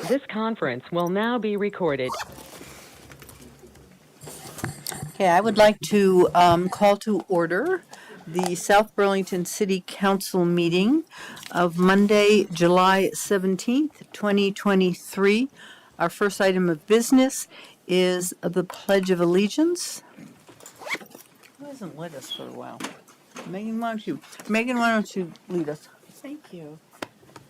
This conference will now be recorded. Okay, I would like to call to order the South Burlington City Council meeting of Monday, July 17th, 2023. Our first item of business is the Pledge of Allegiance. Who hasn't led us for a while? Megan, why don't you lead us? Thank you.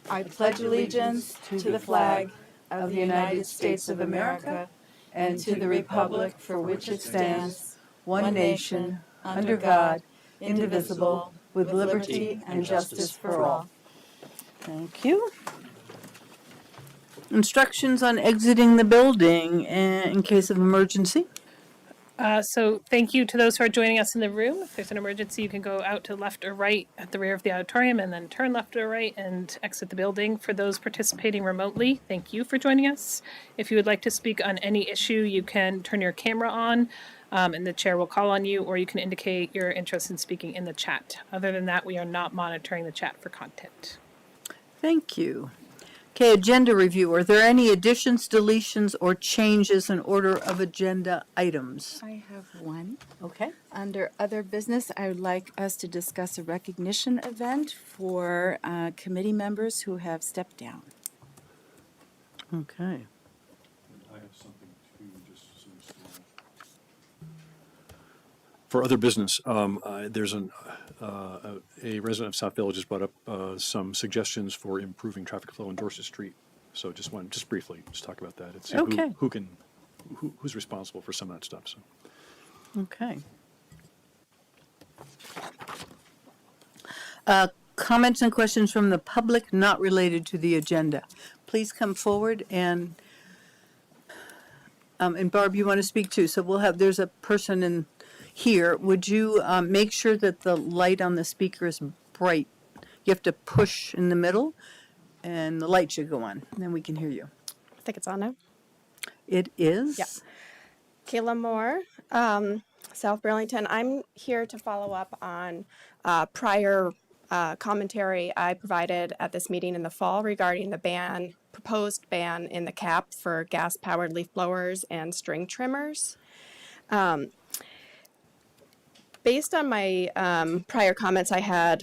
I pledge allegiance to the flag of the United States of America and to the republic for which it stands, one nation, under God, indivisible, with liberty and justice for all. Thank you. Instructions on exiting the building in case of emergency. So thank you to those who are joining us in the room. If there's an emergency, you can go out to left or right at the rear of the auditorium and then turn left or right and exit the building. For those participating remotely, thank you for joining us. If you would like to speak on any issue, you can turn your camera on and the chair will call on you, or you can indicate your interest in speaking in the chat. Other than that, we are not monitoring the chat for content. Thank you. Okay, agenda review. Are there any additions, deletions, or changes in order of agenda items? I have one. Okay. Under other business, I would like us to discuss a recognition event for committee members who have stepped down. Okay. I have something too, just for other business. There's a resident of South Village has brought up some suggestions for improving traffic flow on Dorset Street. So just briefly, talk about that. And see Okay. who's responsible for some of that stuff. So. Okay. Comments and questions from the public not related to the agenda. Please come forward and Barb, you want to speak too. So there's a person in here. Would you make sure that the light on the speaker is bright? You have to push in the middle and the light should go on. And then we can hear you. I think it's on now. It is? Yeah. Kayla Moore, South Burlington. I'm here to follow up on prior commentary I provided at this meeting in the fall regarding the proposed ban in the cap for gas-powered leaf blowers and string trimmers. Based on my prior comments, I had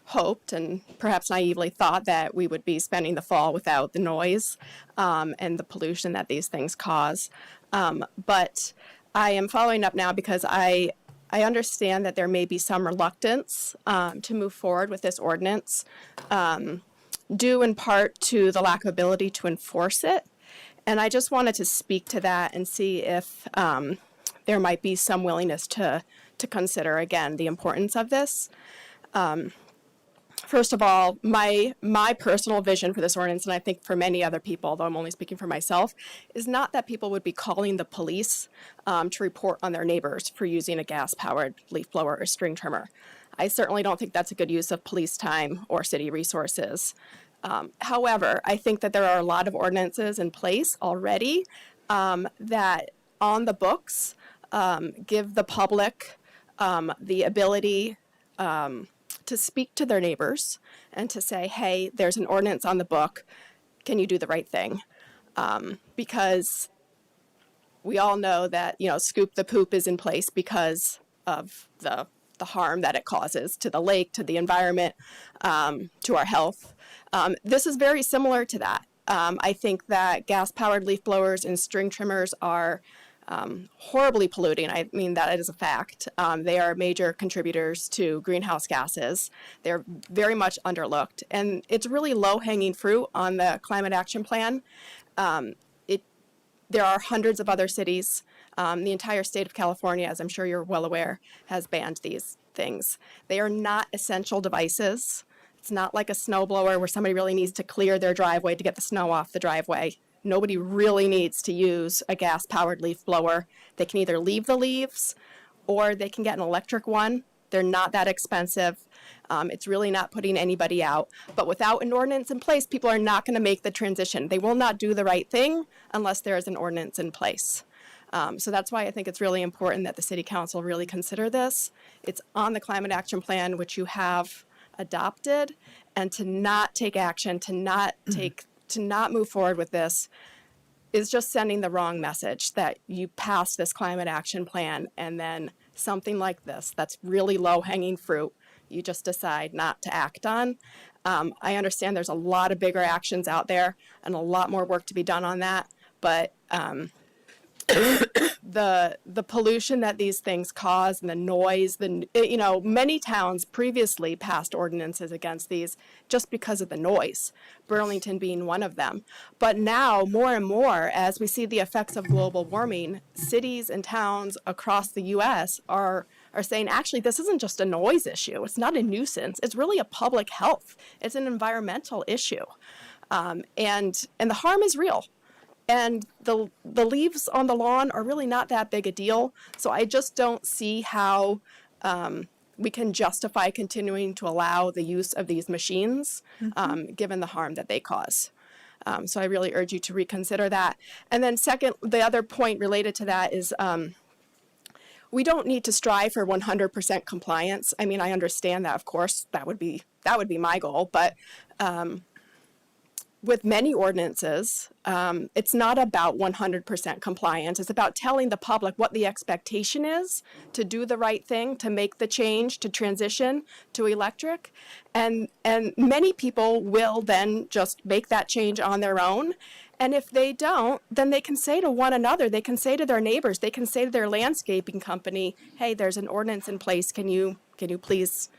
hoped and perhaps naively thought that we would be spending the fall without the noise and the pollution that these things cause. But I am following up now because I understand that there may be some reluctance to move forward with this ordinance, due in part to the lack of ability to enforce it. And I just wanted to speak to that and see if there might be some willingness to consider, again, the importance of this. First of all, my personal vision for this ordinance, and I think for many other people, though I'm only speaking for myself, is not that people would be calling the police to report on their neighbors for using a gas-powered leaf blower or string trimmer. I certainly don't think that's a good use of police time or city resources. However, I think that there are a lot of ordinances in place already that on the books give the public the ability to speak to their neighbors and to say, hey, there's an ordinance on the book. Can you do the right thing? Because we all know that, Scoop the Poop is in place because of the harm that it causes to the lake, to the environment, to our health. This is very similar to that. I think that gas-powered leaf blowers and string trimmers are horribly polluting. I mean, that is a fact. They are major contributors to greenhouse gases. They're very much underlooked. And it's really low-hanging fruit on the climate action plan. There are hundreds of other cities. The entire state of California, as I'm sure you're well aware, has banned these things. They are not essential devices. It's not like a snowblower where somebody really needs to clear their driveway to get the snow off the driveway. Nobody really needs to use a gas-powered leaf blower. They can either leave the leaves or they can get an electric one. They're not that expensive. It's really not putting anybody out. But without an ordinance in place, people are not going to make the transition. They will not do the right thing unless there is an ordinance in place. So that's why I think it's really important that the City Council really consider this. It's on the Climate Action Plan, which you have adopted, and to not take action, to not take to not move forward with this is just sending the wrong message that you pass this climate action plan and then something like this that's really low hanging fruit you just decide not to act on. I understand there's a lot of bigger actions out there and a lot more work to be done on that, but the pollution that these things cause and the noise, many towns previously passed ordinances against these just because of the noise, Burlington being one of them. But now, more and more, as we see the effects of global warming, cities and towns across the U.S. are saying, actually, this isn't just a noise issue. It's not a nuisance. It's really a public health. It's an environmental issue. And the harm is real. And the leaves on the lawn are really not that big a deal. So I just don't see how we can justify continuing to allow the use of these machines, given the harm that they cause. So I really urge you to reconsider that. And then second, the other point related to that is we don't need to strive for 100% compliance. I mean, I understand that, of course, that would be my goal, but with many ordinances, it's not about 100% compliance. It's about telling the public what the expectation is to do the right thing, to make the change, to transition to electric. And many people will then just make that change on their own. And if they don't, then they can say to one another, they can say to their neighbors, they can say to their landscaping company, hey, there's an ordinance in place. Can you please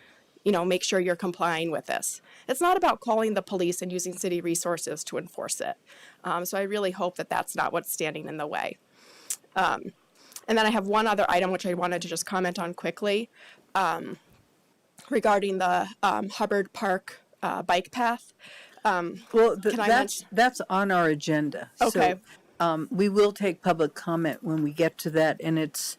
make sure you're complying with this. It's not about calling the police and using city resources to enforce it. So I really hope that that's not what's standing in the way. And then I have one other item which I wanted to just comment on quickly regarding the Hubbard Park bike path. Well, that's on our agenda. Okay. So we will take public comment when we get to that, and it's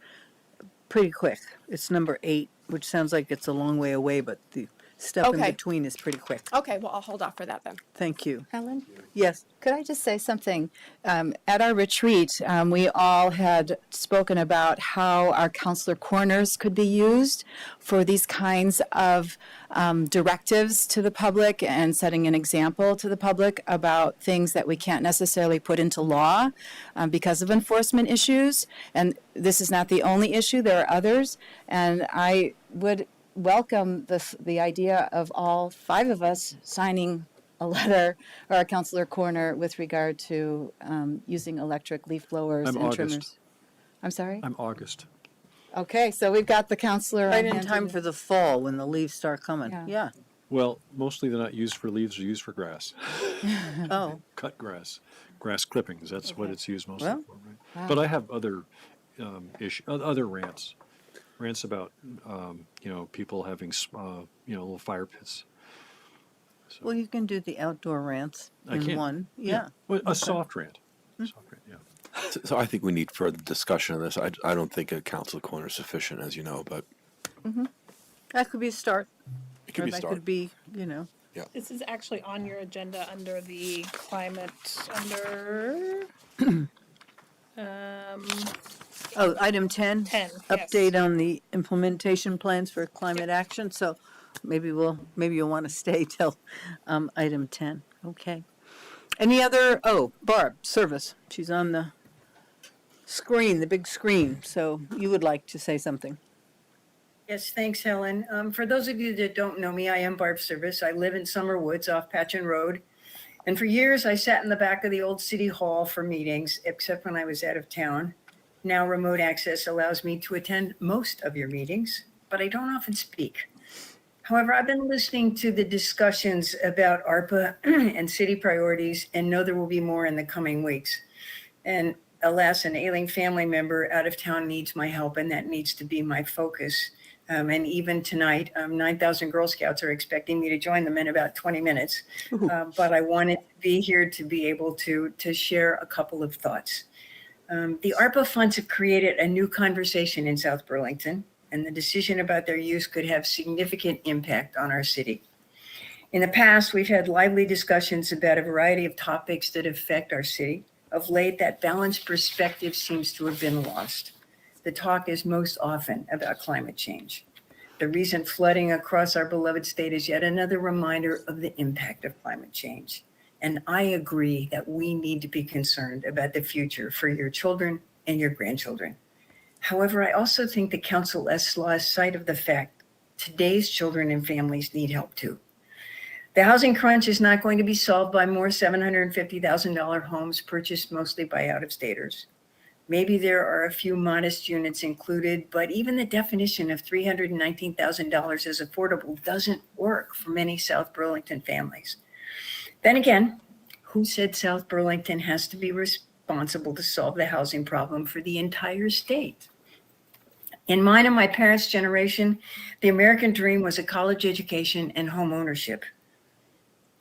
pretty quick. It's number 8, which sounds like it's a long way away, but the stuff in Okay. between is pretty quick. Okay, well, I'll hold off for that then. Thank you. Helen? Yes. Could I just say something? At our retreat, we all had spoken about how our counselor corners could be used for these kinds of directives to the public and setting an example to the public about things that we can't necessarily put into law because of enforcement issues. And this is not the only issue. There are others. And I would welcome the idea of all 5 of us signing a letter or a counselor corner with regard to using electric leaf blowers I'm and August. trimmers. I'm sorry? I'm August. Okay, so we've got the counselor. Right on in hand time to- for the fall when the leaves start coming. Yeah. Yeah. Well, mostly they're not used for leaves, they're used for grass. Oh, Cut grass, grass clippings, that's what it's used mostly Well, for, right? But I have other other rants about, people having, little fire pits. So, well, you can do the outdoor rants in can. one. Yeah. Well, a soft rant. Soft rant, yeah. So I think we need further discussion on this. I don't think a council corner is sufficient, as you know, but That could be a start. it could Or be a that start. could be, This is actually on your agenda under the climate, oh, item 10. 10, yes. Update on the implementation plans for climate action. So maybe you'll want to stay till item 10. Okay. Any other, Barb, service. She's on the screen, the big screen. So you would like to say something. Yes, thanks, Helen. For those of you that don't know me, I am Barb Service. I live in Summer Woods off Patchen Road. And for years, I sat in the back of the old city hall for meetings, except when I was out of town. Now remote access allows me to attend most of your meetings, but I don't often speak. However, I've been listening to the discussions about ARPA and city priorities and know there will be more in the coming weeks. And alas, an ailing family member out of town needs my help, and that needs to be my focus. And even tonight, 9,000 Girl Scouts are expecting me to join them in about 20 minutes. But I wanted to be here to be able to share a couple of thoughts. The ARPA funds have created a new conversation in South Burlington, and the decision about their use could have significant impact on our city. In the past, we've had lively discussions about a variety of topics that affect our city. Of late, that balanced perspective seems to have been lost. The talk is most often about climate change. The recent flooding across our beloved state is yet another reminder of the impact of climate change. And I agree that we need to be concerned about the future for your children and your grandchildren. However, I also think the council has lost sight of the fact today's children and families need help too. The housing crunch is not going to be solved by more $750,000 homes purchased mostly by out-of-staters. Maybe there are a few modest units included, but even the definition of $319,000 as affordable doesn't work for many South Burlington families. Then again, who said South Burlington has to be responsible to solve the housing problem for the entire state? In mine and my parents' generation, the American dream was a college education and home ownership.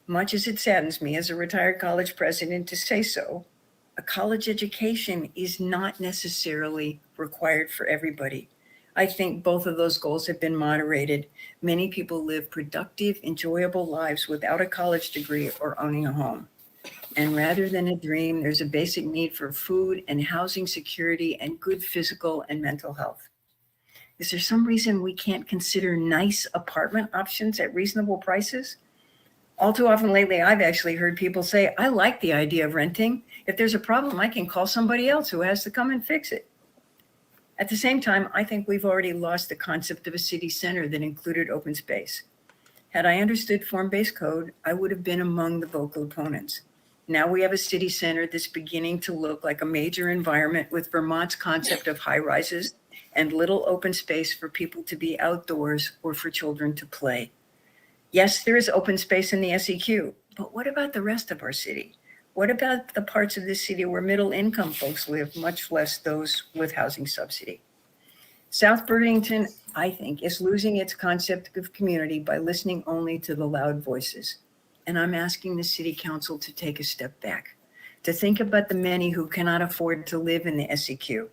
Much as it saddens me as a retired college president to say so, a college education is not necessarily required for everybody. I think both of those goals have been moderated. Many people live productive, enjoyable lives without a college degree or owning a home. And rather than a dream, there's a basic need for food and housing security and good physical and mental health. Is there some reason we can't consider nice apartment options at reasonable prices? All too often lately, I've actually heard people say, I like the idea of renting. If there's a problem, I can call somebody else who has to come and fix it. At the same time, I think we've already lost the concept of a city center that included open space. Had I understood form-based code, I would have been among the vocal opponents. Now we have a city center that's beginning to look like a major environment with Vermont's concept of high rises and little open space for people to be outdoors or for children to play. Yes, there is open space in the SEQ, but what about the rest of our city? What about the parts of the city where middle income folks live, much less those with housing subsidy? South Burlington, I think, is losing its concept of community by listening only to the loud voices. And I'm asking the city council to take a step back, to think about the many who cannot afford to live in the SEQ.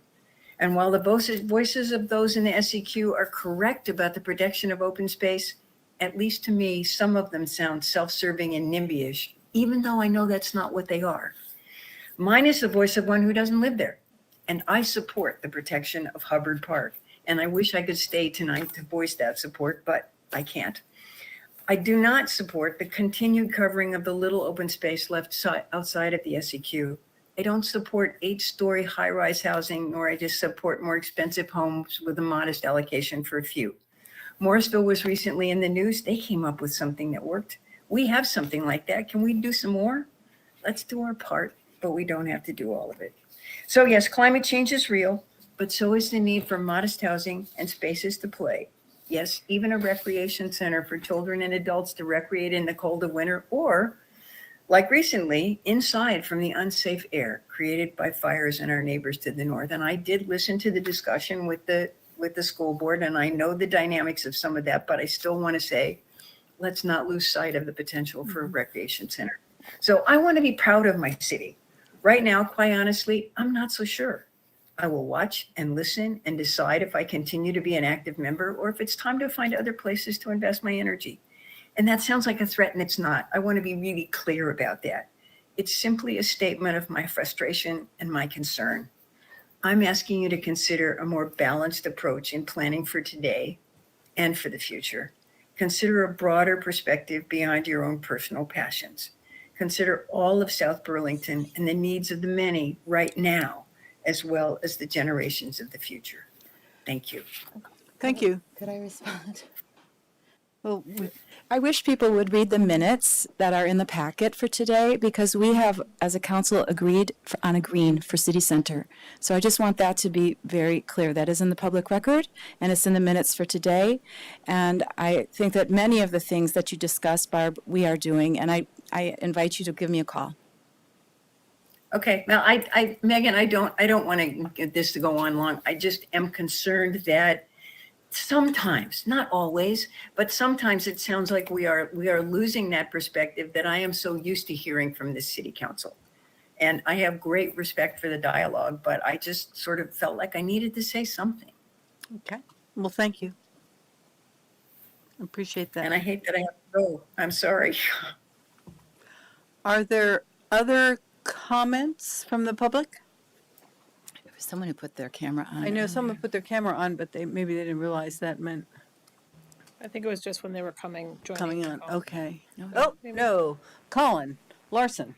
And while the voices of those in the SEQ are correct about the protection of open space, at least to me, some of them sound self-serving and NIMBY-ish, even though I know that's not what they are. Mine is the voice of one who doesn't live there. And I support the protection of Hubbard Park. And I wish I could stay tonight to voice that support, but I can't. I do not support the continued covering of the little open space left outside of the SEQ. I don't support 8-story high-rise housing, nor I just support more expensive homes with a modest allocation for a few. Morrisville was recently in the news. They came up with something that worked. We have something like that. Can we do some more? Let's do our part, but we don't have to do all of it. So yes, climate change is real, but so is the need for modest housing and spaces to play. Yes, even a recreation center for children and adults to recreate in the cold of winter, or like recently, inside from the unsafe air created by fires in our neighbors to the north. And I did listen to the discussion with the school board, and I know the dynamics of some of that, but I still want to say, let's not lose sight of the potential for a recreation center. So I want to be proud of my city. Right now, quite honestly, I'm not so sure. I will watch and listen and decide if I continue to be an active member or if it's time to find other places to invest my energy. And that sounds like a threat, and it's not. I want to be really clear about that. It's simply a statement of my frustration and my concern. I'm asking you to consider a more balanced approach in planning for today and for the future. Consider a broader perspective beyond your own personal passions. Consider all of South Burlington and the needs of the many right now, as well as the generations of the future. Thank you. Thank you. Could I respond? Well, I wish people would read the minutes that are in the packet for today, because we have, as a council, agreed on a green for city center. So I just want that to be very clear. That is in the public record, and it's in the minutes for today. And I think that many of the things that you discussed, Barb, we are doing, and I invite you to give me a call. Okay, now Megan, I don't want to get this to go on long. I just am concerned that sometimes, not always, but sometimes it sounds like we are losing that perspective that I am so used to hearing from this city council. And I have great respect for the dialogue, but I just sort of felt like I needed to say something. okay. Well, thank you. Appreciate that. And I hate that I have to go. I'm sorry. Are there other comments from the public? There was someone who put their camera on. I know someone put their camera on, but maybe they didn't realize that meant I think it was just when they were joining coming the on. call. Okay. No, Oh, maybe. no. Colin, Larson.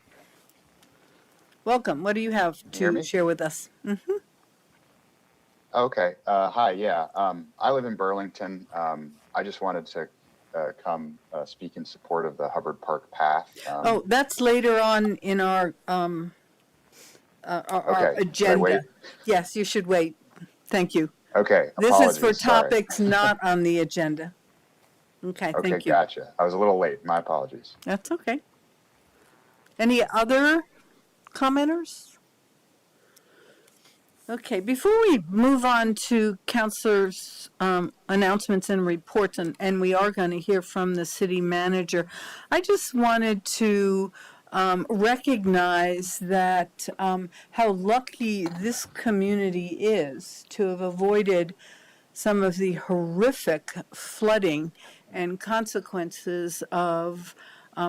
Welcome. What do you have Hear to me? share with us? Okay. Hi. Yeah. I live in Burlington. I just wanted to come speak in support of the Hubbard Park path. Oh, that's later on in our Okay. Should I agenda. wait? Yes, you should wait. Thank you. Okay. This is for Apologies. Sorry. topics not on the agenda. Okay, Okay. thank you. Gotcha. I was a little late. My apologies. That's okay. Any other commenters? Okay, before we move on to councilors' announcements and reports, and we are going to hear from the city manager, I just wanted to recognize that how lucky this community is to have avoided some of the horrific flooding and consequences of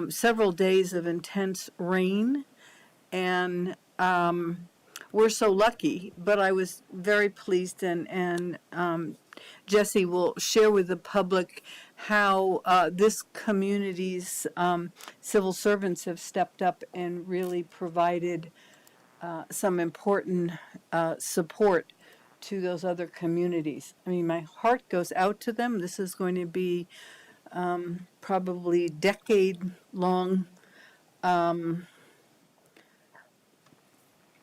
several days of intense rain. And we're so lucky, but I was very pleased, and Jesse will share with the public how this community's civil servants have stepped up and really provided some important support to those other communities. I mean, my heart goes out to them. This is going to be probably decade-long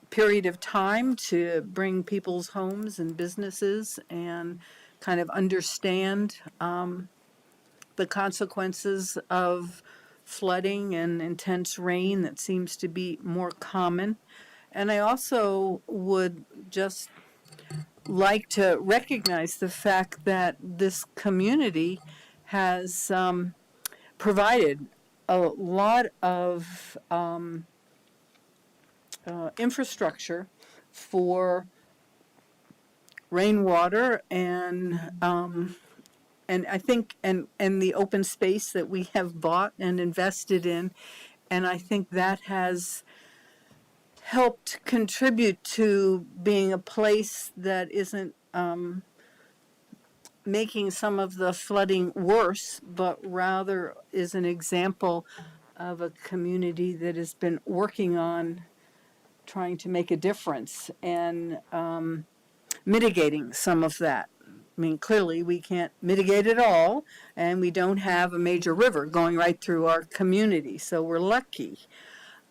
period of time to bring people's homes and businesses and kind of understand the consequences of flooding and intense rain that seems to be more common. And I also would just like to recognize the fact that this community has provided a lot of infrastructure for rainwater and I think and the open space that we have bought and invested in, and I think that has helped contribute to being a place that isn't making some of the flooding worse, but rather is an example of a community that has been working on trying to make a difference and mitigating some of that. I mean, clearly we can't mitigate it all, and we don't have a major river going right through our community, so we're lucky.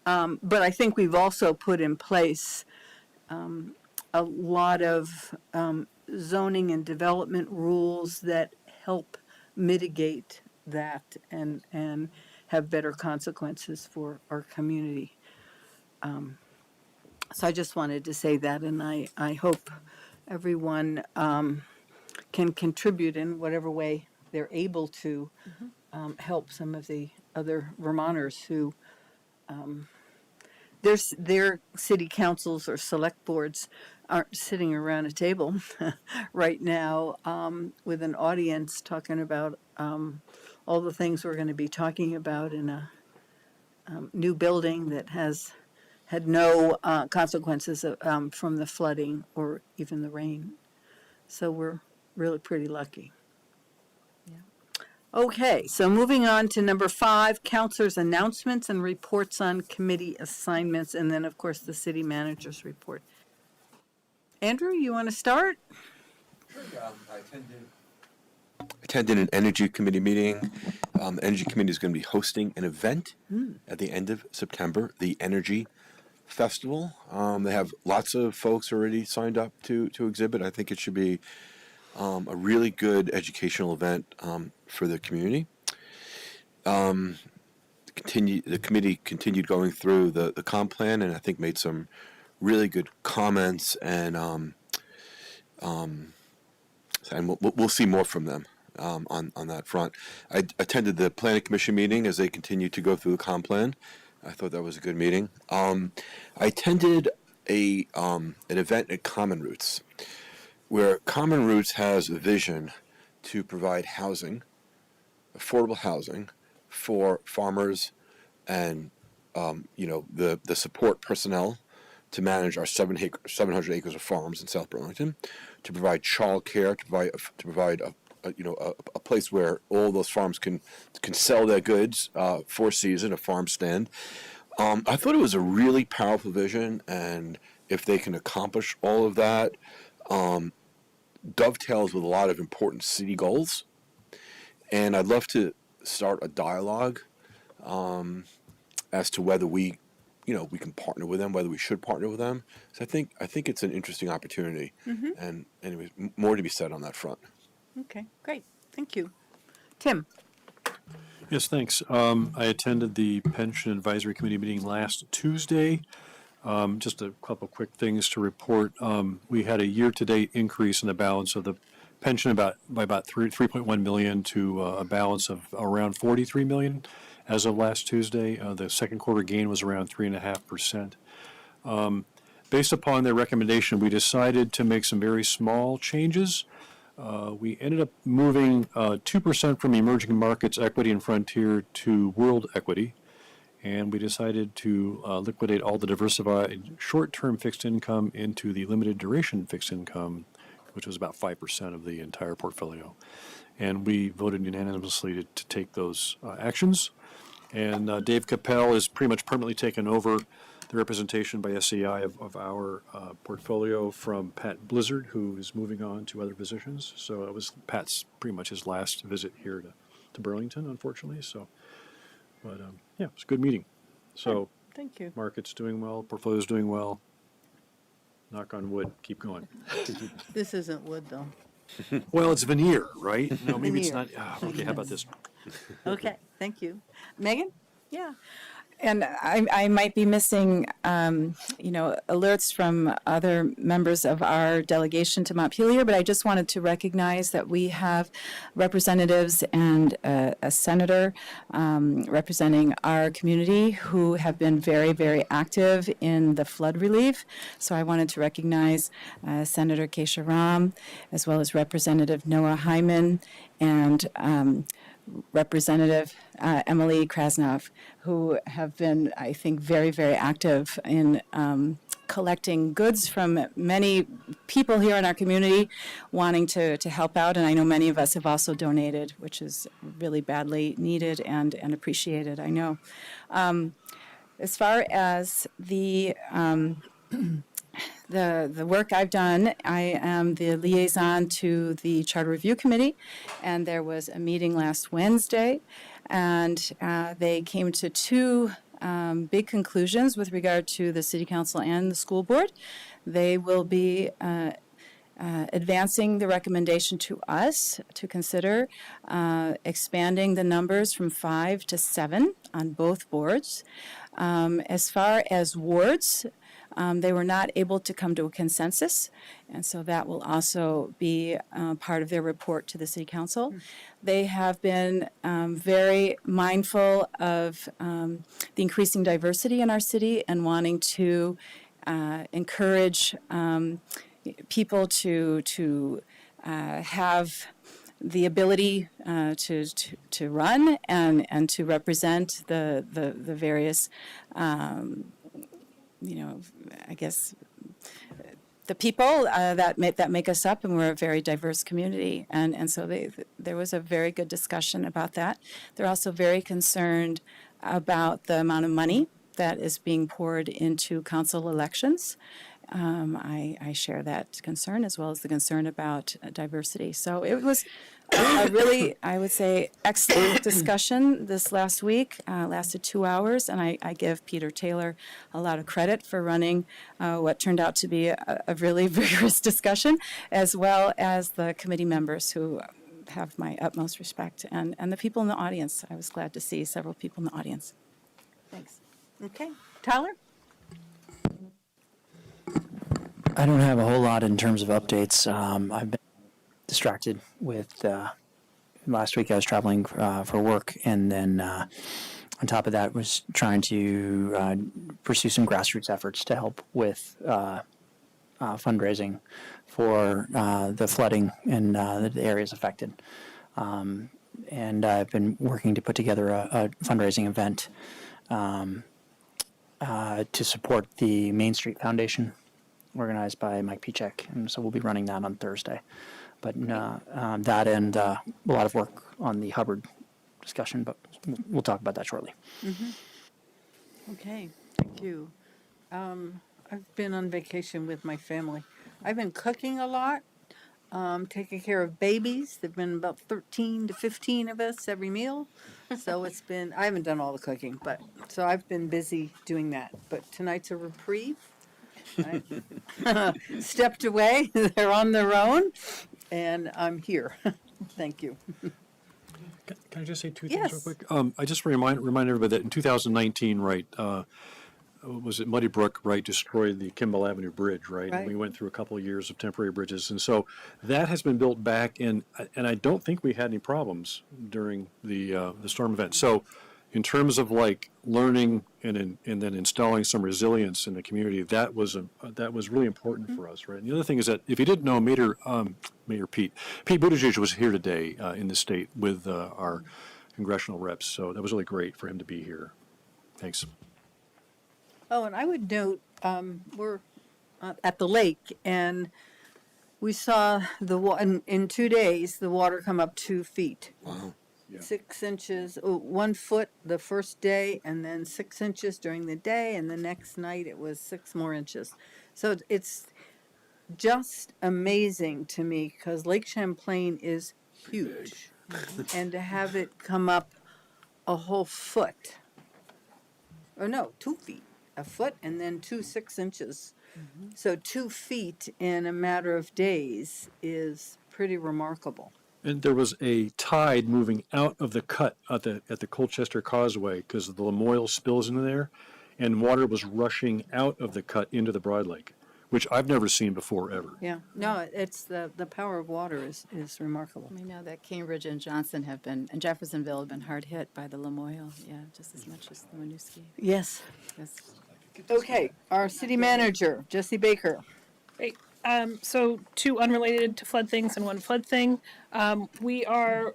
But I think we've also put in place a lot of zoning and development rules that help mitigate that and have better consequences for our community. So I just wanted to say that, and I hope everyone can contribute in whatever way they're able to help some of the other Vermonters who their city councils or select boards aren't sitting around a table right now with an audience talking about all the things we're going to be talking about in a new building that has had no consequences from the flooding or even the rain. So we're really pretty lucky. Okay, so moving on to number 5, councilors' announcements and reports on committee assignments, and then, of course, the city manager's report. Andrew, you want to start? I attended an energy committee meeting. The energy committee is going to be hosting an event at the end of September, the Energy Festival. They have lots of folks already signed up to exhibit. I think it should be a really good educational event for the community. The committee continued going through the comp plan, and I think made some really good comments, and we'll see more from them on that front. I attended the planning commission meeting as they continued to go through the comp plan. I thought that was a good meeting. I attended an event at Common Roots, where Common Roots has a vision to provide housing, affordable housing, for farmers and the support personnel to manage our 700 acres of farms in South Burlington, to provide child care, to provide a place where all those farms can sell their goods for season, a farm stand. I thought it was a really powerful vision, and if they can accomplish all of that, dovetails with a lot of important city goals. And I'd love to start a dialogue as to whether we can partner with them, whether we should partner with them. So I think it's an interesting opportunity. And anyways, more to be said on that front. Okay, great. Thank you. Tim? Yes, thanks. I attended the Pension Advisory Committee meeting last Tuesday. Just a couple quick things to report. We had a year-to-date increase in the balance of the pension by about 3.1 million to a balance of around 43 million as of last Tuesday. The second quarter gain was around 3.5%. Based upon their recommendation, we decided to make some very small changes. We ended up moving 2% from emerging markets equity and frontier to world equity. And we decided to liquidate all the diversified short-term fixed income into the limited duration fixed income, which was about 5% of the entire portfolio. And we voted unanimously to take those actions. And Dave Capel is pretty much permanently taken over the representation by SEI of our portfolio from Pat Blizzard, who is moving on to other positions. So it was Pat's pretty much his last visit here to Burlington, unfortunately. So, but yeah, it's a good meeting. So Thank you. market's doing well, portfolio's doing well. Knock on wood, keep going. This isn't wood, though. Well, it's veneer, right? No, maybe it's Veneer. not. Okay, how about this? Okay, thank you. Megan? Yeah. And I might be missing, alerts from other members of our delegation to Montpelier, but I just wanted to recognize that we have representatives and a senator representing our community who have been very, very active in the flood relief. So I wanted to recognize Senator Keisha Ram, as well as Representative Noah Hyman and Representative Emily Krasnov, who have been, I think, very, very active in collecting goods from many people here in our community wanting to help out. And I know many of us have also donated, which is really badly needed and appreciated, I know. As far as the work I've done, I am the liaison to the Charter Review Committee, and there was a meeting last Wednesday, and they came to two big conclusions with regard to the City Council and the School Board. They will be advancing the recommendation to us to consider expanding the numbers from 5 to 7 on both boards. As far as wards, they were not able to come to a consensus, and so that will also be part of their report to the City Council. They have been very mindful of the increasing diversity in our city and wanting to encourage people to have the ability to run and to represent the various I guess the people that make us up, and we're a very diverse community, and so there was a very good discussion about that. They're also very concerned about the amount of money that is being poured into council elections. I share that concern, as well as the concern about diversity. So it was a really, I would say, excellent discussion this last week. Lasted 2 hours, and I give Peter Taylor a lot of credit for running what turned out to be a really vigorous discussion, as well as the committee members who have my utmost respect, and the people in the audience. I was glad to see several people in the audience. Thanks. Okay. Tyler? I don't have a whole lot in terms of updates. I've been distracted with, last week I was traveling for work, and then on top of that was trying to pursue some grassroots efforts to help with fundraising for the flooding in the areas affected. And I've been working to put together a fundraising event to support the Main Street Foundation, organized by Mike Pichek, and so we'll be running that on Thursday. But that and a lot of work on the Hubbard discussion, but we'll talk about that shortly. Okay, thank you. I've been on vacation with my family. I've been cooking a lot, taking care of babies. There've been about 13 to 15 of us every meal. So it's been, I haven't done all the cooking, but, so I've been busy doing that. But tonight's a reprieve. I stepped away, they're on their own, and I'm here. Thank you. Can I just say two things real Yes. quick? I just remind everybody that in 2019, right, was it Muddy Brook, right, destroyed the Kimball Avenue Bridge, right? And Right. we went through a couple of years of temporary bridges. And so that has been built back, and I don't think we had any problems during the storm event. So in terms of like learning and then installing some resilience in the community, that was really important for us, right? And the other thing is that if you didn't know, Mayor Pete Buttigieg was here today in the state with our congressional reps. So that was really great for him to be here. Thanks. Oh, and I would note, we're at the lake, and we saw in 2 days, the water come up 2 feet. Wow. Yeah. 6 inches, 1 foot the first day, and then 6 inches during the day, and the next night it was 6 more inches. So it's just amazing to me, because Lake Champlain is huge. And to have it come up a whole foot, or no, 2 feet, a foot, and then 6 inches. So 2 feet in a matter of days is pretty remarkable. And there was a tide moving out of the cut at the Colchester Causeway because of the Lamoille spills into there, and water was rushing out of the cut into the Broad Lake, which I've never seen before ever. Yeah, no, it's the power of water is remarkable. We know that Cambridge and Johnson and Jeffersonville have been hard hit by the Lamoille, just as much as the Winooski. Yes. Yes. Okay, our city manager, Jesse Baker. Great. So 2 unrelated to flood things and 1 flood thing. We are,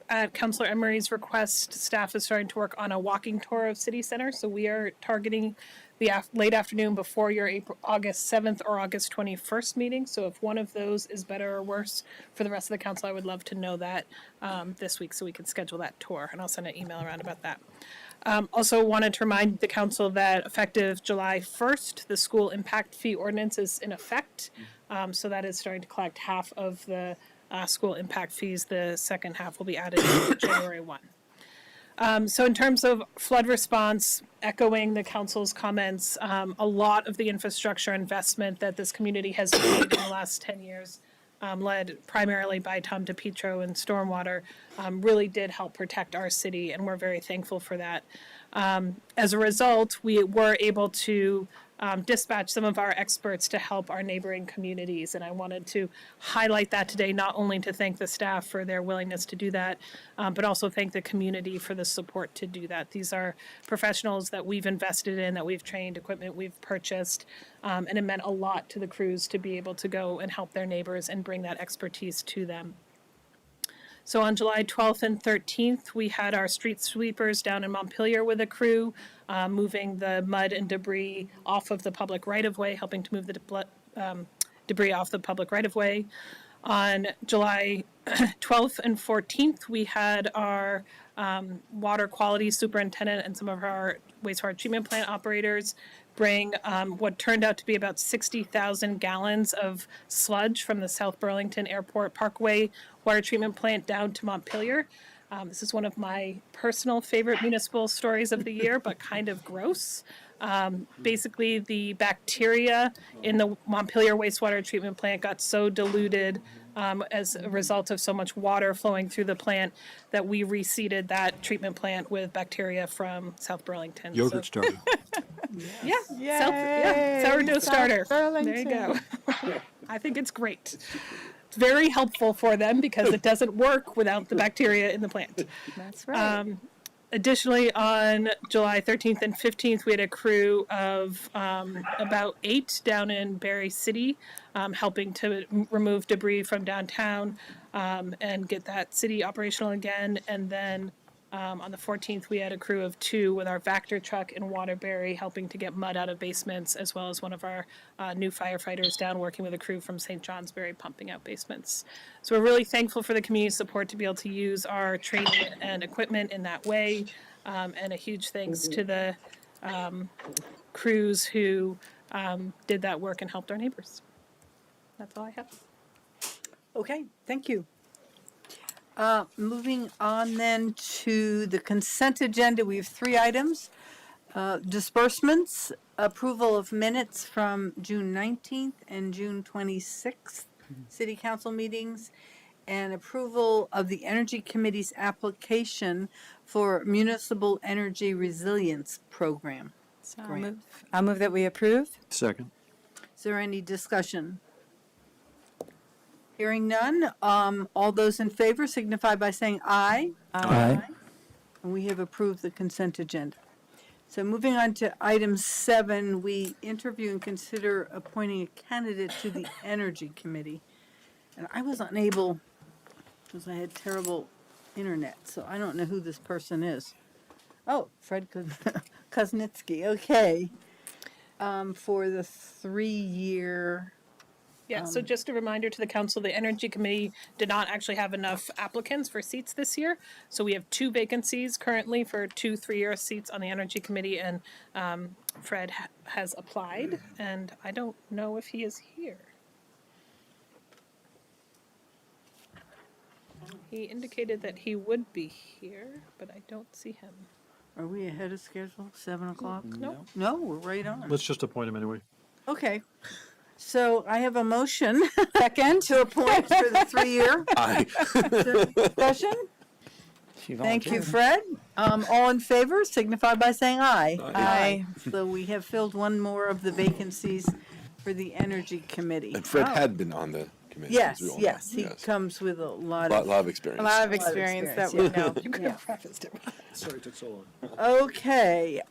at Councilor Emery's request, staff is starting to work on a walking tour of City Center. So we are targeting the late afternoon before your August 7th or August 21st meeting. So if one of those is better or worse for the rest of the council, I would love to know that this week so we can schedule that tour. And I'll send an email around about that. Also wanted to remind the council that effective July 1st, the school impact fee ordinance is in effect. So that is starting to collect half of the school impact fees. The second half will be added January 1. So in terms of flood response, echoing the council's comments, a lot of the infrastructure investment that this community has made in the last 10 years, led primarily by Tom DePietro and Stormwater, really did help protect our city, and we're very thankful for that. As a result, we were able to dispatch some of our experts to help our neighboring communities, and I wanted to highlight that today, not only to thank the staff for their willingness to do that, but also thank the community for the support to do that. These are professionals that we've invested in, that we've trained, equipment we've purchased, and it meant a lot to the crews to be able to go and help their neighbors and bring that expertise to them. So on July 12th and 13th, we had our street sweepers down in Montpelier with a crew, moving the mud and debris off of the public right-of-way, helping to move the debris off the public right-of-way. On July 12th and 14th, we had our water quality superintendent and some of our wastewater treatment plant operators bring what turned out to be about 60,000 gallons of sludge from the South Burlington Airport Parkway water treatment plant down to Montpelier. This is one of my personal favorite municipal stories of the year, but kind of gross. Basically, the bacteria in the Montpelier wastewater treatment plant got so diluted as a result of so much water flowing through the plant that we reseeded that treatment plant with bacteria from South Burlington. Yogurt starter. Sourdough starter. There you go. I think it's great. It's very helpful for them because it doesn't work without the bacteria in the plant. That's right. Additionally, on July 13th and 15th, we had a crew of about 8 down in Berry City, helping to remove debris from downtown and get that city operational again. And then on the 14th, we had a crew of 2 with our Vector truck in Waterbury, helping to get mud out of basements, as well as one of our new firefighters down working with a crew from St. Johnsbury pumping out basements. So we're really thankful for the community support to be able to use our training and equipment in that way. And a huge thanks to the crews who did that work and helped our neighbors. That's all I have. Okay, thank you. Moving on then to the consent agenda, we have 3 items. Disbursements, approval of minutes from June 19th and June 26th city council meetings, and approval of the Energy Committee's application for Municipal Energy Resilience Program. So Grant. I'll move that we approve. Second. Is there any discussion? Hearing none, all those in favor signify by saying aye. Aye. And we have approved the consent agenda. So moving on to item 7, we interview and consider appointing a candidate to the Energy Committee. And I was unable, because I had terrible internet, so I don't know who this person is. Oh, Fred Kuznitsky, okay. For the 3-year, Yeah, so just a reminder to the council, the Energy Committee did not actually have enough applicants for seats this year. So we have 2 vacancies currently for 2 3-year seats on the Energy Committee, and Fred has applied, and I don't know if he is here. He indicated that he would be here, but I don't see him. are we ahead of schedule, 7 o'clock? Nope. No, we're right on. Let's just appoint him anyway. Okay, so I have a motion, second, to appoint for the 3-year. Aye. Discussion? She Thank you, volunteered. Fred. All in favor signify by saying aye. Aye. So we have filled one more of the vacancies for the Energy Committee. And Fred Oh. had been on the committee. Yes, as we all know. yes, he comes with a lot Lot of. of experience. A lot of lot of experience that we experience, know. You could have prefaced it. Sorry it took so long. Okay,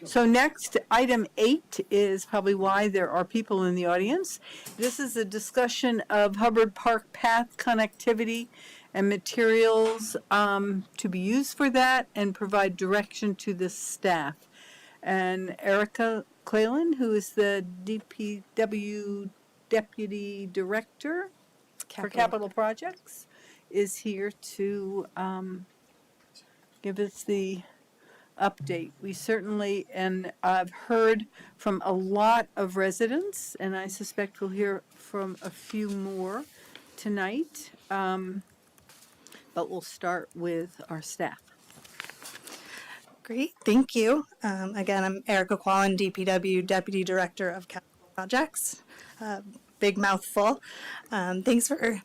so next, item 8 is probably why there are people in the audience. This is a discussion of Hubbard Park path connectivity and materials to be used for that, and provide direction to the staff. And Erica Cleland, who is the DPW Deputy Director for Capital Projects, is here to give us the update. We certainly, and I've heard from a lot of residents, and I suspect we'll hear from a few more tonight. But we'll start with our staff. Great, thank you. Again, I'm Erica Quallen, DPW Deputy Director of Capital Projects. Big mouthful. Thanks for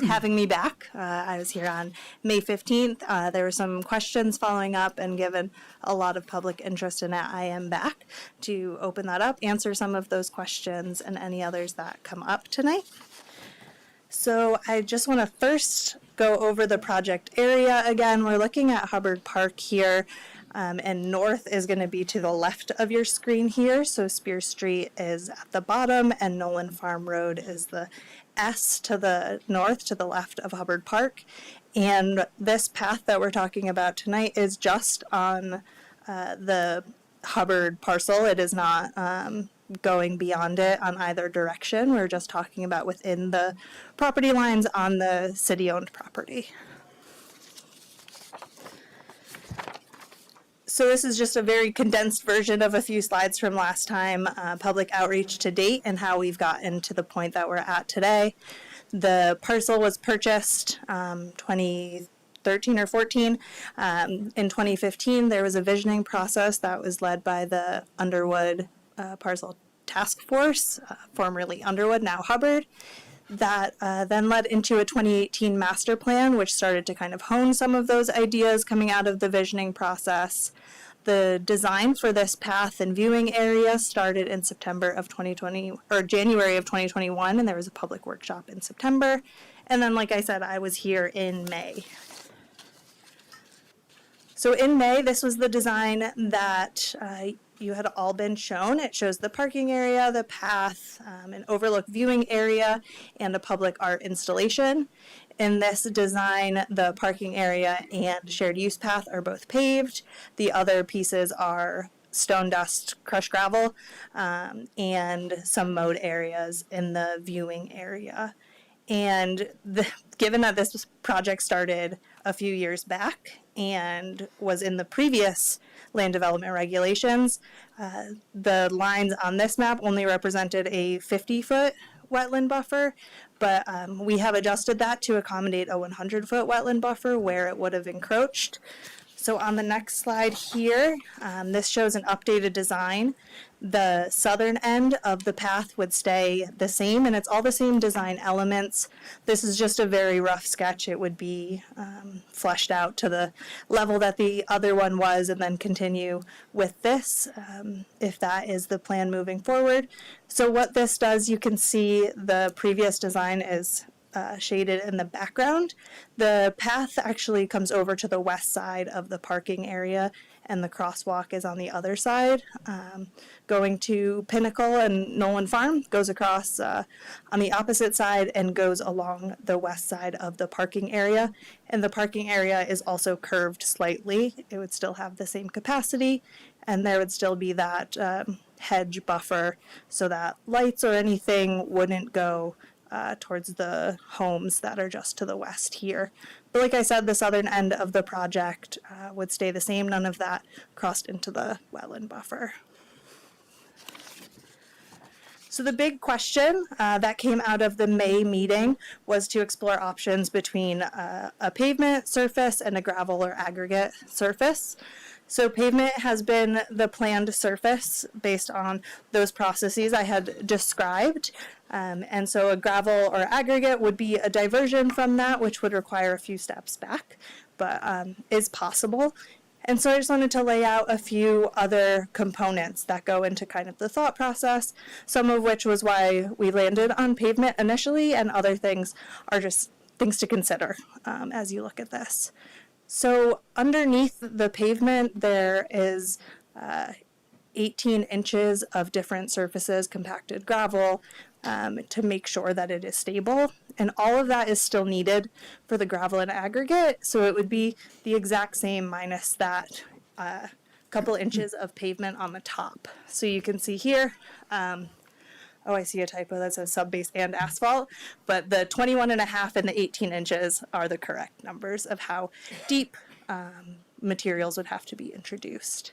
having me back. I was here on May 15th. There were some questions following up, and given a lot of public interest in it, I am back to open that up, answer some of those questions and any others that come up tonight. So I just want to first go over the project area again. We're looking at Hubbard Park here, and north is going to be to the left of your screen here. So Spear Street is at the bottom, and Nolan Farm Road is the S to the north, to the left of Hubbard Park. And this path that we're talking about tonight is just on the Hubbard parcel. It is not going beyond it on either direction. We're just talking about within the property lines on the city-owned property. So this is just a very condensed version of a few slides from last time, public outreach to date and how we've gotten to the point that we're at today. The parcel was purchased 2013 or 14. In 2015, there was a visioning process that was led by the Underwood Parcel Task Force, formerly Underwood, now Hubbard. That then led into a 2018 master plan, which started to kind of hone some of those ideas coming out of the visioning process. The design for this path and viewing area started in September of 2020, or January of 2021, and there was a public workshop in September. And then, like I said, I was here in May. So in May, this was the design that you had all been shown. It shows the parking area, the path, an overlook viewing area, and a public art installation. In this design, the parking area and shared use path are both paved. The other pieces are stone dust, crushed gravel, and some mowed areas in the viewing area. And given that this project started a few years back and was in the previous land development regulations. The lines on this map only represented a 50-foot wetland buffer, but we have adjusted that to accommodate a 100-foot wetland buffer where it would have encroached. So on the next slide here, this shows an updated design. The southern end of the path would stay the same, and it's all the same design elements. This is just a very rough sketch. It would be fleshed out to the level that the other one was, and then continue with this, if that is the plan moving forward. So what this does, you can see the previous design is shaded in the background. The path actually comes over to the west side of the parking area, and the crosswalk is on the other side. Going to Pinnacle and Nolan Farm goes across on the opposite side and goes along the west side of the parking area. And the parking area is also curved slightly. It would still have the same capacity, and there would still be that hedge buffer so that lights or anything wouldn't go towards the homes that are just to the west here. But like I said, the southern end of the project would stay the same. None of that crossed into the wetland buffer. So the big question that came out of the May meeting was to explore options between a pavement surface and a gravel or aggregate surface. So pavement has been the planned surface based on those processes I had described. And so a gravel or aggregate would be a diversion from that, which would require a few steps back, but is possible. And so I just wanted to lay out a few other components that go into kind of the thought process, some of which was why we landed on pavement initially, and other things are just things to consider as you look at this. So underneath the pavement, there is 18 inches of different surfaces, compacted gravel, to make sure that it is stable. And all of that is still needed for the gravel and aggregate. So it would be the exact same minus that couple inches of pavement on the top. So you can see here, oh, I see a typo that says subbase and asphalt, but the 21.5 and the 18 inches are the correct numbers of how deep materials would have to be introduced.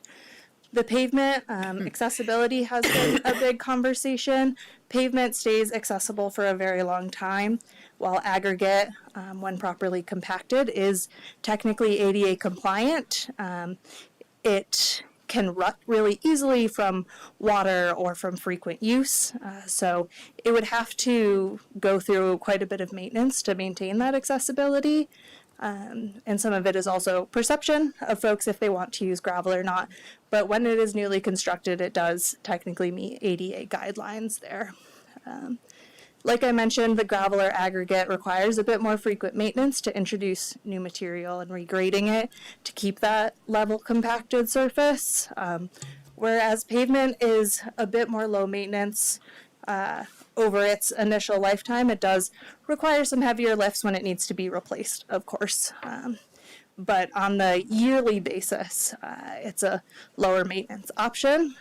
The pavement, accessibility has been a big conversation. Pavement stays accessible for a very long time, while aggregate, when properly compacted, is technically ADA compliant. It can rut really easily from water or from frequent use, so it would have to go through quite a bit of maintenance to maintain that accessibility. And some of it is also perception of folks if they want to use gravel or not. But when it is newly constructed, it does technically meet ADA guidelines there. Like I mentioned, the gravel or aggregate requires a bit more frequent maintenance to introduce new material and regrading it to keep that level compacted surface. Whereas pavement is a bit more low maintenance over its initial lifetime. It does require some heavier lifts when it needs to be replaced, of course. But on the yearly basis, it's a lower maintenance option.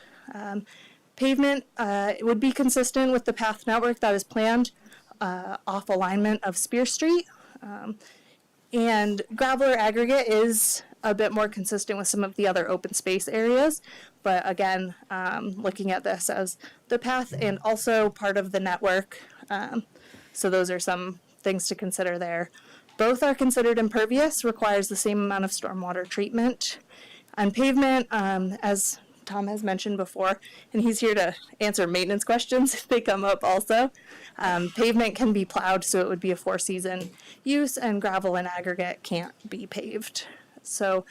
Pavement it would be consistent with the path network that is planned off alignment of Spear Street. And gravel or aggregate is a bit more consistent with some of the other open space areas. But again, looking at this as the path and also part of the network. So those are some things to consider there. Both are considered impervious, requires the same amount of stormwater treatment. On pavement, as Tom has mentioned before, and he's here to answer maintenance questions if they come up also. Pavement can be plowed, so it would be a 4-season use, and gravel and aggregate can't be paved. So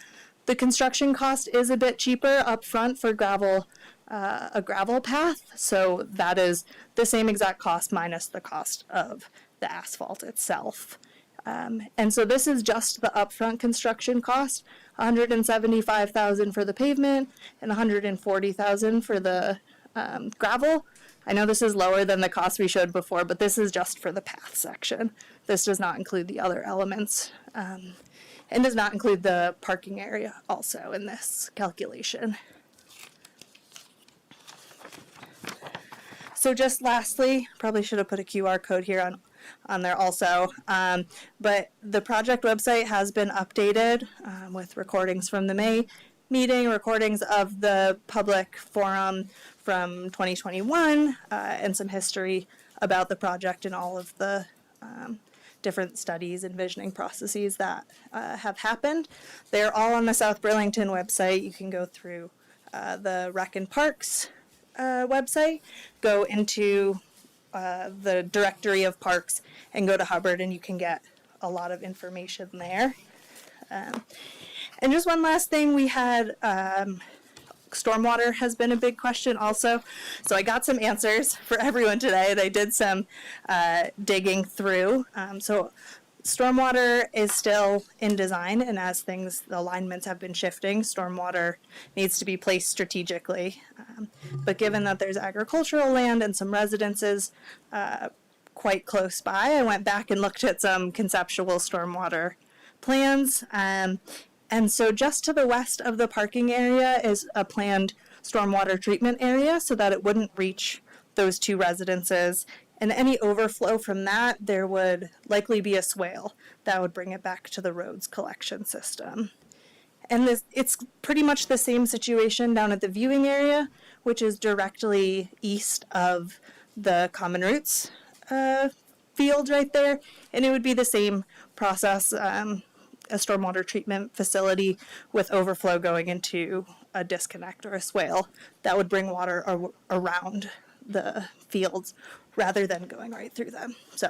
the construction cost is a bit cheaper up front for gravel, a gravel path, so that is the same exact cost minus the cost of the asphalt itself. And so this is just the upfront construction cost, $175,000 for the pavement and $140,000 for the gravel. I know this is lower than the cost we showed before, but this is just for the path section. This does not include the other elements, and does not include the parking area also in this calculation. So just lastly, probably should have put a QR code here on on there also. But the project website has been updated with recordings from the May meeting, recordings of the public forum from 2021, and some history about the project and all of the different studies and visioning processes that have happened. They're all on the South Burlington website. You can go through the Rec and Parks website, go into the directory of parks, and go to Hubbard, and you can get a lot of information there. And just one last thing, we had stormwater has been a big question also. So I got some answers for everyone today, and I did some digging through. So stormwater is still in design, and as things, the alignments have been shifting, stormwater needs to be placed strategically. But given that there's agricultural land and some residences quite close by, I went back and looked at some conceptual stormwater plans. And so just to the west of the parking area is a planned stormwater treatment area so that it wouldn't reach those two residences. And any overflow from that, there would likely be a swale that would bring it back to the roads collection system. And it's pretty much the same situation down at the viewing area, which is directly east of the Common Roots field right there. And it would be the same process, a stormwater treatment facility with overflow going into a disconnect or a swale that would bring water around the fields rather than going right through them. So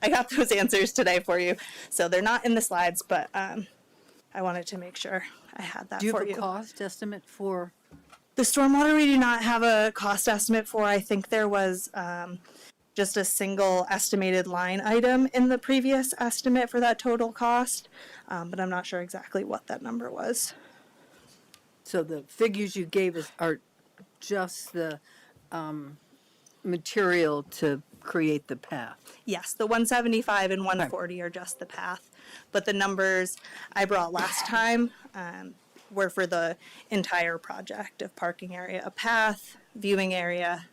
I got those answers today for you. So they're not in the slides, but I wanted to make sure I had that for you. Do you have a cost estimate for? The stormwater we do not have a cost estimate for. I think there was just a single estimated line item in the previous estimate for that total cost, but I'm not sure exactly what that number was. So the figures you gave us are just the material to create the path? Yes, the 175 and 140 are just the path, but the numbers I brought last time were for the entire project of parking area, a path, viewing area,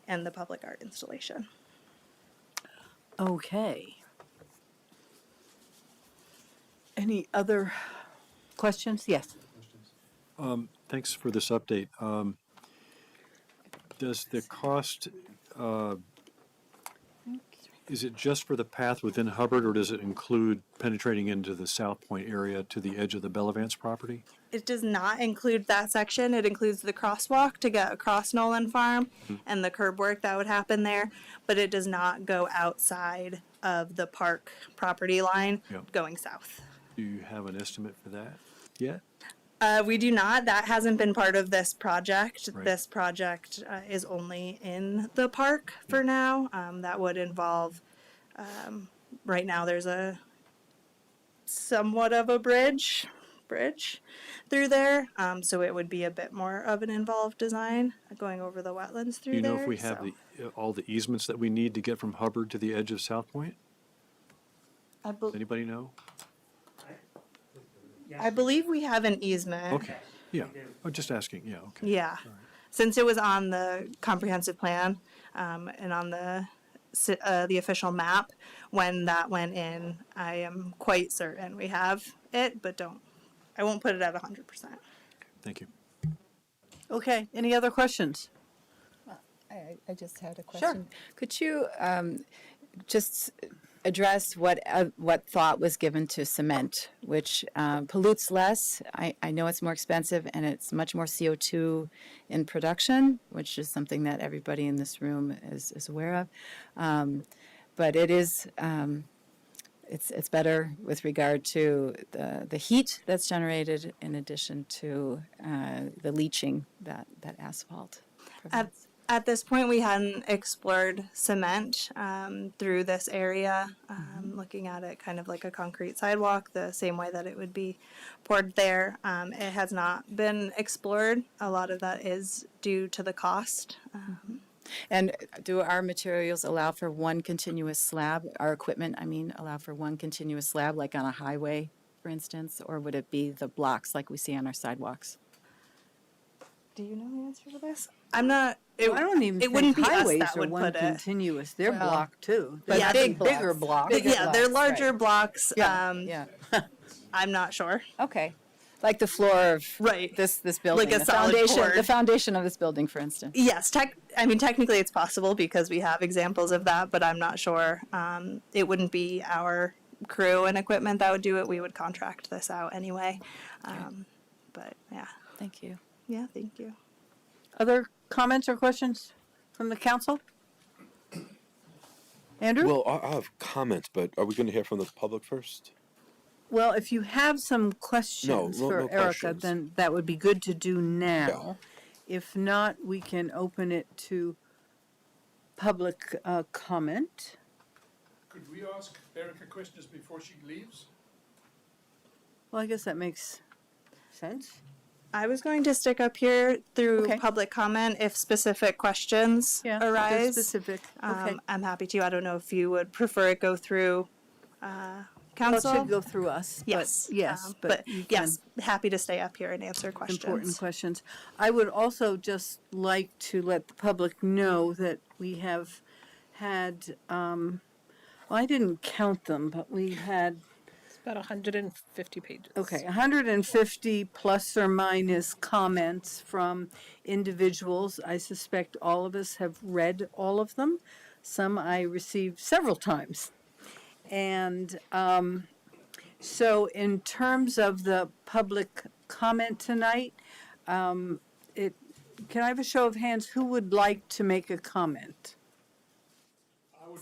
and the public art installation. Okay. Any other questions? Yes. Thanks for this update. Does the cost, is it just for the path within Hubbard, or does it include penetrating into the South Point area to the edge of the Bellavance property? It does not include that section. It includes the crosswalk to get across Nolan Farm and the curb work that would happen there, but it does not go outside of the park property line going south. Do you have an estimate for that yet? We do not. That hasn't been part of this project. Right. This project is only in the park for now. That would involve, right now there's a somewhat of a bridge through there. So it would be a bit more of an involved design going over the wetlands through there. Do you know if we have all the easements that we need to get from Hubbard to the edge of South Point? Does anybody know? I believe we have an easement. Okay, yeah, I'm just asking, yeah, okay. Yeah, All right. since it was on the comprehensive plan and on the official map, when that went in, I am quite certain we have it, but I won't put it at 100%. Thank you. Okay, any other questions? I just had a question. Could you just address what thought was given to cement, which pollutes less? I know it's more expensive and it's much more CO2 in production, which is something that everybody in this room is aware of. But it is it's better with regard to the heat that's generated in addition to the leaching that asphalt provides. At this point, we hadn't explored cement through this area, looking at it kind of like a concrete sidewalk, the same way that it would be poured there. It has not been explored. A lot of that is due to the cost. And do our materials allow for one continuous slab? Our equipment, I mean, allow for one continuous slab, like on a highway, for instance? Or would it be the blocks like we see on our sidewalks? Do you know the answer to this? I'm not. I don't even it wouldn't think be us highways that are would one put it. continuous. They're Well, blocked too. but They're big bigger blocks. blocks. Bigger Yeah, they're blocks, larger right. blocks. Yeah. I'm not sure. Okay. Like the floor of Right. this building, Like a solid the board. foundation of this building, for instance. Yes, technically it's possible because we have examples of that, but I'm not sure. It wouldn't be our crew and equipment that would do it. We would contract this out anyway. But yeah, Thank you. yeah, thank you. Other comments or questions from the council? Andrew? Well, I have comments, but are we going to hear from the public first? Well, if you have some questions No for Erica, questions. then that would be good to do now. If not, we can open it to public comment. Could we ask Erica questions before she leaves? Well, I guess that makes sense. I was going to stick up here through Okay. public comment if specific questions Yeah, they're arise. specific. Okay. I'm happy to. I don't know if you would prefer it go through Well, it council. should go through us. Yes, But yes, but you can. yes, happy to stay up here and answer questions. Important questions. I would also just like to let the public know that we have had, well, I didn't count them, but we had, It's about 150 pages. okay, 150 plus or minus comments from individuals. I suspect all of us have read all of them. Some I received several times. And so in terms of the public comment tonight, can I have a show of hands? Who would like to make a comment? I would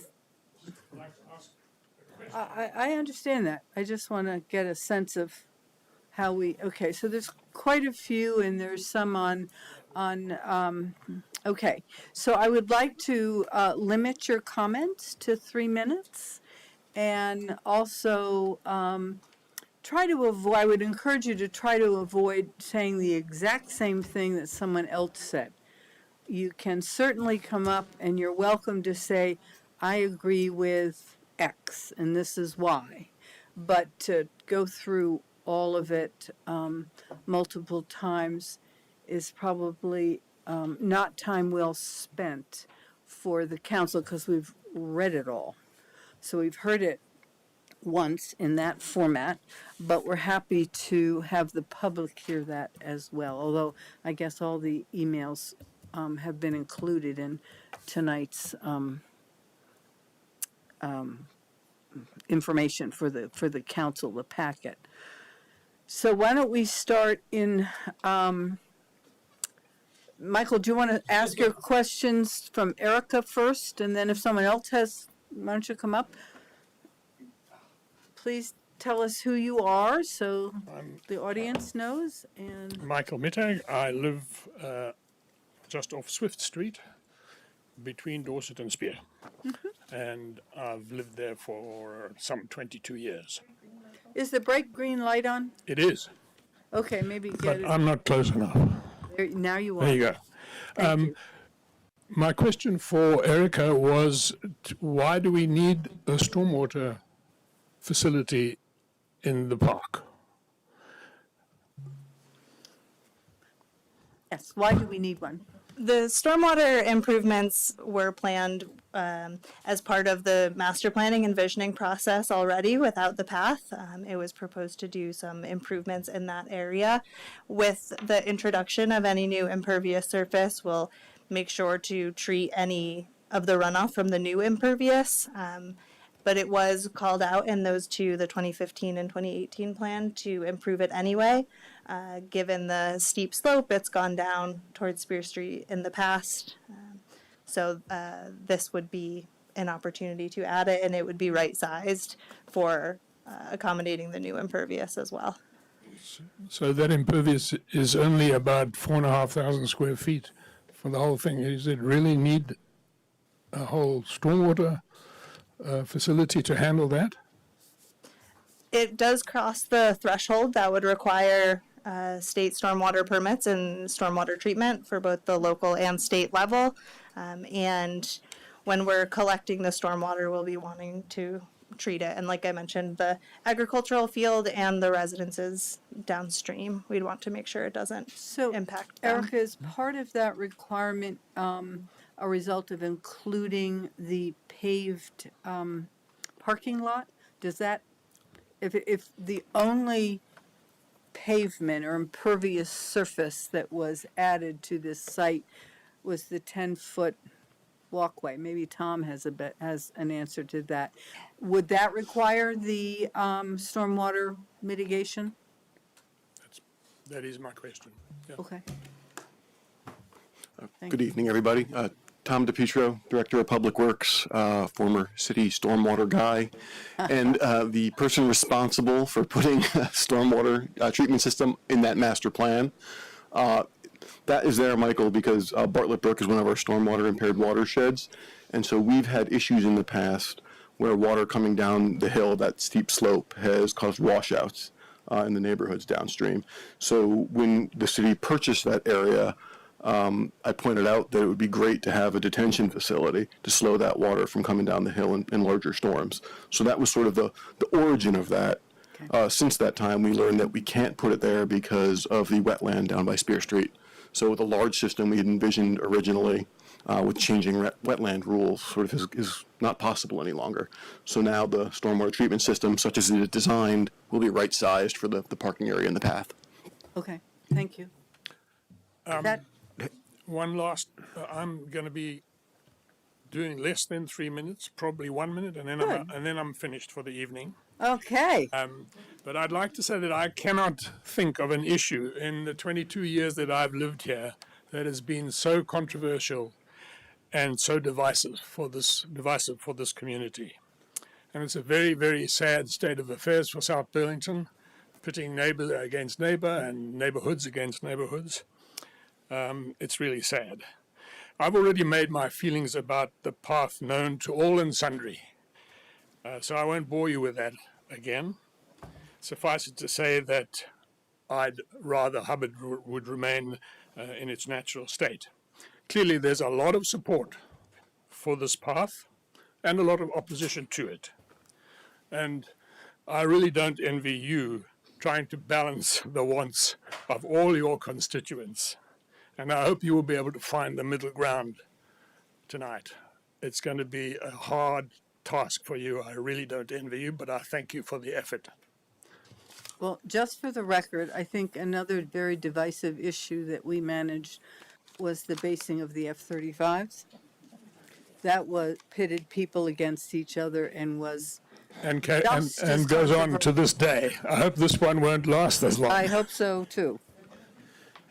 like to ask a question. I understand that. I just want to get a sense of how we, okay, so there's quite a few and there's some okay. So I would like to limit your comments to 3 minutes. And also, try to avoid, I would encourage you to try to avoid saying the exact same thing that someone else said. You can certainly come up and you're welcome to say, I agree with X and this is why. But to go through all of it multiple times is probably not time well spent for the council because we've read it all. So we've heard it once in that format, but we're happy to have the public hear that as well. Although I guess all the emails have been included in tonight's information for the council, the packet. So why don't we start in, Michael, do you want to ask your questions from Erica first? And then if someone else has, why don't you come up? Please tell us who you are so the audience knows. And Michael Mittag. I live just off Swift Street between Dorset and Spear. And I've lived there for some 22 years. is the bright green light on? It is, Okay, maybe get but it. I'm not close enough. Now you are. There you go. Thank you. My question for Erica was, why do we need a stormwater facility in the park? Yes, why do we need one? The stormwater improvements were planned as part of the master planning and visioning process already without the path. It was proposed to do some improvements in that area. With the introduction of any new impervious surface, we'll make sure to treat any of the runoff from the new impervious. But it was called out in those two, the 2015 and 2018 plan, to improve it anyway. Given the steep slope, it's gone down towards Spear Street in the past. So this would be an opportunity to add it, and it would be right-sized for accommodating the new impervious as well. So that impervious is only about 4,500 square feet for the whole thing. Does it really need a whole stormwater facility to handle that? It does cross the threshold that would require state stormwater permits and stormwater treatment for both the local and state level. And when we're collecting the stormwater, we'll be wanting to treat it. And like I mentioned, the agricultural field and the residences downstream, we'd want to make sure it doesn't So, impact them. Erica, is part of that requirement a result of including the paved parking lot? Does that, if the only pavement or impervious surface that was added to this site was the 10-foot walkway, maybe Tom has an answer to that, would that require the stormwater mitigation? That is my question. Yeah. Okay. Good evening, everybody. Tom DePietro, Director of Public Works, former city stormwater guy, and the person responsible for putting a stormwater treatment system in that master plan. That is there, Michael, because Bartlett Brook is one of our stormwater impaired watersheds, and so we've had issues in the past where water coming down the hill, that steep slope, has caused washouts in the neighborhoods downstream. So when the city purchased that area, I pointed out that it would be great to have a detention facility to slow that water from coming down the hill in larger storms. So that was sort of the origin of that. Since that time, we learned that we can't put it there because of the wetland down by Spear Street. So the large system we had envisioned originally with changing wetland rules sort of is not possible any longer. So now the stormwater treatment system, such as it is designed, will be right-sized for the parking area and the path. Okay, thank you. One last, I'm going to be doing less than 3 minutes, probably 1 minute, and then I'm finished for the evening. Okay. But I'd like to say that I cannot think of an issue in the 22 years that I've lived here that has been so controversial and so divisive for this community. And it's a very, very sad state of affairs for South Burlington, pitting neighbor against neighbor and neighborhoods against neighborhoods. It's really sad. I've already made my feelings about the path known to all and sundry, so I won't bore you with that again. Suffice it to say that I'd rather Hubbard would remain in its natural state. Clearly, there's a lot of support for this path and a lot of opposition to it. And I really don't envy you trying to balance the wants of all your constituents. And I hope you will be able to find the middle ground tonight. It's going to be a hard task for you. I really don't envy you, but I thank you for the effort. Well, just for the record, I think another very divisive issue that we managed was the basing of the F-35s. That was pitted people against each other and was And goes on to this day. I hope this one won't last as long. I hope so too.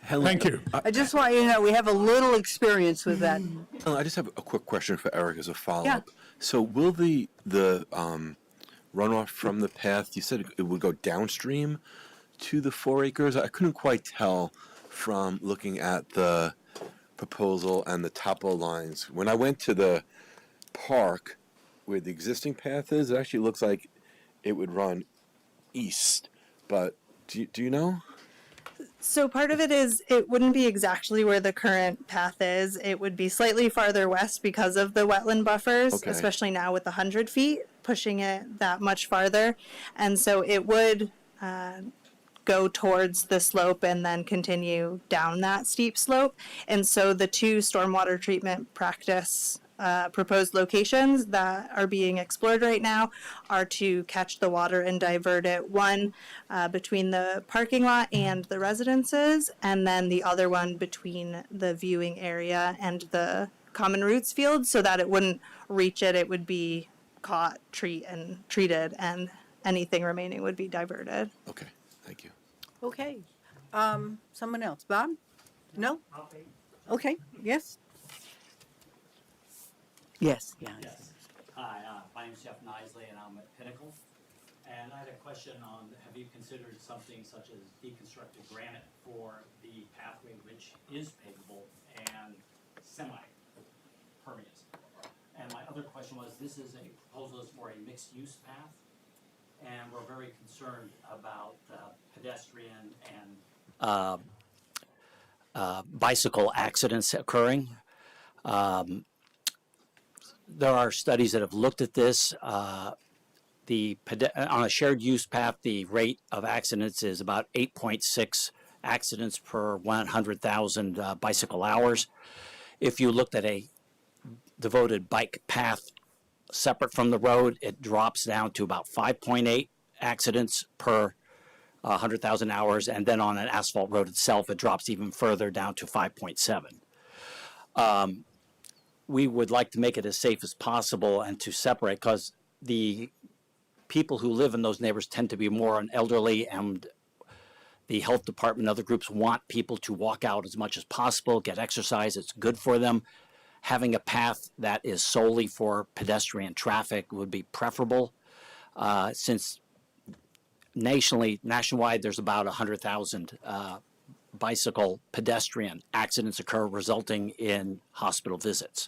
Helen, Thank you. I just want you to know we have a little experience with that. I just have a quick question for Eric as a follow-up. Yeah. So will the runoff from the path, you said it would go downstream to the 4 acres? I couldn't quite tell from looking at the proposal and the topo lines. When I went to the park where the existing path is, it actually looks like it would run east. But do you know? So part of it is it wouldn't be exactly where the current path is. It would be slightly farther west because of the wetland buffers, Okay. especially now with the 100 feet, pushing it that much farther. And so it would go towards the slope and then continue down that steep slope. And so the two stormwater treatment practice proposed locations that are being explored right now are to catch the water and divert it, one between the parking lot and the residences, and then the other one between the viewing area and the common roots field, so that it wouldn't reach it. It would be caught, treated, and anything remaining would be diverted. Okay, thank you. Okay. Someone else. Bob? No? Okay, yes? Yes, yeah. Yes. Hi, my name's Jeff Nisley, and I'm at Pinnacle. And I had a question on, have you considered something such as deconstructed granite for the pathway which is pavable and semi-permeous? And my other question was, this is a proposal for a mixed-use path, and we're very concerned about pedestrian and bicycle accidents occurring. There are studies that have looked at this. on a shared use path, the rate of accidents is about 8.6 accidents per 100,000 bicycle hours. If you looked at a devoted bike path separate from the road, it drops down to about 5.8 accidents per 100,000 hours, and then on an asphalt road itself, it drops even further down to 5.7. We would like to make it as safe as possible and to separate, because the people who live in those neighborhoods tend to be more elderly, and the health department and other groups want people to walk out as much as possible, get exercise. It's good for them. Having a path that is solely for pedestrian traffic would be preferable, since nationwide, there's about 100,000 bicycle pedestrian accidents occur, resulting in hospital visits.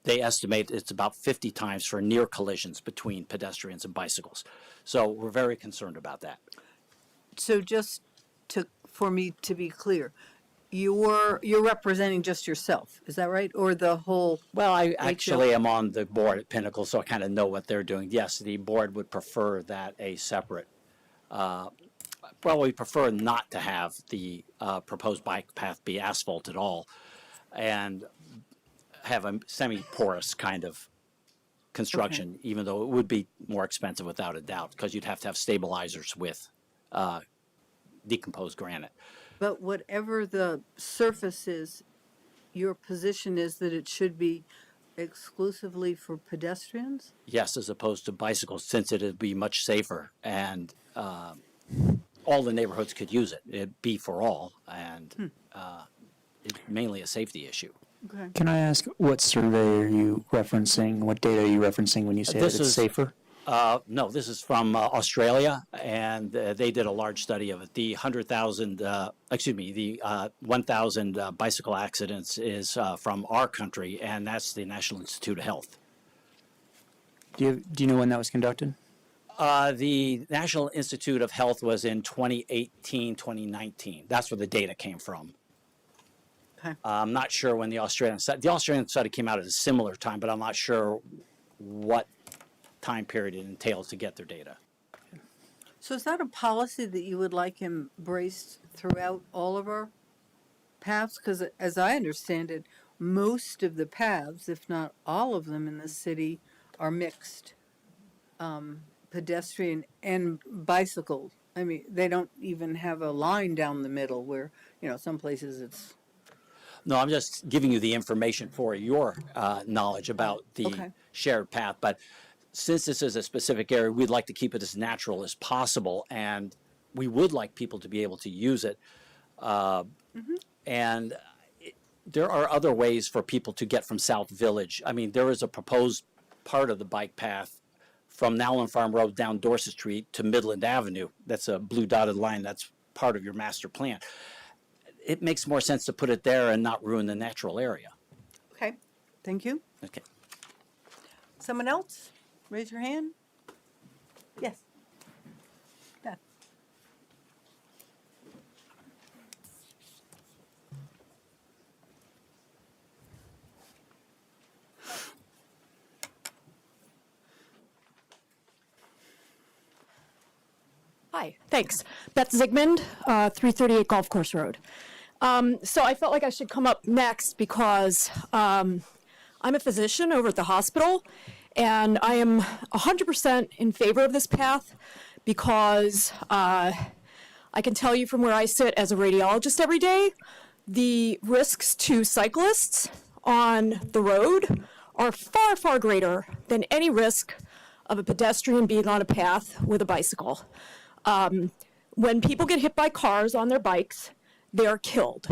They estimate it's about 50 times for near collisions between pedestrians and bicycles. So we're very concerned about that. So just for me to be clear, you're representing just yourself, is that right? Or the whole? Well, I actually am on the board at Pinnacle, so I kind of know what they're doing. Yes, the board would prefer that a separate, we prefer not to have the proposed bike path be asphalt at all, and have a semi-porous kind of construction, even though it would be more expensive without a doubt, because you'd have to have stabilizers with decomposed granite. But whatever the surface is, your position is that it should be exclusively for pedestrians? Yes, as opposed to bicycles, since it'd be much safer, and all the neighborhoods could use it. It'd be for all, and it's mainly a safety issue. Okay. Can I ask, what survey are you referencing? What data are you referencing when you say that it's safer? No, this is from Australia, and they did a large study of it. The 1,000 bicycle accidents is from our country, and that's the National Institute of Health. Do you know when that was conducted? The National Institute of Health was in 2018, 2019. That's where the data came from. Okay. I'm not sure when the Australian study came out at a similar time, but I'm not sure what time period it entails to get their data. So is that a policy that you would like embraced throughout all of our paths? Because as I understand it, most of the paths, if not all of them in the city, are mixed, pedestrian and bicycle. I mean, they don't even have a line down the middle where, some places it's... No, I'm just giving you the information for your knowledge about the shared path. But since this is a specific area, we'd like to keep it as natural as possible, and we would like people to be able to use it. And there are other ways for people to get from South Village. I mean, there is a proposed part of the bike path from Nowlin Farm Road down Dorset Street to Midland Avenue. That's a blue dotted line. That's part of your master plan. It makes more sense to put it there and not ruin the natural area. Okay, thank you. Okay. Someone else? Raise your hand. Yes. Beth. Hi, thanks. Beth Zygmunt, 338 Golf Course Road. So I felt like I should come up next because I'm a physician over at the hospital, and I am 100% in favor of this path because I can tell you from where I sit as a radiologist every day, the risks to cyclists on the road are far, far greater than any risk of a pedestrian being on a path with a bicycle. When people get hit by cars on their bikes, they are killed.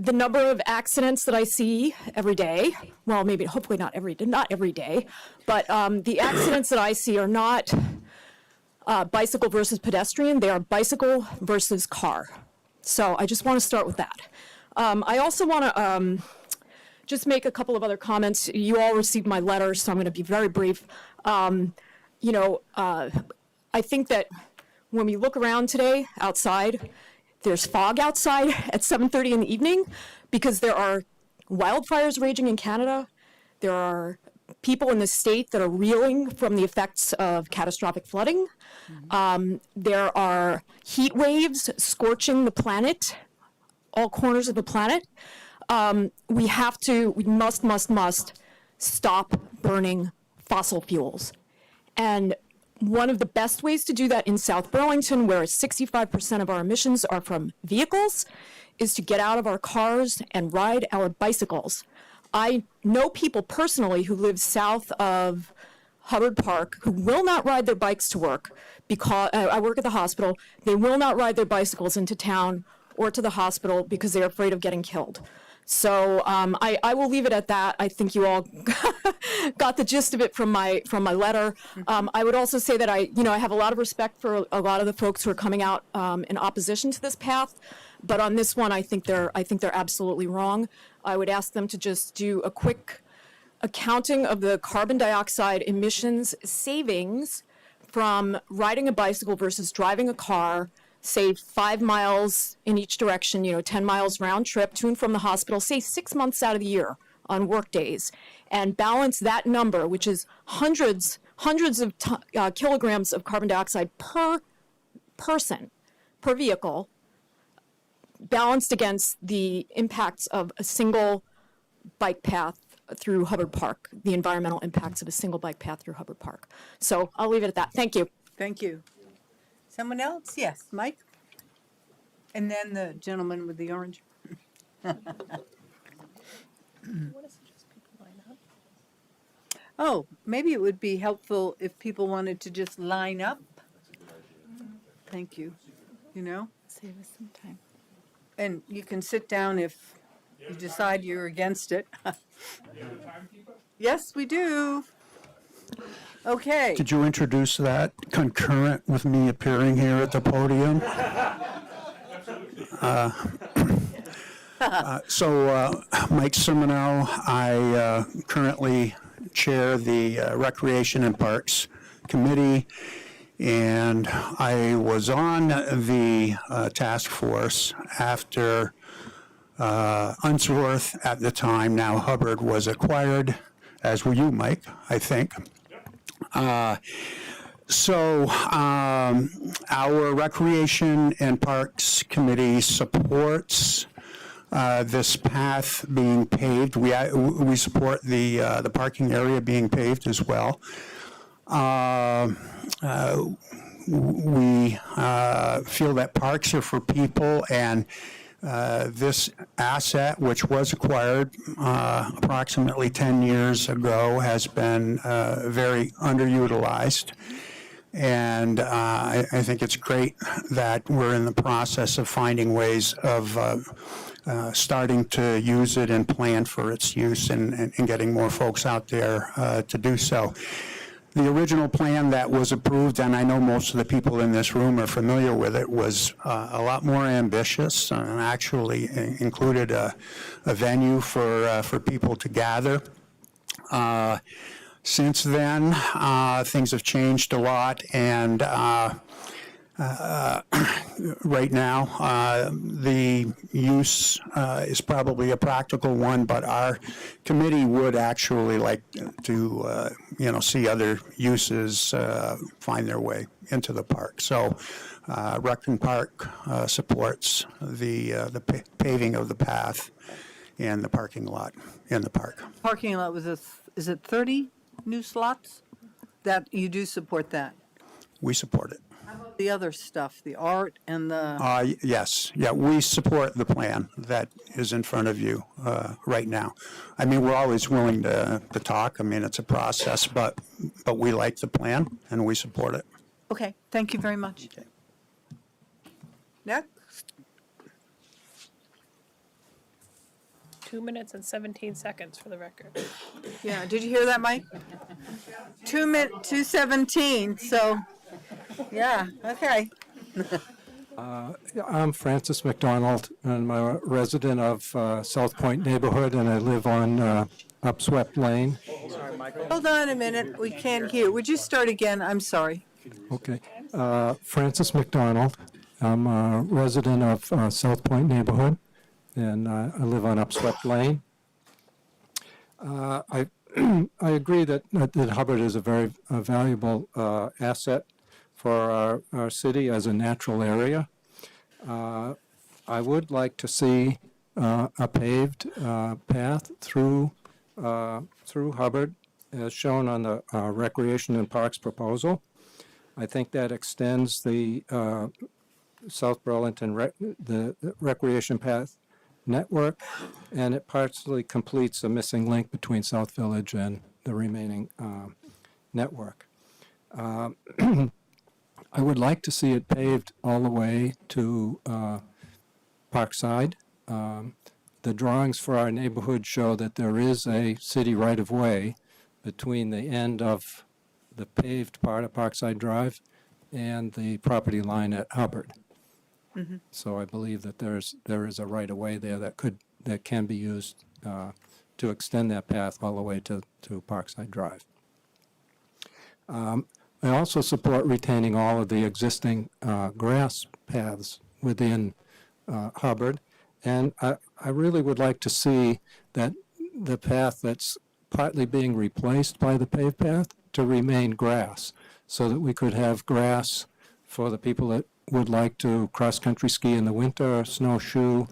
The number of accidents that I see every day, well, maybe hopefully not every day, but the accidents that I see are not bicycle versus pedestrian, they are bicycle versus car. So I just want to start with that. I also want to just make a couple of other comments. You all received my letter, so I'm going to be very brief. I think that when we look around today outside, there's fog outside at 7:30 in the evening because there are wildfires raging in Canada. There are people in the state that are reeling from the effects of catastrophic flooding. There are heat waves scorching the planet, all corners of the planet. We must stop burning fossil fuels. And one of the best ways to do that in South Burlington, where 65% of our emissions are from vehicles, is to get out of our cars and ride our bicycles. I know people personally who live south of Hubbard Park who will not ride their bikes to work because I work at the hospital. They will not ride their bicycles into town or to the hospital because they're afraid of getting killed. So I will leave it at that. I think you all got the gist of it from my letter. I would also say that I have a lot of respect for a lot of the folks who are coming out in opposition to this path, but on this one, I think they're absolutely wrong. I would ask them to just do a quick accounting of the carbon dioxide emissions savings from riding a bicycle versus driving a car. Say 5 miles in each direction, 10 miles round trip to and from the hospital, say 6 months out of the year on work days, and balance that number, which is hundreds of kilograms of carbon dioxide per person, per vehicle, balanced against the impacts of a single bike path through Hubbard Park, the environmental impacts of a single bike path through Hubbard Park. So I'll leave it at that. Thank you. Thank you. Someone else? Yes, Mike? And then the gentleman with the orange. Oh, maybe it would be helpful if people wanted to just line up. Thank you. Save us some time. And you can sit down if you decide you're against it. Yes, we do. Okay. Did you introduce that concurrent with me appearing here at the podium? Mike Simoneau, I currently chair the Recreation and Parks Committee, and I was on the task force after Unsworth at the time, now Hubbard, was acquired, as were you, Mike, I think. Our Recreation and Parks Committee supports this path being paved. We support the parking area being paved as well. We feel that parks are for people, and this asset, which was acquired approximately 10 years ago, has been very underutilized. And I think it's great that we're in the process of finding ways of starting to use it and plan for its use and getting more folks out there to do so. The original plan that was approved, and I know most of the people in this room are familiar with it, was a lot more ambitious and actually included a venue for people to gather. Since then, things have changed a lot, and right now, the use is probably a practical one, but our committee would actually like to, see other uses find their way into the park. So, Rec and Park supports the paving of the path and the parking lot in the park. Parking lot was is it 30 new slots? That you do support that? We support it. How about the other stuff, the art and the? Yes, we support the plan that is in front of you right now. I mean, we're always willing to talk. I mean, it's a process, but we like the plan and we support it. Okay, thank you very much. Okay. Next. 2 minutes and 17 seconds for the record. Yeah, did you hear that, Mike? 2:17. So, yeah, okay. I'm Francis McDonald, and I'm a resident of South Point neighborhood, and I live on Upswept Lane. Hold on a minute, we can't hear. Would you start again? I'm sorry. Okay. Francis McDonald. I'm a resident of South Point neighborhood, and I live on Upswept Lane. I I agree that Hubbard is a very valuable asset for our city as a natural area. I would like to see a paved path through Hubbard, as shown on the Recreation and Parks proposal. I think that extends the South Burlington the recreation path network, and it partially completes a missing link between South Village and the remaining network. I would like to see it paved all the way to Parkside. The drawings for our neighborhood show that there is a city right-of-way between the end of the paved part of Parkside Drive and the property line at Hubbard. Mhm. So I believe that there is a right-of-way there that can be used to extend that path all the way to Parkside Drive. I also support retaining all of the existing grass paths within Hubbard, and I really would like to see that the path that's partly being replaced by the paved path to remain grass, so that we could have grass for the people that would like to cross-country ski in the winter, snowshoe,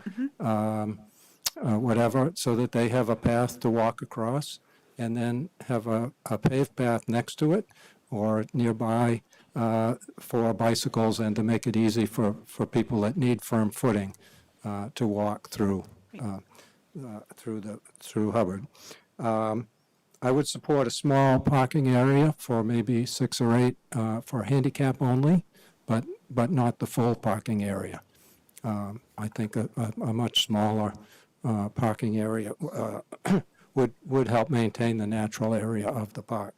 whatever, so that they have a path to walk across, and then have a paved path next to it or nearby for bicycles, and to make it easy for people that need firm footing to walk through Hubbard. I would support a small parking area for maybe 6 or 8 for handicap only, but not the full parking area. I think a much smaller parking area would help maintain the natural area of the park.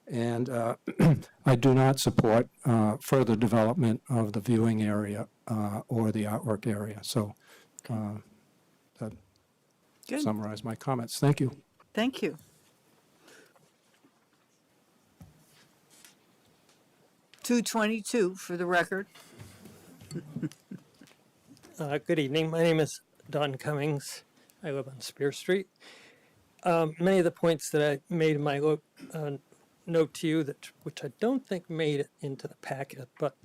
And I do not support further development of the viewing area or the artwork area. So that Good. summarize my comments. Thank you. Thank you. $2.22 for the record. Good evening. My name is Don Cummings. I live on Spear Street. Many of the points that I made in my note to you, which I don't think made it into the packet, but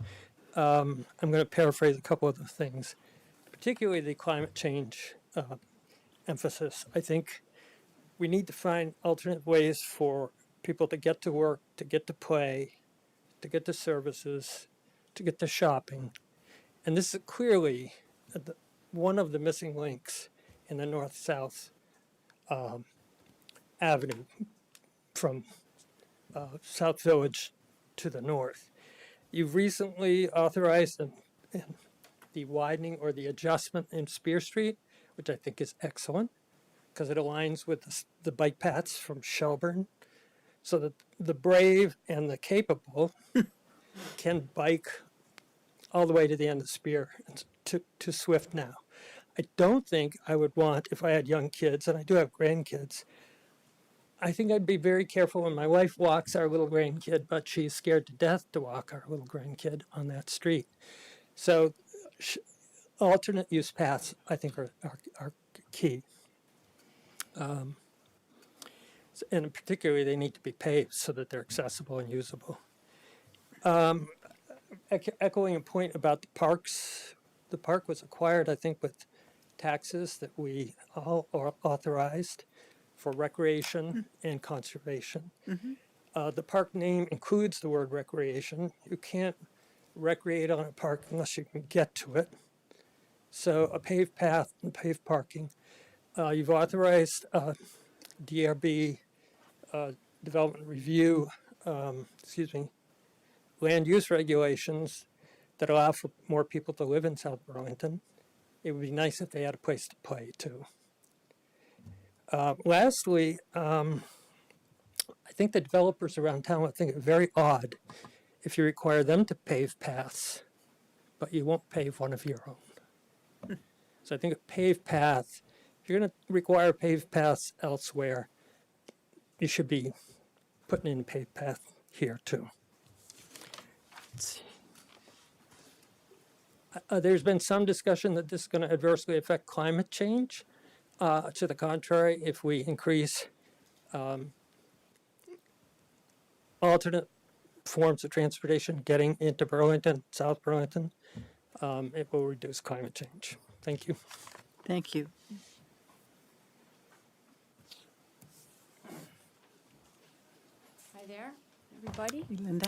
I'm going to paraphrase a couple of the things, particularly the climate change emphasis. I think we need to find alternate ways for people to get to work, to get to play, to get to services, to get to shopping. And this is clearly one of the missing links in the north-south avenue from South Village to the north. You've recently authorized the widening or the adjustment in Spear Street, which I think is excellent because it aligns with the bike paths from Shelburne, so that the brave and the capable can bike all the way to the end of Spear and to Swift now. I don't think I would want, if I had young kids, and I do have grandkids, I think I'd be very careful when my wife walks our little grandkid, but she's scared to death to walk our little grandkid on that street. So alternate use paths, I think, are key. And particularly, they need to be paved so that they're accessible and usable. Echoing a point about the parks, the park was acquired, I think, with taxes that we all authorized for recreation and conservation. The park name includes the word recreation. You can't recreate on a park unless you can get to it. So a paved path and paved parking. You've authorized DRB development review, land use regulations that allow for more people to live in South Burlington. It would be nice if they had a place to play too. Lastly, I think the developers around town would think it very odd if you require them to pave paths, but you won't pave one of your own. So I think a paved path, if you're going to require paved paths elsewhere, you should be putting in a paved path here too. There's been some discussion that this is going to adversely affect climate change. To the contrary, if we increase alternate forms of transportation getting into Burlington, South Burlington, it will reduce climate change. Thank you. Thank you. Hi there, everybody. Linda.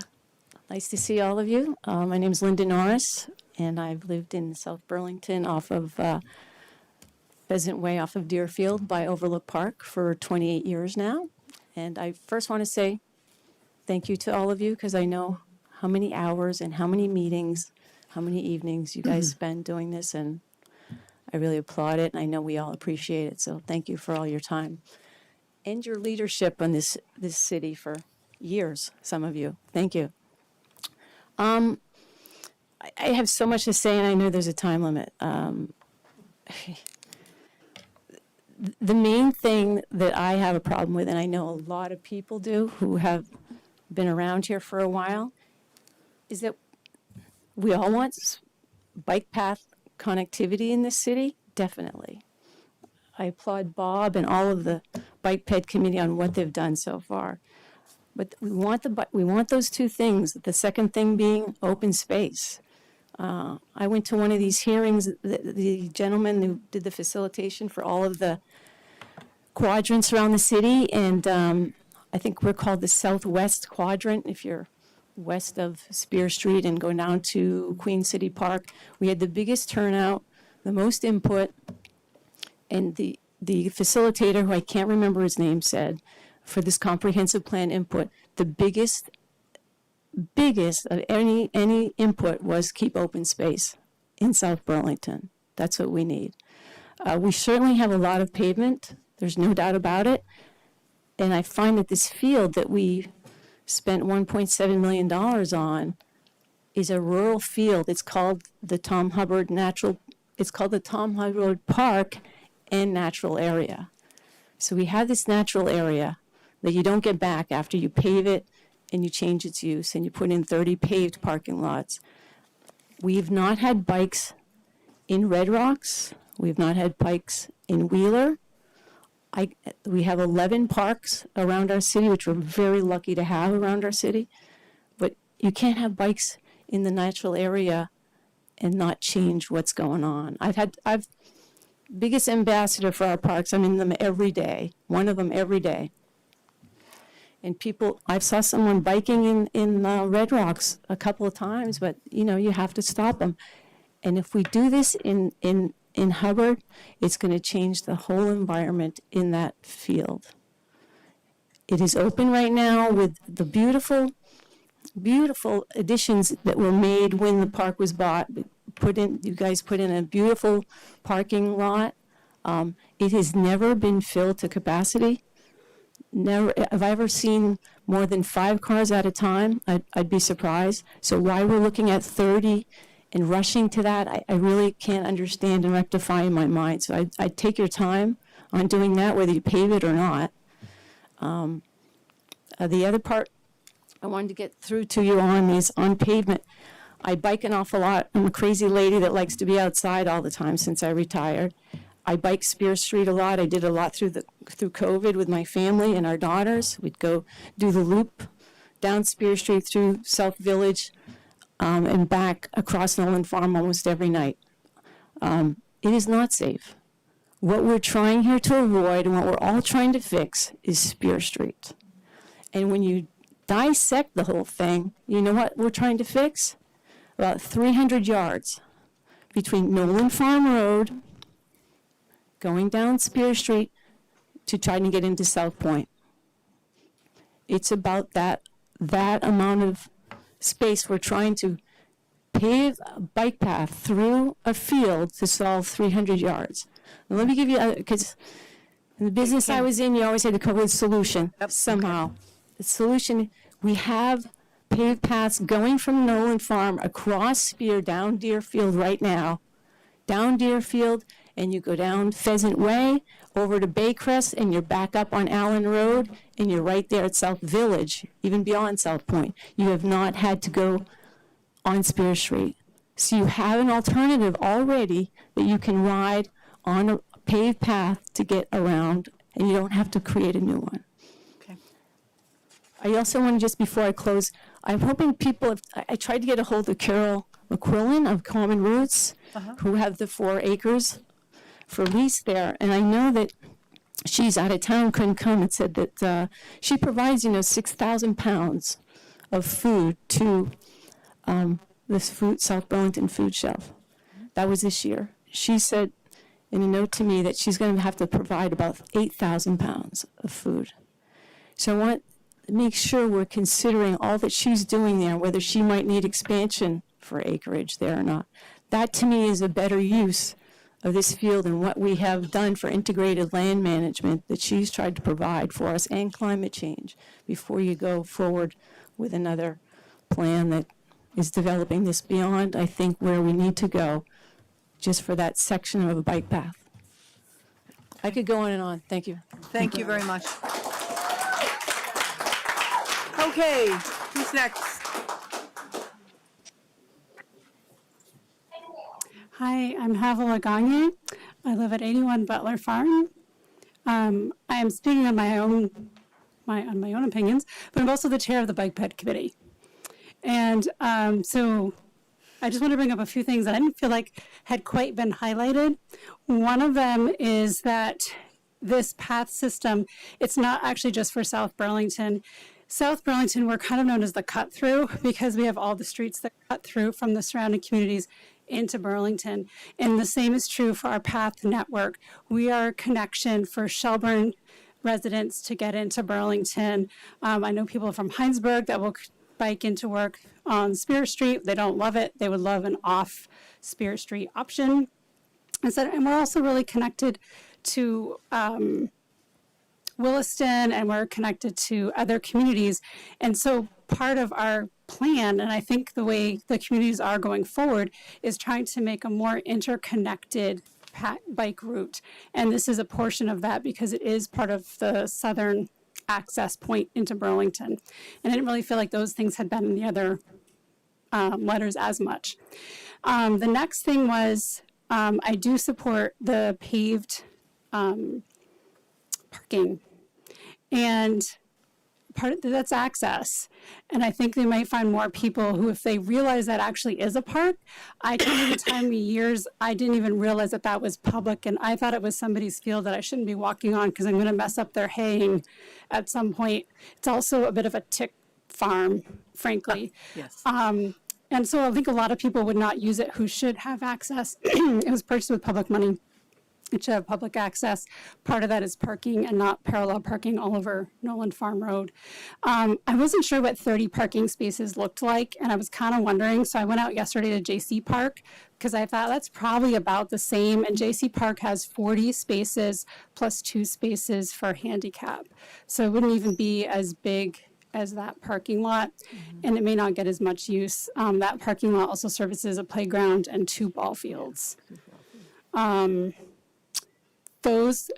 Nice to see all of you. My name is Linda Norris, and I've lived in South Burlington off of Pheasant Way off of Deerfield by Overlook Park for 28 years now. And I first want to say thank you to all of you because I know how many hours and how many meetings, how many evenings you guys spend doing this, and I really applaud it, and I know we all appreciate it. So thank you for all your time and your leadership on this city for years, some of you. Thank you. I have so much to say, and I know there's a time limit. The main thing that I have a problem with, and I know a lot of people do who have been around here for a while, is that we all want bike path connectivity in this city, definitely. I applaud Bob and all of the Bike Ped Committee on what they've done so far. But we want those two things. The second thing being open space. I went to one of these hearings. The gentleman who did the facilitation for all of the quadrants around the city, and I think we're called the Southwest Quadrant. If you're west of Spear Street and go down to Queen City Park, we had the biggest turnout, the most input, and the facilitator, who I can't remember his name, said for this comprehensive plan input, the biggest of any input was keep open space in South Burlington. That's what we need. We certainly have a lot of pavement. There's no doubt about it. And I find that this field that we spent $1.7 million on is a rural field. It's called the Tom Hubbard Park and Natural Area. So we have this natural area that you don't get back after you pave it and you change its use and you put in 30 paved parking lots. We've not had bikes in Red Rocks. We've not had bikes in Wheeler. We have 11 parks around our city, which we're very lucky to have around our city. But you can't have bikes in the natural area and not change what's going on. I've biggest ambassador for our parks. I'm in them every day, one of them every day. And I saw someone biking in Red Rocks a couple of times, but you have to stop them. And if we do this in Hubbard, it's going to change the whole environment in that field. It is open right now with the beautiful, beautiful additions that were made when the park was bought. You guys put in a beautiful parking lot. It has never been filled to capacity. Never have I ever seen more than 5 cars at a time. I'd be surprised. So why we're looking at 30 and rushing to that, I really can't understand and rectify in my mind. So I'd take your time on doing that, whether you pave it or not. The other part I wanted to get through to you on is on pavement. I bike an awful lot. I'm a crazy lady that likes to be outside all the time since I retired. I bike Spear Street a lot. I did a lot through COVID with my family and our daughters. We'd go do the loop down Spear Street through South Village and back across Nolan Farm almost every night. It is not safe. What we're trying here to avoid and what we're all trying to fix is Spear Street. And when you dissect the whole thing, you know what we're trying to fix? About 300 yards between Nolan Farm Road going down Spear Street to trying to get into South Point. It's about that amount of space we're trying to pave a bike path through a field to solve 300 yards. Now let me give you, because in the business I was in, you always had to come up with a solution somehow. The solution, we have paved paths going from Nolan Farm across Spear down Deerfield right now, down Deerfield, and you go down Pheasant Way over to Baycrest, and you're back up on Allen Road, and you're right there at South Village, even beyond South Point. You have not had to go on Spear Street. So you have an alternative already that you can ride on a paved path to get around, and you don't have to create a new one. I also want to, just before I close, I'm hoping people, I tried to get a hold of Carol McQuillan of Common Roots, who have the 4 acres for lease there. And I know that she's out of town, couldn't come, and said that she provides, 6,000 pounds of food to this South Burlington food shelf. That was this year. She said in a note to me that she's going to have to provide about 8,000 pounds of food. So I want to make sure we're considering all that she's doing there, whether she might need expansion for acreage there or not. That to me is a better use of this field and what we have done for integrated land management that she's tried to provide for us, and climate change, before you go forward with another plan that is developing this beyond, I think, where we need to go just for that section of a bike path. I could go on and on. Thank you. Thank you very much. Okay, who's next? Hi, I'm Havel Gagne. I live at 81 Butler Farm. I am speaking on my own opinions, but I'm also the chair of the Bike Ped Committee. And so I just want to bring up a few things that I didn't feel like had quite been highlighted. One of them is that this path system, it's not actually just for South Burlington. South Burlington, we're kind of known as the cut through because we have all the streets that cut through from the surrounding communities into Burlington. And the same is true for our path network. We are a connection for Shelburne residents to get into Burlington. I know people from Heinsberg that will bike into work on Spear Street. They don't love it. They would love an off Spear Street option. And we're also really connected to Williston, and we're connected to other communities. And so part of our plan, and I think the way the communities are going forward, is trying to make a more interconnected bike route. And this is a portion of that because it is part of the southern access point into Burlington. And I didn't really feel like those things had been in the other letters as much. The next thing was I do support the paved parking. And part of that's access. And I think they might find more people who, if they realize that actually is a park, I can't even tell me years, I didn't even realize that that was public. And I thought it was somebody's field that I shouldn't be walking on because I'm going to mess up their haying at some point. It's also a bit of a tick farm, frankly. Yes. And so I think a lot of people would not use it who should have access. It was purchased with public money. It should have public access. Part of that is parking and not parallel parking all over Noland Farm Road. I wasn't sure what 30 parking spaces looked like, and I was kind of wondering. So I went out yesterday to JC Park because I thought that's probably about the same. And JC Park has 40 spaces plus 2 spaces for handicap. So it wouldn't even be as big as that parking lot, and it may not get as much use. That parking lot also services a playground and 2 ball fields.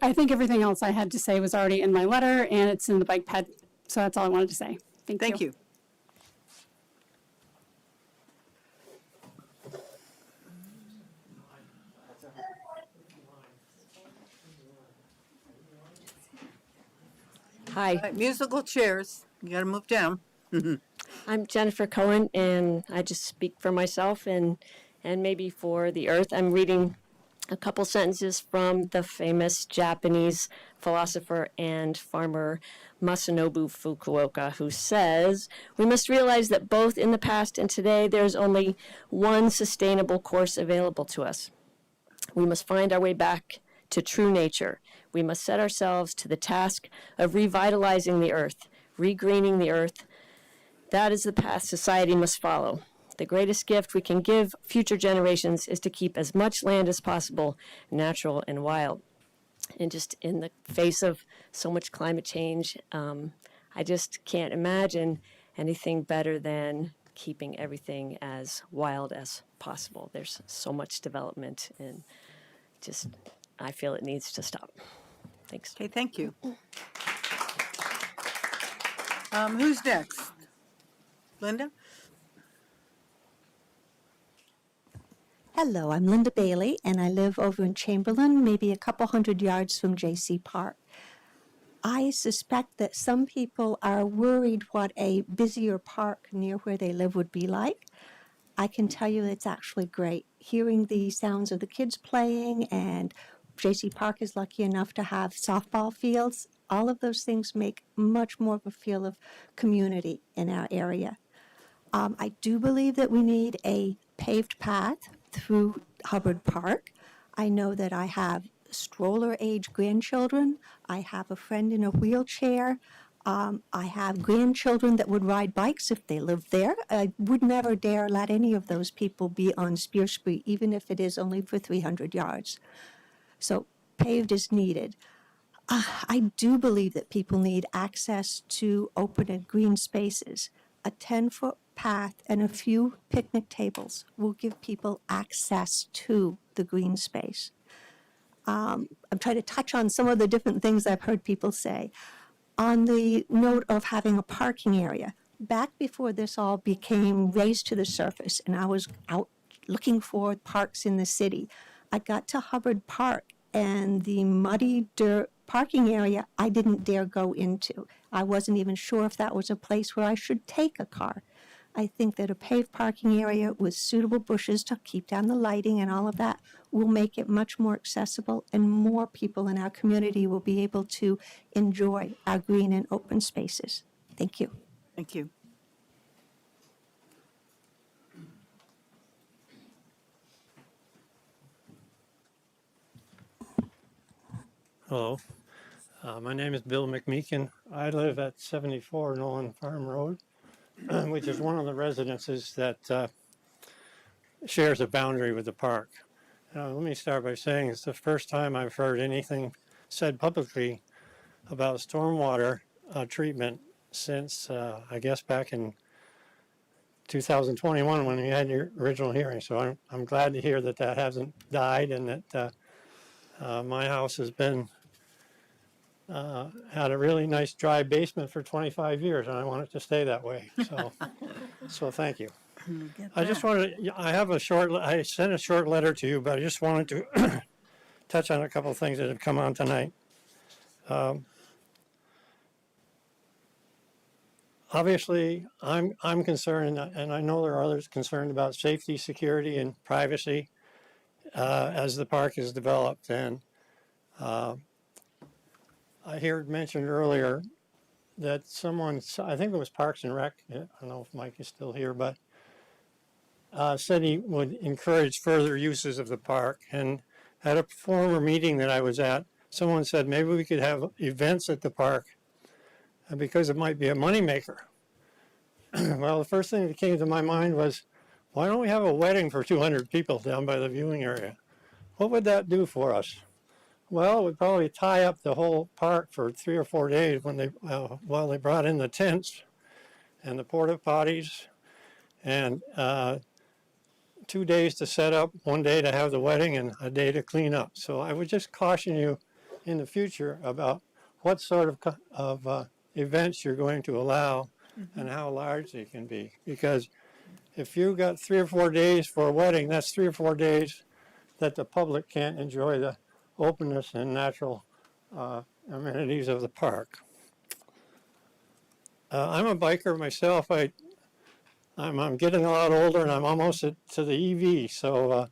I think everything else I had to say was already in my letter, and it's in the bike ped. So that's all I wanted to say. Thank you. Hi. Musical chairs. You got to move down. I'm Jennifer Cohen, and I just speak for myself and maybe for the earth. I'm reading a couple sentences from the famous Japanese philosopher and farmer Masanobu Fukuoka, who says, "We must realize that both in the past and today there is only one sustainable course available to us. We must find our way back to true nature. We must set ourselves to the task of revitalizing the earth, regreening the earth. That is the path society must follow. The greatest gift we can give future generations is to keep as much land as possible natural and wild." And just in the face of so much climate change, I just can't imagine anything better than keeping everything as wild as possible. There's so much development, and just I feel it needs to stop. Thanks. Okay, thank you. Who's next? Linda? Hello, I'm Linda Bailey, and I live over in Chamberlain, maybe a couple hundred yards from JC Park. I suspect that some people are worried what a busier park near where they live would be like. I can tell you it's actually great. Hearing the sounds of the kids playing, and J.C. Park is lucky enough to have softball fields. All of those things make much more of a feel of community in our area. I do believe that we need a paved path through Hubbard Park. I know that I have stroller-age grandchildren. I have a friend in a wheelchair. I have grandchildren that would ride bikes if they lived there. I would never dare let any of those people be on Spear Street, even if it is only for 300 yards. So paved is needed. I do believe that people need access to open and green spaces. A 10-foot path and a few picnic tables will give people access to the green space. I'm trying to touch on some of the different things I've heard people say. On the note of having a parking area, back before this all became raised to the surface and I was out looking for parks in the city, I got to Hubbard Park and the muddy dirt parking area I didn't dare go into. I wasn't even sure if that was a place where I should take a car. I think that a paved parking area with suitable bushes to keep down the lighting and all of that will make it much more accessible, and more people in our community will be able to enjoy our green and open spaces. Thank you. Thank you. Hello, my name is Bill McMeekin. I live at 74 Nolan Farm Road, which is one of the residences that shares a boundary with the park. Let me start by saying it's the first time I've heard anything said publicly about stormwater treatment since, I guess, back in 2021 when you had your original hearing. So I'm glad to hear that that hasn't died and that my house has been had a really nice dry basement for 25 years, and I want it to stay that way. So, so thank you. I just wanted. I sent a short letter to you, but I just wanted to touch on a couple of things that have come on tonight. Obviously, I'm concerned, and I know there are others concerned about safety, security, and privacy as the park is developed. And I heard mentioned earlier that someone, I think it was Parks and Rec, I don't know if Mike is still here, but said he would encourage further uses of the park. And at a former meeting that I was at, someone said maybe we could have events at the park because it might be a moneymaker. Well, the first thing that came to my mind was, why don't we have a wedding for 200 people down by the viewing area? What would that do for us? Well, it would probably tie up the whole park for 3 or 4 days when they while they brought in the tents and the porta potties, and 2 days to set up, 1 day to have the wedding, and a day to clean up. So I would just caution you in the future about what sort of events you're going to allow and how large they can be. Because if you've got 3 or 4 days for a wedding, that's 3 or 4 days that the public can't enjoy the openness and natural amenities of the park. I'm a biker myself. I'm getting a lot older, and I'm almost to the EV. So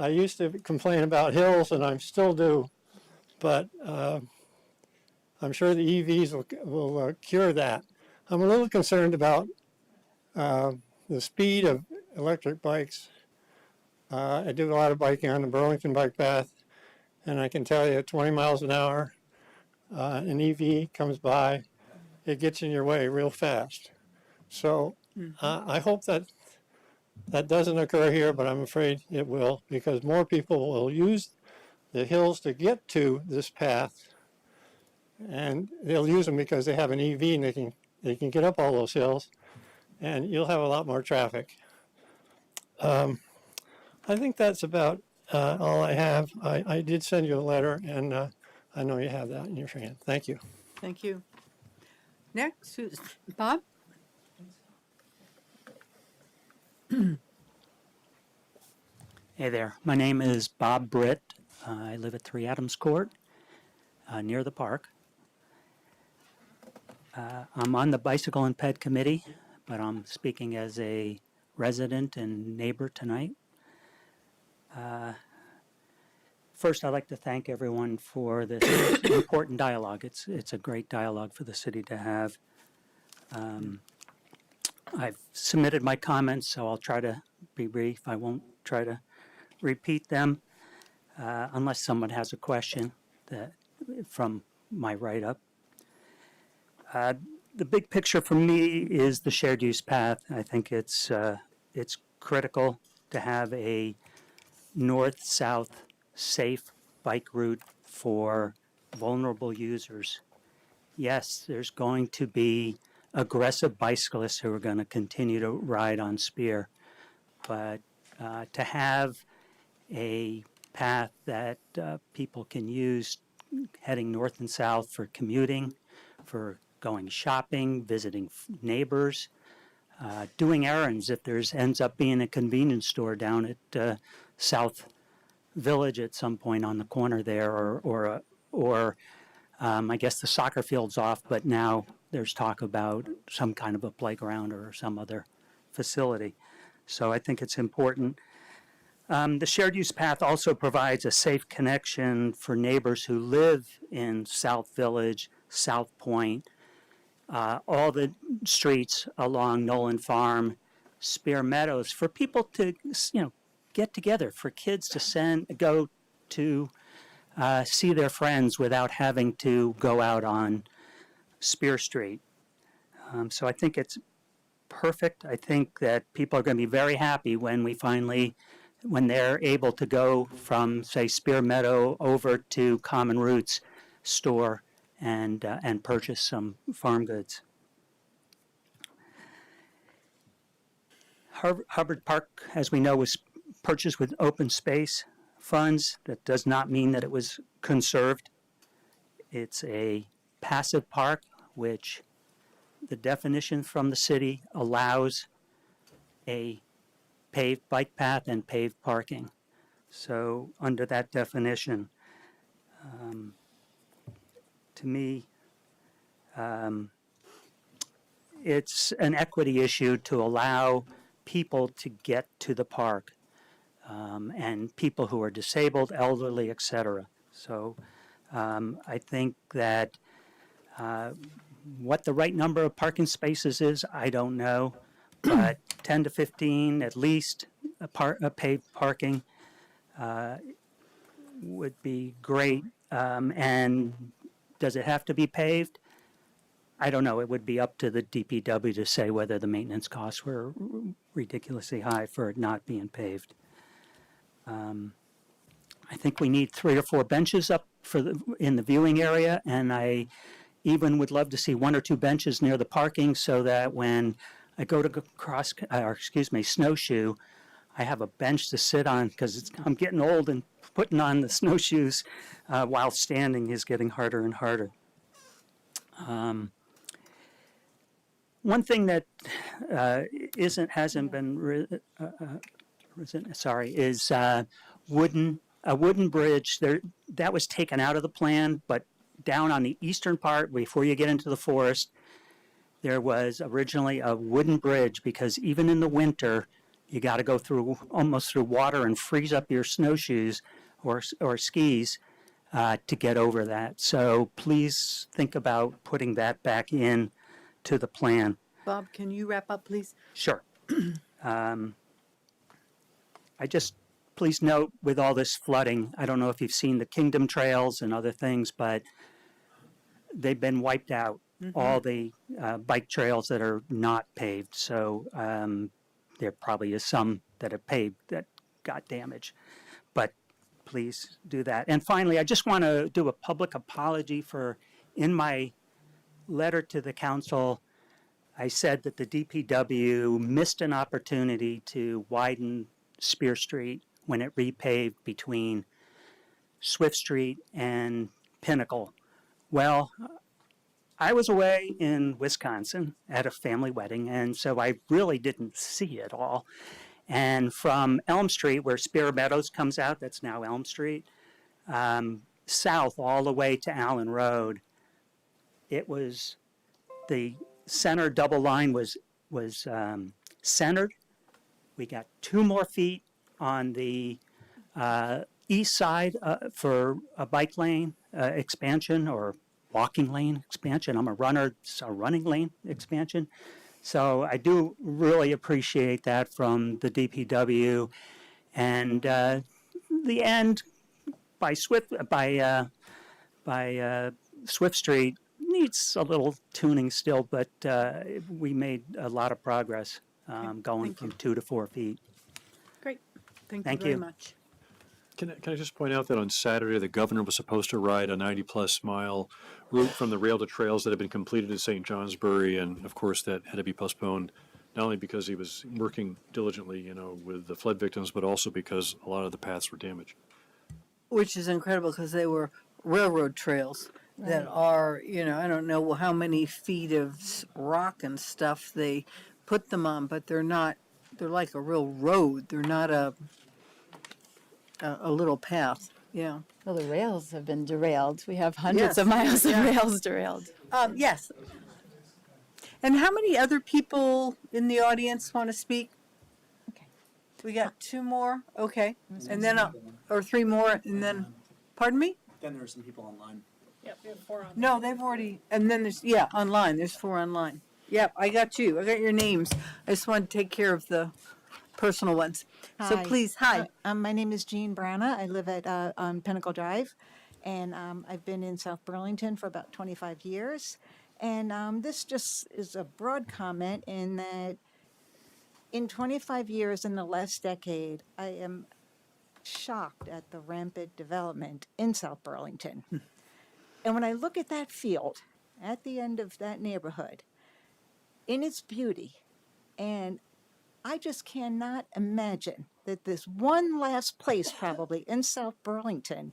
I used to complain about hills, and I still do. But I'm sure the EVs will cure that. I'm a little concerned about the speed of electric bikes. I do a lot of biking on the Burlington bike path, and I can tell you at 20 miles an hour, an EV comes by, it gets in your way real fast. So I hope that doesn't occur here, but I'm afraid it will, because more people will use the hills to get to this path, and they'll use them because they have an EV and they can get up all those hills, and you'll have a lot more traffic. I think that's about all I have. I did send you a letter, and I know you have that in your hand. Thank you. Thank you. Next, Bob? Hey there, my name is Bob Britt. I live at 3 Adams Court, near the park. I'm on the Bicycle and Ped Committee, but I'm speaking as a resident and neighbor tonight. First, I'd like to thank everyone for this important dialogue. It's a great dialogue for the city to have. I've submitted my comments, so I'll try to be brief. I won't try to repeat them unless someone has a question from my write-up. The big picture for me is the shared use path. I think it's critical to have a north-south safe bike route for vulnerable users. Yes, there's going to be aggressive bicyclists who are going to continue to ride on Spear, but to have a path that people can use heading north and south for commuting, for going shopping, visiting neighbors, doing errands if there's ends up being a convenience store down at South Village at some point on the corner there, or I guess the soccer field's off, but now there's talk about some kind of a playground or some other facility. So I think it's important. The shared use path also provides a safe connection for neighbors who live in South Village, South Point, all the streets along Nolan Farm, Spear Meadows, for people to, get together, for kids to go to see their friends without having to go out on Spear Street. So I think it's perfect. I think that people are going to be very happy when they're able to go from, say, Spear Meadow over to Common Roots store and purchase some farm goods. Hubbard Park, as we know, was purchased with open space funds. That does not mean that it was conserved. It's a passive park, which the definition from the city allows a paved bike path and paved parking. So under that definition, to me, it's an equity issue to allow people to get to the park, and people who are disabled, elderly, etc. So I think that what the right number of parking spaces is, I don't know, but 10 to 15 at least paved parking would be great. And does it have to be paved? I don't know. It would be up to the DPW to say whether the maintenance costs were ridiculously high for it not being paved. I think we need 3 or 4 benches up in the viewing area, and I even would love to see 1 or 2 benches near the parking so that when I go to snowshoe, I have a bench to sit on, because I'm getting old and putting on the snowshoes while standing is getting harder and harder. One thing that hasn't been is a wooden bridge. That was taken out of the plan, but down on the eastern part, before you get into the forest, there was originally a wooden bridge, because even in the winter, you got to go almost through water and freeze up your snowshoes or skis to get over that. So please think about putting that back in to the plan. Bob, can you wrap up, please? Sure. Please note, with all this flooding, I don't know if you've seen the Kingdom Trails and other things, but they've been wiped out. Mm-hmm. All the bike trails that are not paved. So there probably is some that are paved that got damaged. But please do that. And finally, I just want to do a public apology for, in my letter to the council, I said that the DPW missed an opportunity to widen Spear Street when it repaved between Swift Street and Pinnacle. Well, I was away in Wisconsin at a family wedding, and so I really didn't see it all. And from Elm Street, where Spear Meadows comes out, that's now Elm Street, south all the way to Allen Road, the center double line was centered. We got 2 more feet on the east side for a bike lane expansion or walking lane expansion. I'm a runner, so running lane expansion. So I do really appreciate that from the DPW. And the end by Swift Street needs a little tuning still, but we made a lot of progress going from 2 to 4 feet. Great. Thank Thank you very you. much. Can I just point out that on Saturday, the governor was supposed to ride a 90-plus mile route from the rail to trails that had been completed at St. Johnsbury, and of course that had to be postponed, not only because he was working diligently, with the flood victims, but also because a lot of the paths were damaged. Which is incredible because they were railroad trails that are, I don't know how many feet of rock and stuff they put them on, but they're like a real road. They're not a little path. Yeah. Well, the rails have been derailed. We have hundreds Yes. of miles of Yeah. rails derailed. Yes. And how many other people in the audience want to speak? Okay. We got 2 more. Okay. And then, or 3 more, and then, pardon me? Then there are some people online. Yep, we have 4 on. No, they've already, and then there's, online. There's 4 online. Yep, I got you. I got your names. I just wanted to take care of the personal ones. So Hi. please, hi. My name is Jean Brana. I live at on Pinnacle Drive, and I've been in South Burlington for about 25 years. And this just is a broad comment in that in 25 years, in the last decade, I am shocked at the rampant development in South Burlington. And when I look at that field at the end of that neighborhood, in its beauty, and I just cannot imagine that this one last place probably in South Burlington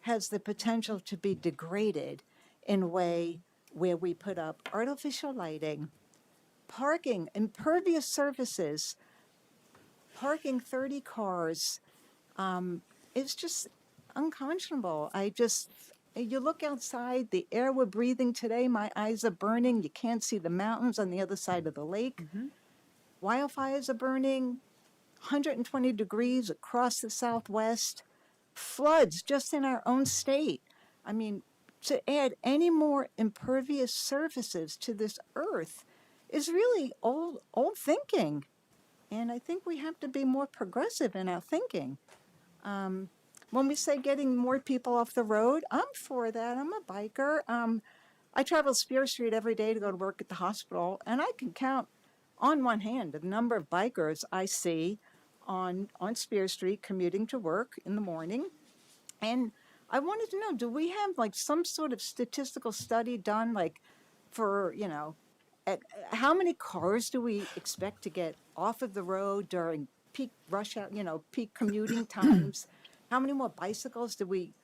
has the potential to be degraded in a way where we put up artificial lighting, parking, impervious surfaces, parking 30 cars. It's just unconscionable. You look outside, the air we're breathing today, my eyes are burning. You can't see the mountains on the other side of the lake. Wildfires are burning, 120 degrees across the Southwest, floods just in our own state. I mean, to add any more impervious surfaces to this earth is really old thinking. And I think we have to be more progressive in our thinking. When we say getting more people off the road, I'm for that. I'm a biker. I travel Spear Street every day to go to work at the hospital, and I can count on one hand the number of bikers I see on Spear Street commuting to work in the morning. And I wanted to know, do we have like some sort of statistical study done, like for, at how many cars do we expect to get off of the road during peak rush hour, peak commuting times? How many more bicycles do we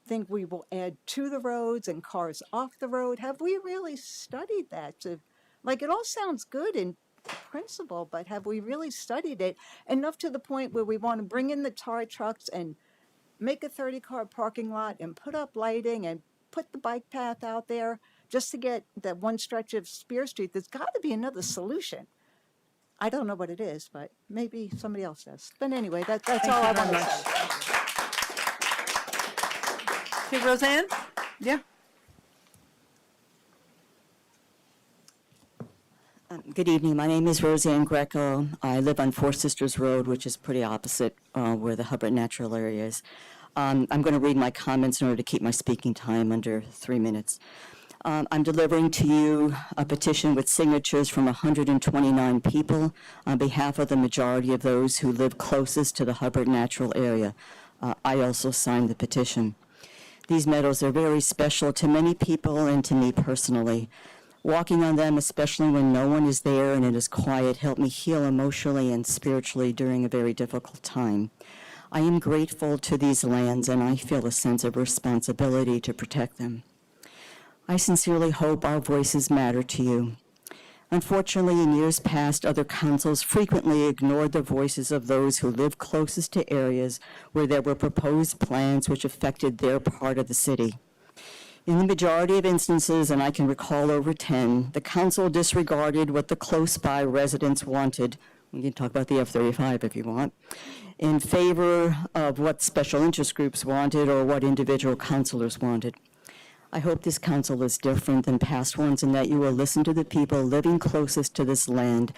think we will add to the roads and cars off the road? Have we really studied that? It all sounds good in principle, but have we really studied it enough to the point where we want to bring in the tar trucks and make a 30-car parking lot and put up lighting and put the bike path out there just to get that one stretch of Spear Street? There's got to be another solution. I don't know what it is, but maybe somebody else does. But anyway, that's all I want to say. Okay, Roseanne? Yeah. Good evening. My name is Roseanne Greco. I live on Four Sisters Road, which is pretty opposite where the Hubbard Natural Area is. I'm going to read my comments in order to keep my speaking time under 3 minutes. I'm delivering to you a petition with signatures from 129 people on behalf of the majority of those who live closest to the Hubbard Natural Area. I also signed the petition. These meadows are very special to many people and to me personally. Walking on them, especially when no one is there and it is quiet, helped me heal emotionally and spiritually during a very difficult time. I am grateful to these lands, and I feel a sense of responsibility to protect them. I sincerely hope our voices matter to you. Unfortunately, in years past, other councils frequently ignored the voices of those who live closest to areas where there were proposed plans which affected their part of the city. In the majority of instances, and I can recall over 10, the council disregarded what the close-by residents wanted. We can talk about the F-35 if you want, in favor of what special interest groups wanted or what individual councilors wanted. I hope this council is different than past ones in that you will listen to the people living closest to this land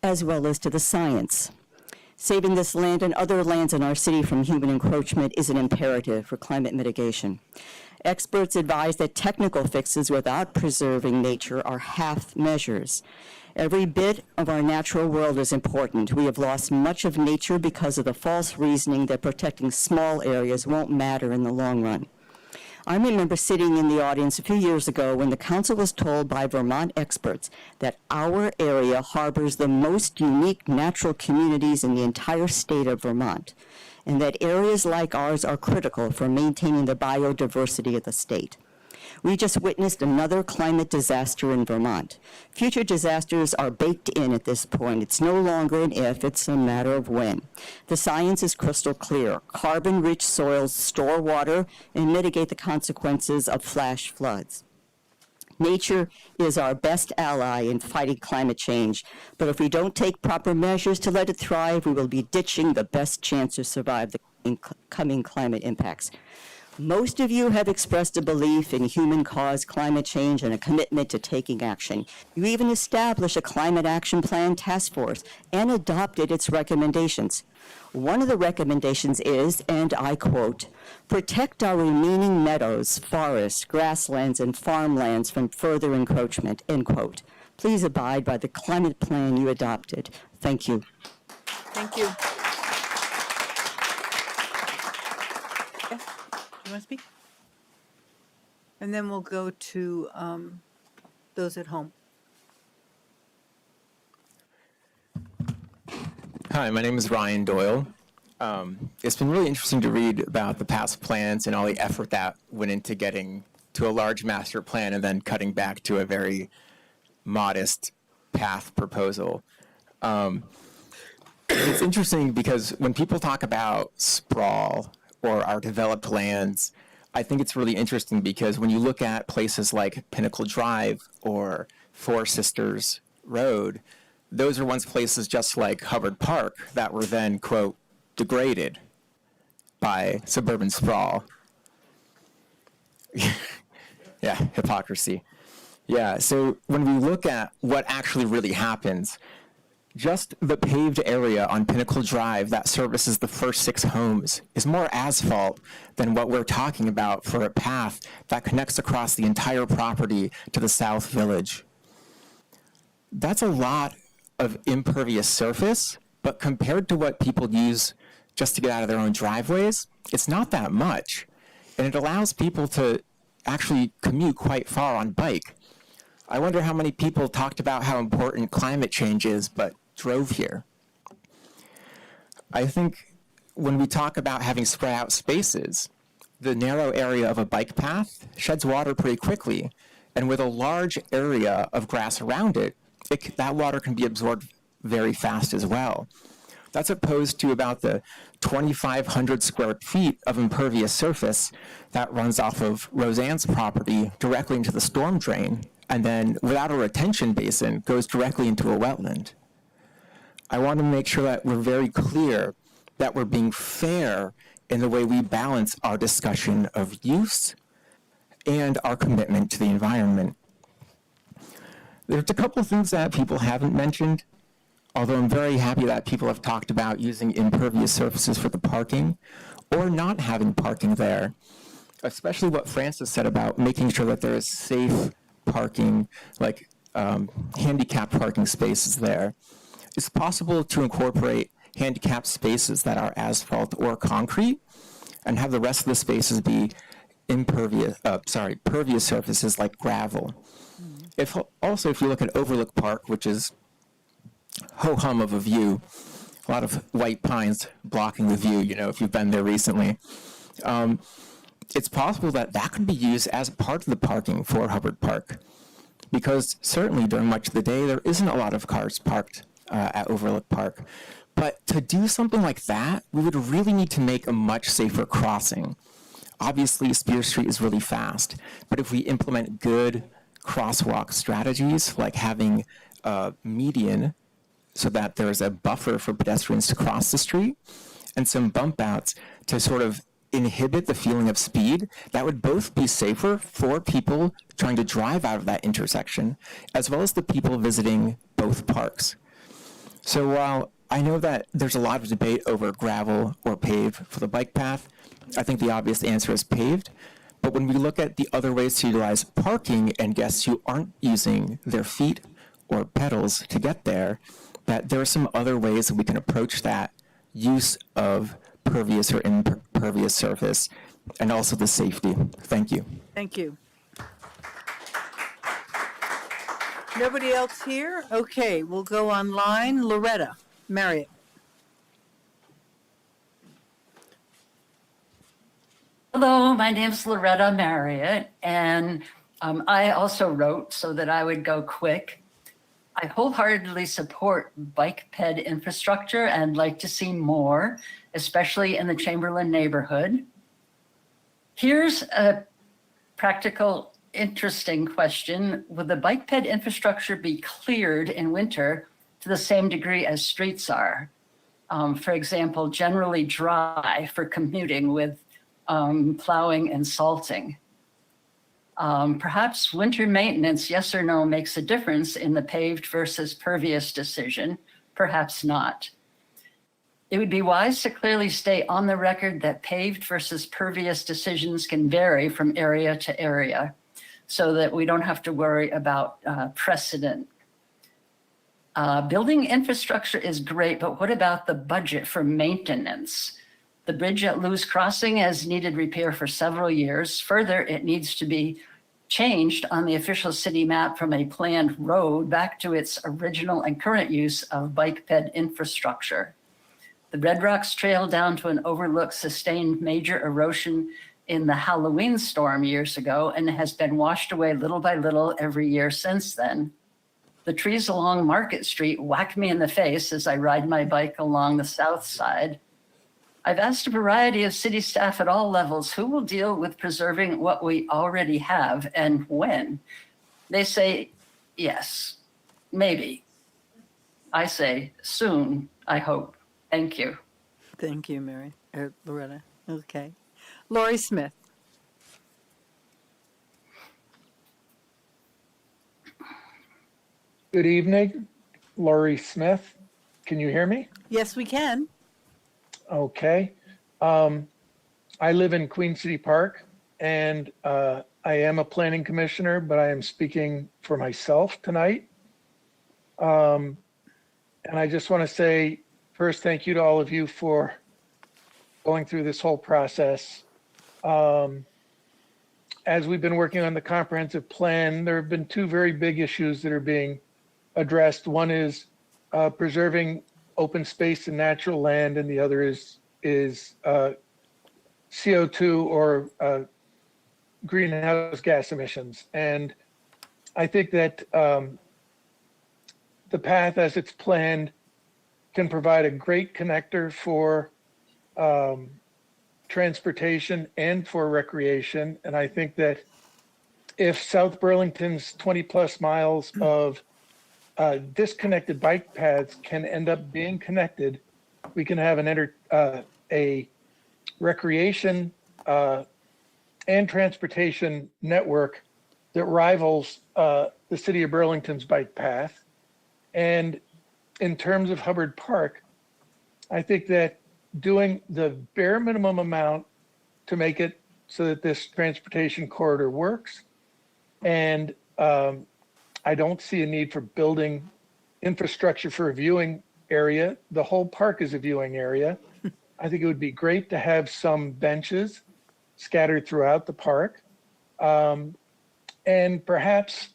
as well as to the science. Saving this land and other lands in our city from human encroachment is an imperative for climate mitigation. Experts advise that technical fixes without preserving nature are half measures. Every bit of our natural world is important. We have lost much of nature because of the false reasoning that protecting small areas won't matter in the long run. I remember sitting in the audience a few years ago when the council was told by Vermont experts that our area harbors the most unique natural communities in the entire state of Vermont, and that areas like ours are critical for maintaining the biodiversity of the state. We just witnessed another climate disaster in Vermont. Future disasters are baked in at this point. It's no longer an if, it's a matter of when. The science is crystal clear. Carbon-rich soils store water and mitigate the consequences of flash floods. Nature is our best ally in fighting climate change, but if we don't take proper measures to let it thrive, we will be ditching the best chance to survive the incoming climate impacts. Most of you have expressed a belief in human-caused climate change and a commitment to taking action. You even established a climate action plan task force and adopted its recommendations. One of the recommendations is, and I quote, protect our remaining meadows, forests, grasslands, and farmlands from further encroachment, end quote. Please abide by the climate plan you adopted. Thank you. Thank you. You want to speak? And then we'll go to those at home. Hi, my name is Ryan Doyle. It's been really interesting to read about the past plans and all the effort that went into getting to a large master plan and then cutting back to a very modest path proposal. It's interesting because when people talk about sprawl or our developed lands, I think it's really interesting because when you look at places like Pinnacle Drive or Four Sisters Road, those are once places just like Hubbard Park that were then, quote, degraded by suburban sprawl. Yeah, hypocrisy. Yeah, so when we look at what actually really happens, just the paved area on Pinnacle Drive that services the first 6 homes is more asphalt than what we're talking about for a path that connects across the entire property to the South Village. That's a lot of impervious surface, but compared to what people use just to get out of their own driveways, it's not that much. And it allows people to actually commute quite far on bike. I wonder how many people talked about how important climate change is, but drove here. I think when we talk about having spread out spaces, the narrow area of a bike path sheds water pretty quickly, and with a large area of grass around it, that water can be absorbed very fast as well. That's opposed to about the 2,500 square feet of impervious surface that runs off of Roseanne's property directly into the storm drain, and then without a retention basin goes directly into a wetland. I want to make sure that we're very clear that we're being fair in the way we balance our discussion of use and our commitment to the environment. There's a couple of things that people haven't mentioned, although I'm very happy that people have talked about using impervious surfaces for the parking or not having parking there, especially what Francis said about making sure that there is safe parking, like handicapped parking spaces there. It's possible to incorporate handicapped spaces that are asphalt or concrete and have the rest of the spaces be pervious surfaces like gravel. If you look at Overlook Park, which is ho-hum of a view, a lot of white pines blocking the view, if you've been there recently, it's possible that that could be used as part of the parking for Hubbard Park, because certainly during much of the day, there isn't a lot of cars parked at Overlook Park. But to do something like that, we would really need to make a much safer crossing. obviously Spear Street is really fast, but if we implement good crosswalk strategies like having a median so that there's a buffer for pedestrians to cross the street and some bump outs to sort of inhibit the feeling of speed, that would both be safer for people trying to drive out of that intersection, as well as the people visiting both parks. So while I know that there's a lot of debate over gravel or pave for the bike path, I think the obvious answer is paved. But when we look at the other ways to utilize parking and guests who aren't using their feet or pedals to get there, that there are some other ways that we can approach that use of pervious or impervious surface, and also the safety. Thank you. Thank you. Nobody else here? Okay, we'll go online. Loretta Marriott. Hello, my name's Loretta Marriott, and I also wrote so that I would go quick. I wholeheartedly support bike ped infrastructure and like to see more, especially in the Chamberlain neighborhood. Here's a practical, interesting question. Will the bike ped infrastructure be cleared in winter to the same degree as streets are? For example, generally dry for commuting with plowing and salting. Perhaps winter maintenance, yes or no, makes a difference in the paved versus pervious decision. Perhaps not. It would be wise to clearly state on the record that paved versus pervious decisions can vary from area to area so that we don't have to worry about precedent. Building infrastructure is great, but what about the budget for maintenance? The bridge at Lewis Crossing has needed repair for several years. Further, it needs to be changed on the official city map from a planned road back to its original and current use of bike ped infrastructure. The Red Rocks Trail down to an overlook sustained major erosion in the Halloween storm years ago and has been washed away little by little every year since then. The trees along Market Street whack me in the face as I ride my bike along the south side. I've asked a variety of city staff at all levels who will deal with preserving what we already have and when. They say, yes, maybe. I say, soon, I hope. Thank you. Thank you, Loretta. Okay. Lori Smith. Good evening, Laurie Smith. Can you hear me? Yes, we can. Okay. I live in Queen City Park, and I am a planning commissioner, but I am speaking for myself tonight. And I just want to say, first, thank you to all of you for going through this whole process. As we've been working on the comprehensive plan, there have been two very big issues that are being addressed. One is preserving open space and natural land, and the other is CO2 or greenhouse gas emissions. And I think that the path as it's planned can provide a great connector for transportation and for recreation. And I think that if South Burlington's 20 plus miles of disconnected bike paths can end up being connected, we can have a recreation and transportation network that rivals the city of Burlington's bike path. And in terms of Hubbard Park, I think that doing the bare minimum amount to make it so that this transportation corridor works, and I don't see a need for building infrastructure for a viewing area. The whole park is a viewing area. I think it would be great to have some benches scattered throughout the park. And perhaps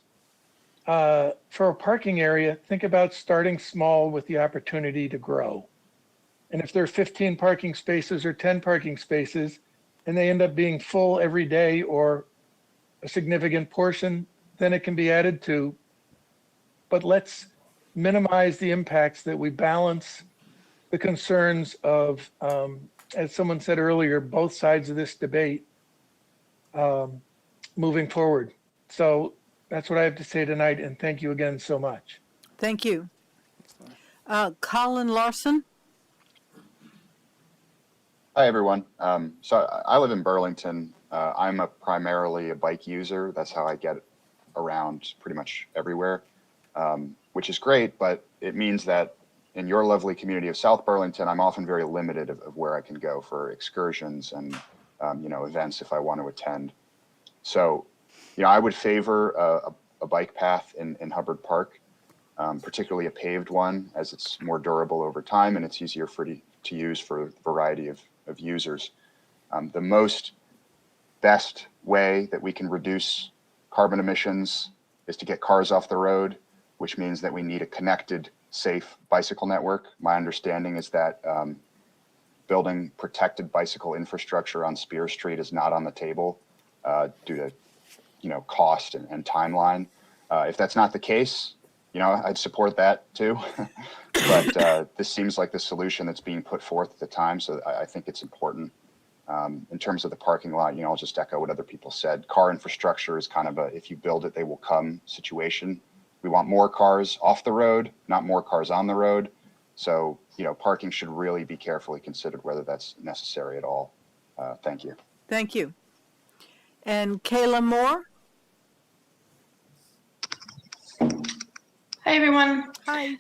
for a parking area, think about starting small with the opportunity to grow. And if there are 15 parking spaces or 10 parking spaces, and they end up being full every day or a significant portion, then it can be added to. But let's minimize the impacts, that we balance the concerns of, as someone said earlier, both sides of this debate. moving forward. So that's what I have to say tonight, and thank you again so much. Thank you. Colin Larson? Hi, everyone. So I live in Burlington. I'm primarily a bike user. That's how I get around pretty much everywhere, which is great, but it means that in your lovely community of South Burlington, I'm often very limited of where I can go for excursions and, events if I want to attend. So, I would favor a bike path in Hubbard Park, particularly a paved one, as it's more durable over time and it's easier to use for a variety of users. The best way that we can reduce carbon emissions is to get cars off the road, which means that we need a connected, safe bicycle network. My understanding is that building protected bicycle infrastructure on Spear Street is not on the table due to cost and timeline. If that's not the case, I'd support that too. But this seems like the solution that's being put forth at the time, so I think it's important. In terms of the parking lot, I'll just echo what other people said. Car infrastructure is kind of if you build it, they will come situation. We want more cars off the road, not more cars on the road. So, parking should really be carefully considered whether that's necessary at all. Thank you. Thank you. And Kayla Moore? Hi, everyone. Hi.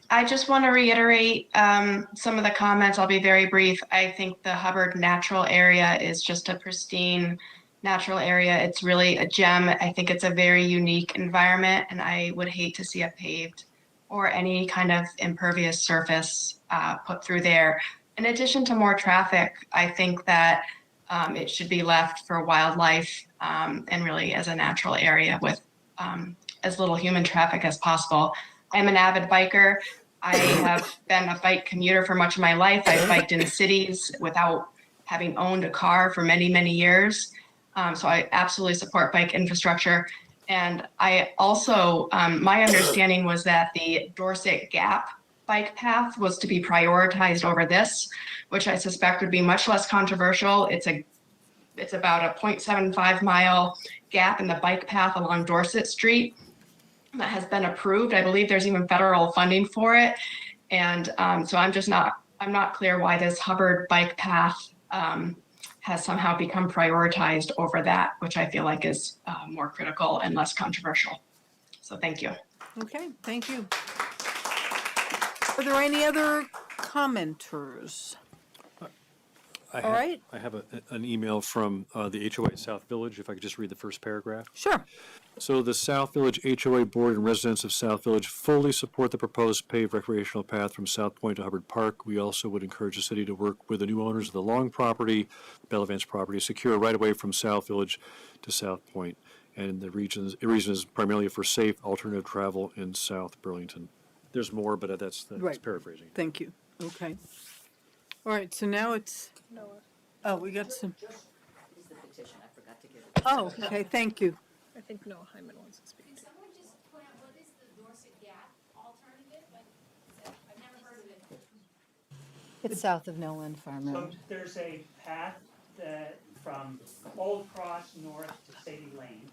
I just want to reiterate some of the comments. I'll be very brief. I think the Hubbard natural area is just a pristine natural area. It's really a gem. I think it's a very unique environment, and I would hate to see it paved or any kind of impervious surface put through there. In addition to more traffic, I think that it should be left for wildlife and really as a natural area with as little human traffic as possible. I'm an avid biker. I have been a bike commuter for much of my life. I've biked in cities without having owned a car for many, many years. So I absolutely support bike infrastructure. And I also, my understanding was that the Dorset Gap bike path was to be prioritized over this, which I suspect would be much less controversial. It's about a 0.75 mile gap in the bike path along Dorset Street that has been approved. I believe there's even federal funding for it. And so I'm not clear why this Hubbard bike path has somehow become prioritized over that, which I feel like is more critical and less controversial. So thank you. Okay, thank you. Are there any other commenters? All right. I have an email from the HOA South Village, if I could just read the first paragraph. Sure. So the South Village HOA Board and residents of South Village fully support the proposed paved recreational path from South Point to Hubbard Park. We also would encourage the city to work with the new owners of the Long property, Bellavance property, to secure a right-of-way from South Village to South Point. And the reason is primarily for safe alternative travel in South Burlington. There's more, but that's Right. paraphrasing. Thank you. Okay. All right, so now it's, oh, we got some. Oh, okay, thank you. I think Noah Hyman wants to speak. Can someone just point out what is the Dorset Gap alternative? I've never heard of it. It's south of Nolan Farm So Road. there's a path that from Old Cross north to Sadie Lane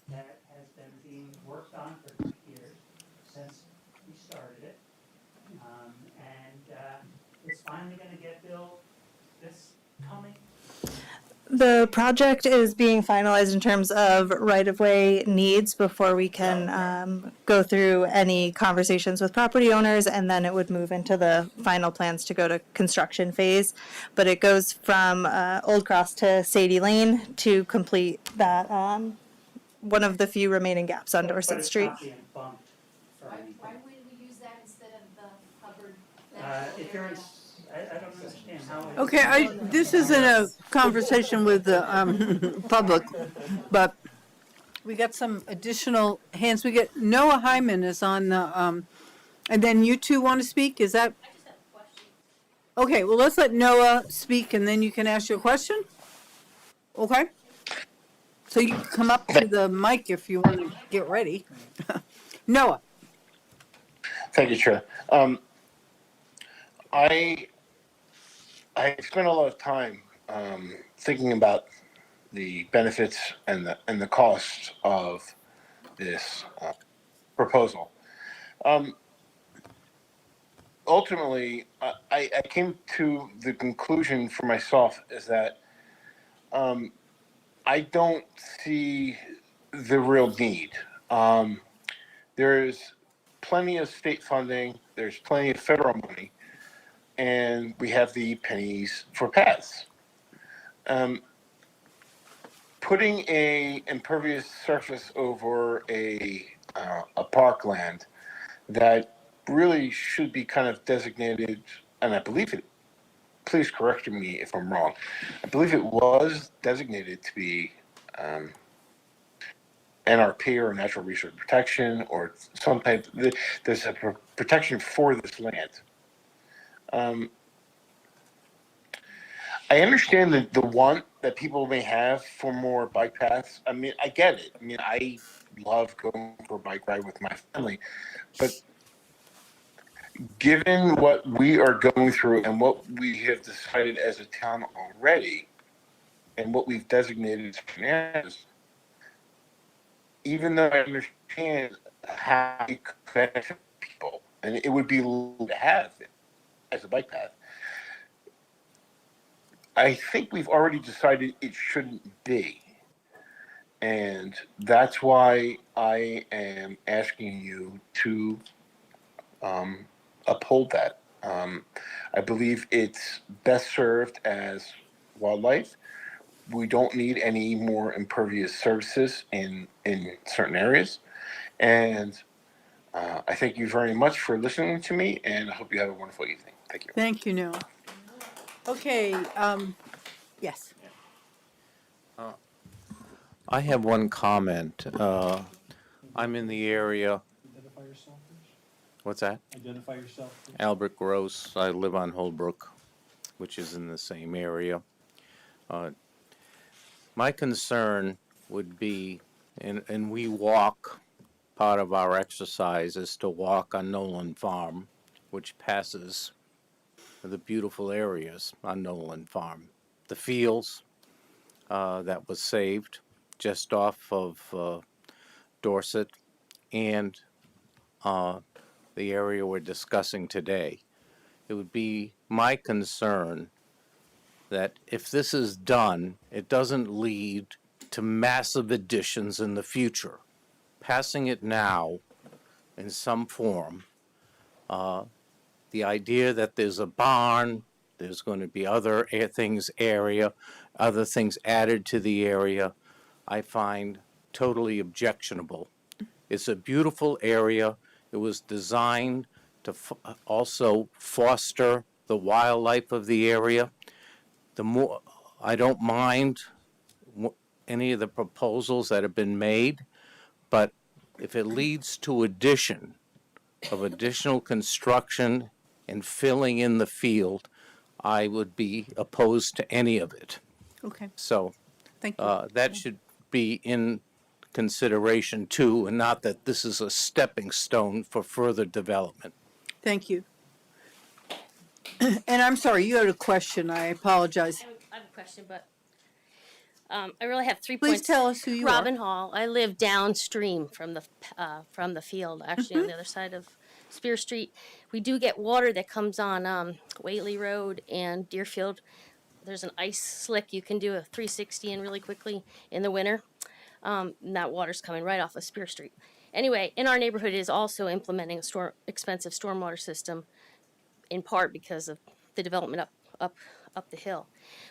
that has been being worked on for years, since we started it. It's finally gonna get built this coming. The project is being finalized in terms of right-of-way needs before we can go through any conversations with property owners, and then it would move into the final plans to go to construction phase. But it goes from Old Cross to Sadie Lane to complete that one of the few remaining gaps on Dorset Street. Why would we use that instead of the Hubbard? If you're in, I don't understand how. Okay, this isn't a conversation with the public, but we got some additional hands. We get Noah Hyman is on the, and then you two want to speak? Is that? I just have a question. Okay, well, let's let Noah speak and then you can ask your question. Okay? So you can come up to the mic if you want to get ready. Noah. Thank you, Chair. I spent a lot of time thinking about the benefits and the costs of this proposal. Ultimately, I came to the conclusion for myself is that I don't see the real need. There's plenty of state funding, there's plenty of federal money, and we have the pennies for paths. Putting a impervious surface over a parkland that really should be kind of designated, and I believe it, please correct me if I'm wrong, I believe it was designated to be NRP or natural resource protection or some type, there's a protection for this land. I understand the want that people may have for more bike paths. I mean, I get it. I mean, I love going for a bike ride with my family, but given what we are going through and what we have decided as a town already, and what we've designated as finances, even though I understand how it could benefit people, and it would be to have it as a bike path, I think we've already decided it shouldn't be. And that's why I am asking you to uphold that. I believe it's best served as wildlife. We don't need any more impervious surfaces in certain areas. And I thank you very much for listening to me, and I hope you have a wonderful evening. Thank you. Thank you, Noah. Okay, yes. I have one comment. I'm in the area. Identify yourself first. What's that? Identify yourself first. Albert Gross. I live on Holbrook, which is in the same area. My concern would be, and we walk, part of our exercise is to walk on Nolan Farm, which passes the beautiful areas on Nolan Farm. The fields that was saved just off of Dorset, and the area we're discussing today. It would be my concern that if this is done, it doesn't lead to massive additions in the future. Passing it now in some form, the idea that there's a barn, there's going to be other things added to the area, I find totally objectionable. It's a beautiful area. It was designed to also foster the wildlife of the area. The more, I don't mind any of the proposals that have been made, but if it leads to additional construction and filling in the field, I would be opposed to any of it. Okay. So Thank you. that should be in consideration too, and not that this is a stepping stone for further development. Thank you. And I'm sorry, you had a question. I apologize. I have a question, but I really have 3 Please points. tell us who you are. Robin Hall. I live downstream from the field, actually on the other side of Spear Street. We do get water that comes on Whately Road and Deerfield. There's an ice slick you can do a 360 in really quickly in the winter. And that water's coming right off of Spear Street. Anyway, in our neighborhood is also implementing a expensive stormwater system, in part because of the development up the hill.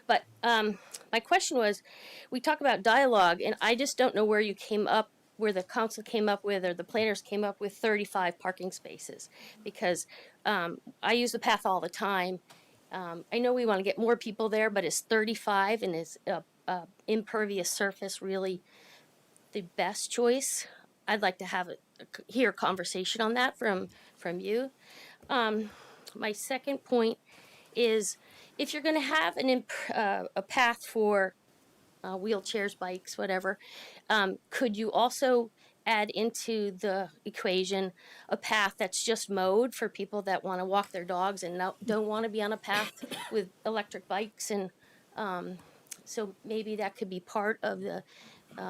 But my question was, we talk about dialogue, and I just don't know where you came up, where the council came up with, or the planners came up with 35 parking spaces, because I use the path all the time. I know we want to get more people there, but is 35 and is impervious surface really the best choice? I'd like to hear a conversation on that from you. My second point is, if you're going to have a path for wheelchairs, bikes, whatever, could you also add into the equation a path that's just mowed for people that want to walk their dogs and don't want to be on a path with electric bikes and So maybe that could be part of the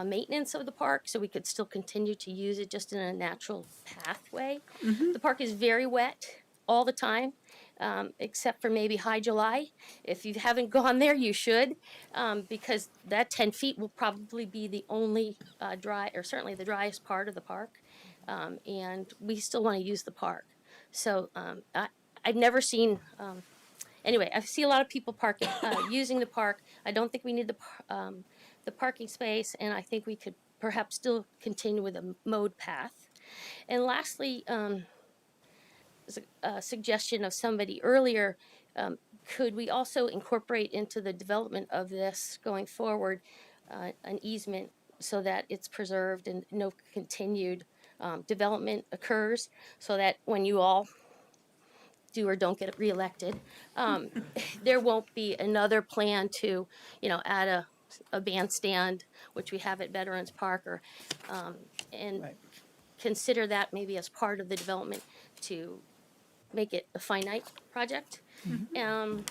maintenance of the park, so we could still continue to use it just in a natural pathway. The park is very wet all the time, except for maybe high July. If you haven't gone there, you should, because that 10 feet will probably be the only dry, or certainly the driest part of the park. And we still want to use the park. So I've never seen, anyway, I see a lot of people parking, using the park. I don't think we need the parking space, and I think we could perhaps still continue with a mode path. And lastly, a suggestion of somebody earlier, could we also incorporate into the development of this going forward an easement so that it's preserved and no continued development occurs, so that when you all do or don't get reelected, there won't be another plan to, add a bandstand, which we have at Veterans Park, or and consider that maybe as part of the development to make it a finite project. And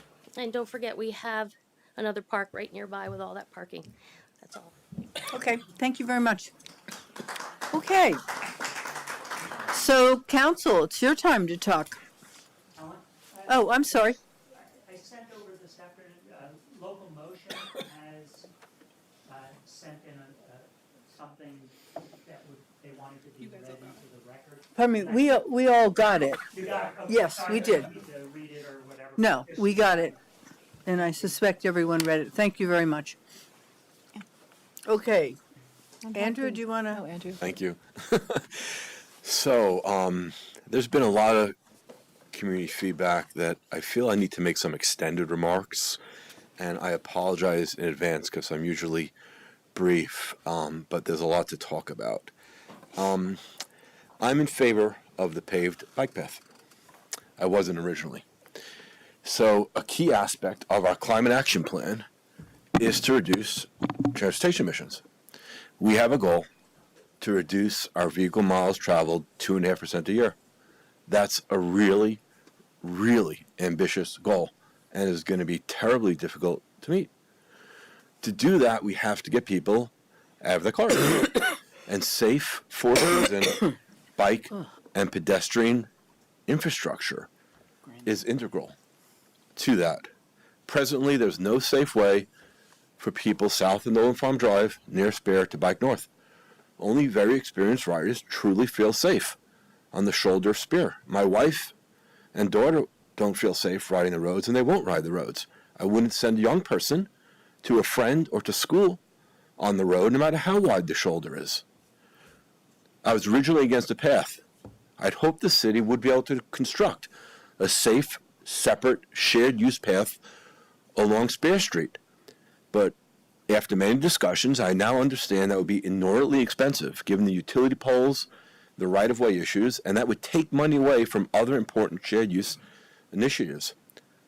don't forget, we have another park right nearby with all that parking. That's all. Okay, thank you very much. Okay. So, council, it's your time to talk. Oh, I'm sorry. I sent over the separate, local motion has sent in something that they wanted to be read into the record. Pardon me, we all got it. You got it? Okay, Yes, sorry, we I did. don't need to read it or whatever. No, we got it. And I suspect everyone read it. Thank you very much. Okay. Andrew, do you want to? Andrew. Thank you. So, there's been a lot of community feedback that I feel I need to make some extended remarks, and I apologize in advance because I'm usually brief, but there's a lot to talk about. I'm in favor of the paved bike path. I wasn't originally. So, a key aspect of our climate action plan is to reduce transportation emissions. We have a goal to reduce our vehicle miles traveled 2.5% a year. That's a really, really ambitious goal and is going to be terribly difficult to meet. To do that, we have to get people out of their cars. And safe four-season bike and pedestrian infrastructure is integral to that. Presently, there's no safe way for people south of Nolan Farm Drive near Spear to bike north. Only very experienced riders truly feel safe on the shoulder of Spear. My wife and daughter don't feel safe riding the roads, and they won't ride the roads. I wouldn't send a young person to a friend or to school on the road, no matter how wide the shoulder is. I was originally against the path. I'd hoped the city would be able to construct a safe, separate, shared-use path along Spear Street. But after many discussions, I now understand that would be inordinately expensive, given the utility poles, the right-of-way issues, and that would take money away from other important shared-use initiatives.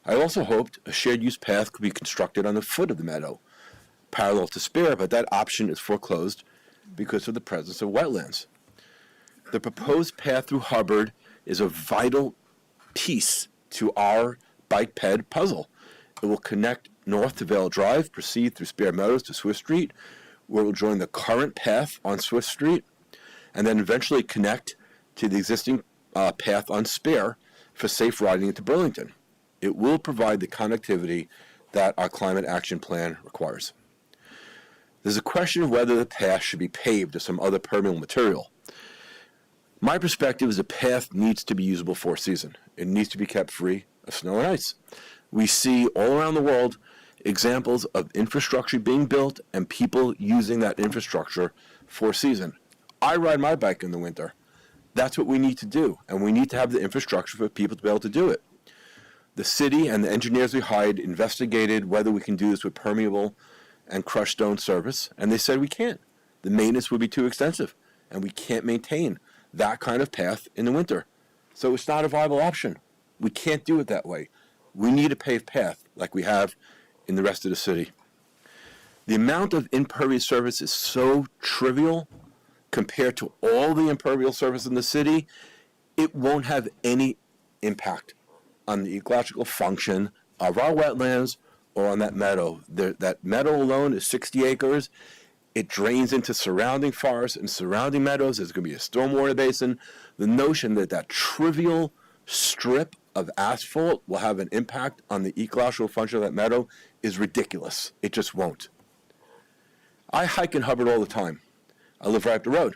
I also hoped a shared-use path could be constructed on the foot of the meadow, parallel to Spear, but that option is foreclosed because of the presence of wetlands. The proposed path through Hubbard is a vital piece to our bike ped puzzle. It will connect north to Vale Drive, proceed through Spear Meadows to Swift Street, where it will join the current path on Swift Street, and then eventually connect to the existing path on Spear for safe riding into Burlington. It will provide the connectivity that our climate action plan requires. There's a question of whether the path should be paved or some other permeable material. My perspective is the path needs to be usable for a season. It needs to be kept free of snow and ice. We see all around the world examples of infrastructure being built and people using that infrastructure for a season. I ride my bike in the winter. That's what we need to do, and we need to have the infrastructure for people to be able to do it. The city and the engineers we hired investigated whether we can do this with permeable and crushed stone surface, and they said we can't. The maintenance would be too extensive, and we can't maintain that kind of path in the winter. So it's not a viable option. We can't do it that way. We need a paved path like we have in the rest of the city. The amount of impervious surface is so trivial compared to all the impervious surface in the city, it won't have any impact on the ecological function of our wetlands or on that meadow, that meadow alone is 60 acres. It drains into surrounding forests and surrounding meadows. There's going to be a stormwater basin. The notion that that trivial strip of asphalt will have an impact on the ecological function of that meadow is ridiculous. It just won't. I hike in Hubbard all the time. I live right up the road.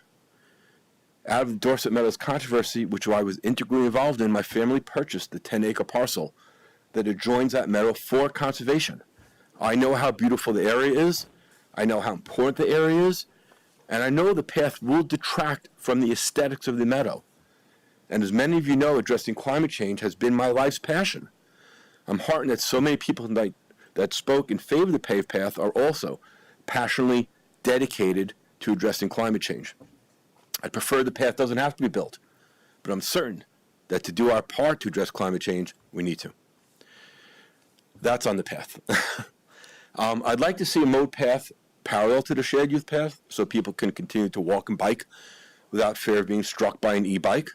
Out of the Dorset Meadows controversy, which I was integrally involved in, my family purchased the 10-acre parcel that adjoins that meadow for conservation. I know how beautiful the area is. I know how important the area is. And I know the path will detract from the aesthetics of the meadow. And as many of you know, addressing climate change has been my life's passion. I'm heartened that so many people tonight that spoke in favor of the paved path are also passionately dedicated to addressing climate change. I prefer the path doesn't have to be built, but I'm certain that to do our part to address climate change, we need to. That's on the path. I'd like to see a mode path parallel to the shared use path so people can continue to walk and bike without fear of being struck by an e-bike.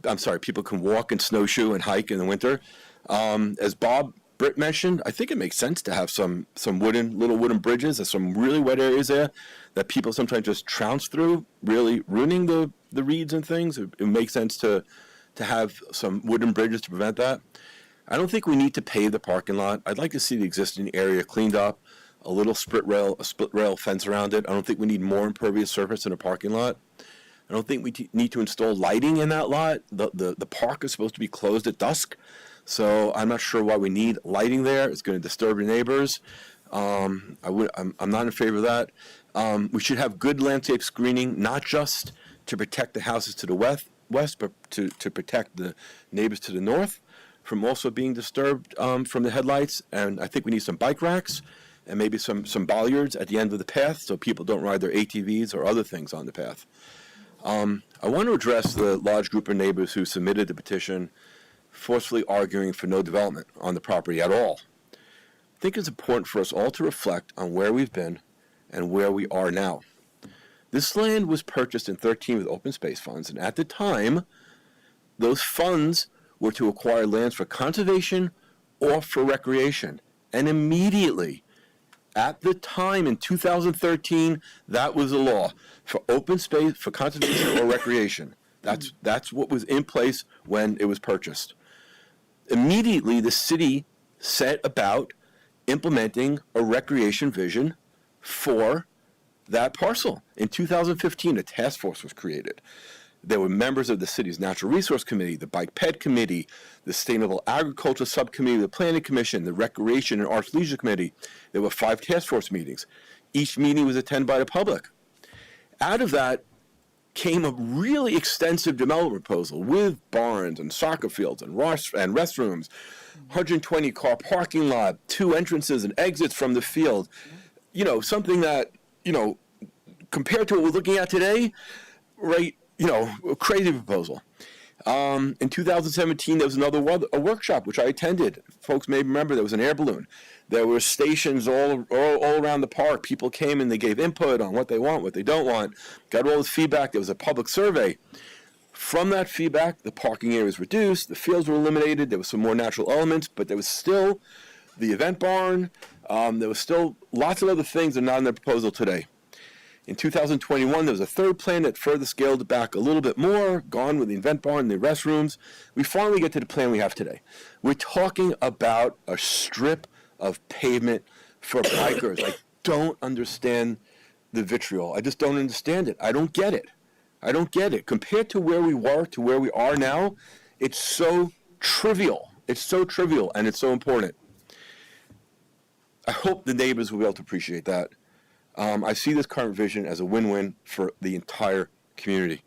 I'm sorry, people can walk and snowshoe and hike in the winter. As Bob Britt mentioned, I think it makes sense to have some little wooden bridges. There's some really wet areas there that people sometimes just trounce through, really ruining the reeds and things. It makes sense to have some wooden bridges to prevent that. I don't think we need to pave the parking lot. I'd like to see the existing area cleaned up, a little split rail fence around it. I don't think we need more impervious surface in a parking lot. I don't think we need to install lighting in that lot. The park is supposed to be closed at dusk, so I'm not sure why we need lighting there. It's going to disturb your neighbors. I'm not in favor of that. We should have good landscape screening, not just to protect the houses to the west, but to protect the neighbors to the north from also being disturbed from the headlights. And I think we need some bike racks and maybe some bollards at the end of the path so people don't ride their ATVs or other things on the path. I want to address the large group of neighbors who submitted the petition forcefully arguing for no development on the property at all. I think it's important for us all to reflect on where we've been and where we are now. This land was purchased in 2013 with open space funds, and at the time, those funds were to acquire lands for conservation or for recreation. And immediately, at the time in 2013, that was the law for open space, for conservation or recreation. That's what was in place when it was purchased. Immediately, the city set about implementing a recreation vision for that parcel. In 2015, a task force was created. There were members of the city's Natural Resource Committee, the Bike Ped Committee, the Sustainable Agriculture Subcommittee, the Planning Commission, the Recreation and Arts Leisure Committee. There were 5 task force meetings. Each meeting was attended by the public. Out of that came a really extensive development proposal with barns and soccer fields and restrooms, 120-car parking lot, 2 entrances and exits from the field. You know, something that, you know, compared to what we're looking at today, right, you know, a crazy proposal. In 2017, there was a workshop, which I attended. Folks may remember there was an air balloon. There were stations all around the park. People came and they gave input on what they want, what they don't want. Got all this feedback. There was a public survey. From that feedback, the parking area was reduced. The fields were eliminated. There was some more natural elements, but there was still the event barn. There was still lots of other things that are not in the proposal today. In 2021, there was a third plan that further scaled it back a little bit more, gone with the event barn and the restrooms. We finally get to the plan we have today. We're talking about a strip of pavement for bikers. I don't understand the vitriol. I just don't understand it. I don't get it. I don't get it. Compared to where we were to where we are now, it's so trivial. It's so trivial, and it's so important. I hope the neighbors will be able to appreciate that. I see this current vision as a win-win for the entire community.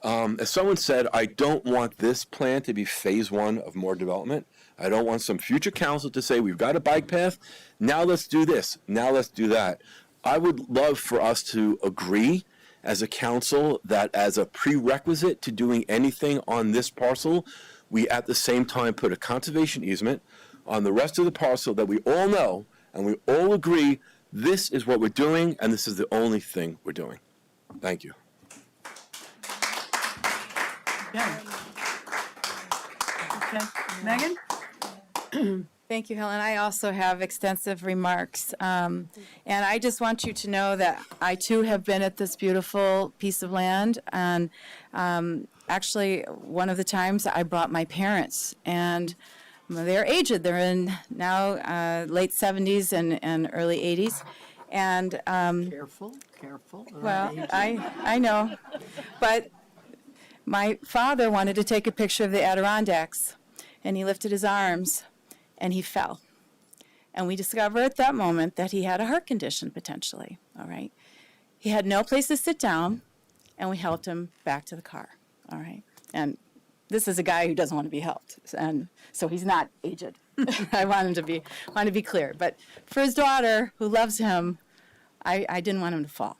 As someone said, I don't want this plan to be phase 1 of more development. I don't want some future council to say, we've got a bike path, now let's do this, now let's do that. I would love for us to agree as a council that as a prerequisite to doing anything on this parcel, we at the same time put a conservation easement on the rest of the parcel that we all know and we all agree this is what we're doing, and this is the only thing we're doing. Thank you. Okay. Megan? Thank you, Helen. I also have extensive remarks. And I just want you to know that I too have been at this beautiful piece of land. And actually, one of the times I brought my parents, and they're aged. They're in now late 70s and early 80s. And Careful. well, I know. But my father wanted to take a picture of the Adirondacks, and he lifted his arms, and he fell. And we discovered at that moment that he had a heart condition, potentially, all right? He had no place to sit down, and we helped him back to the car, all right? And this is a guy who doesn't want to be helped, and so he's not aged. I want to be clear. But for his daughter, who loves him, I didn't want him to fall,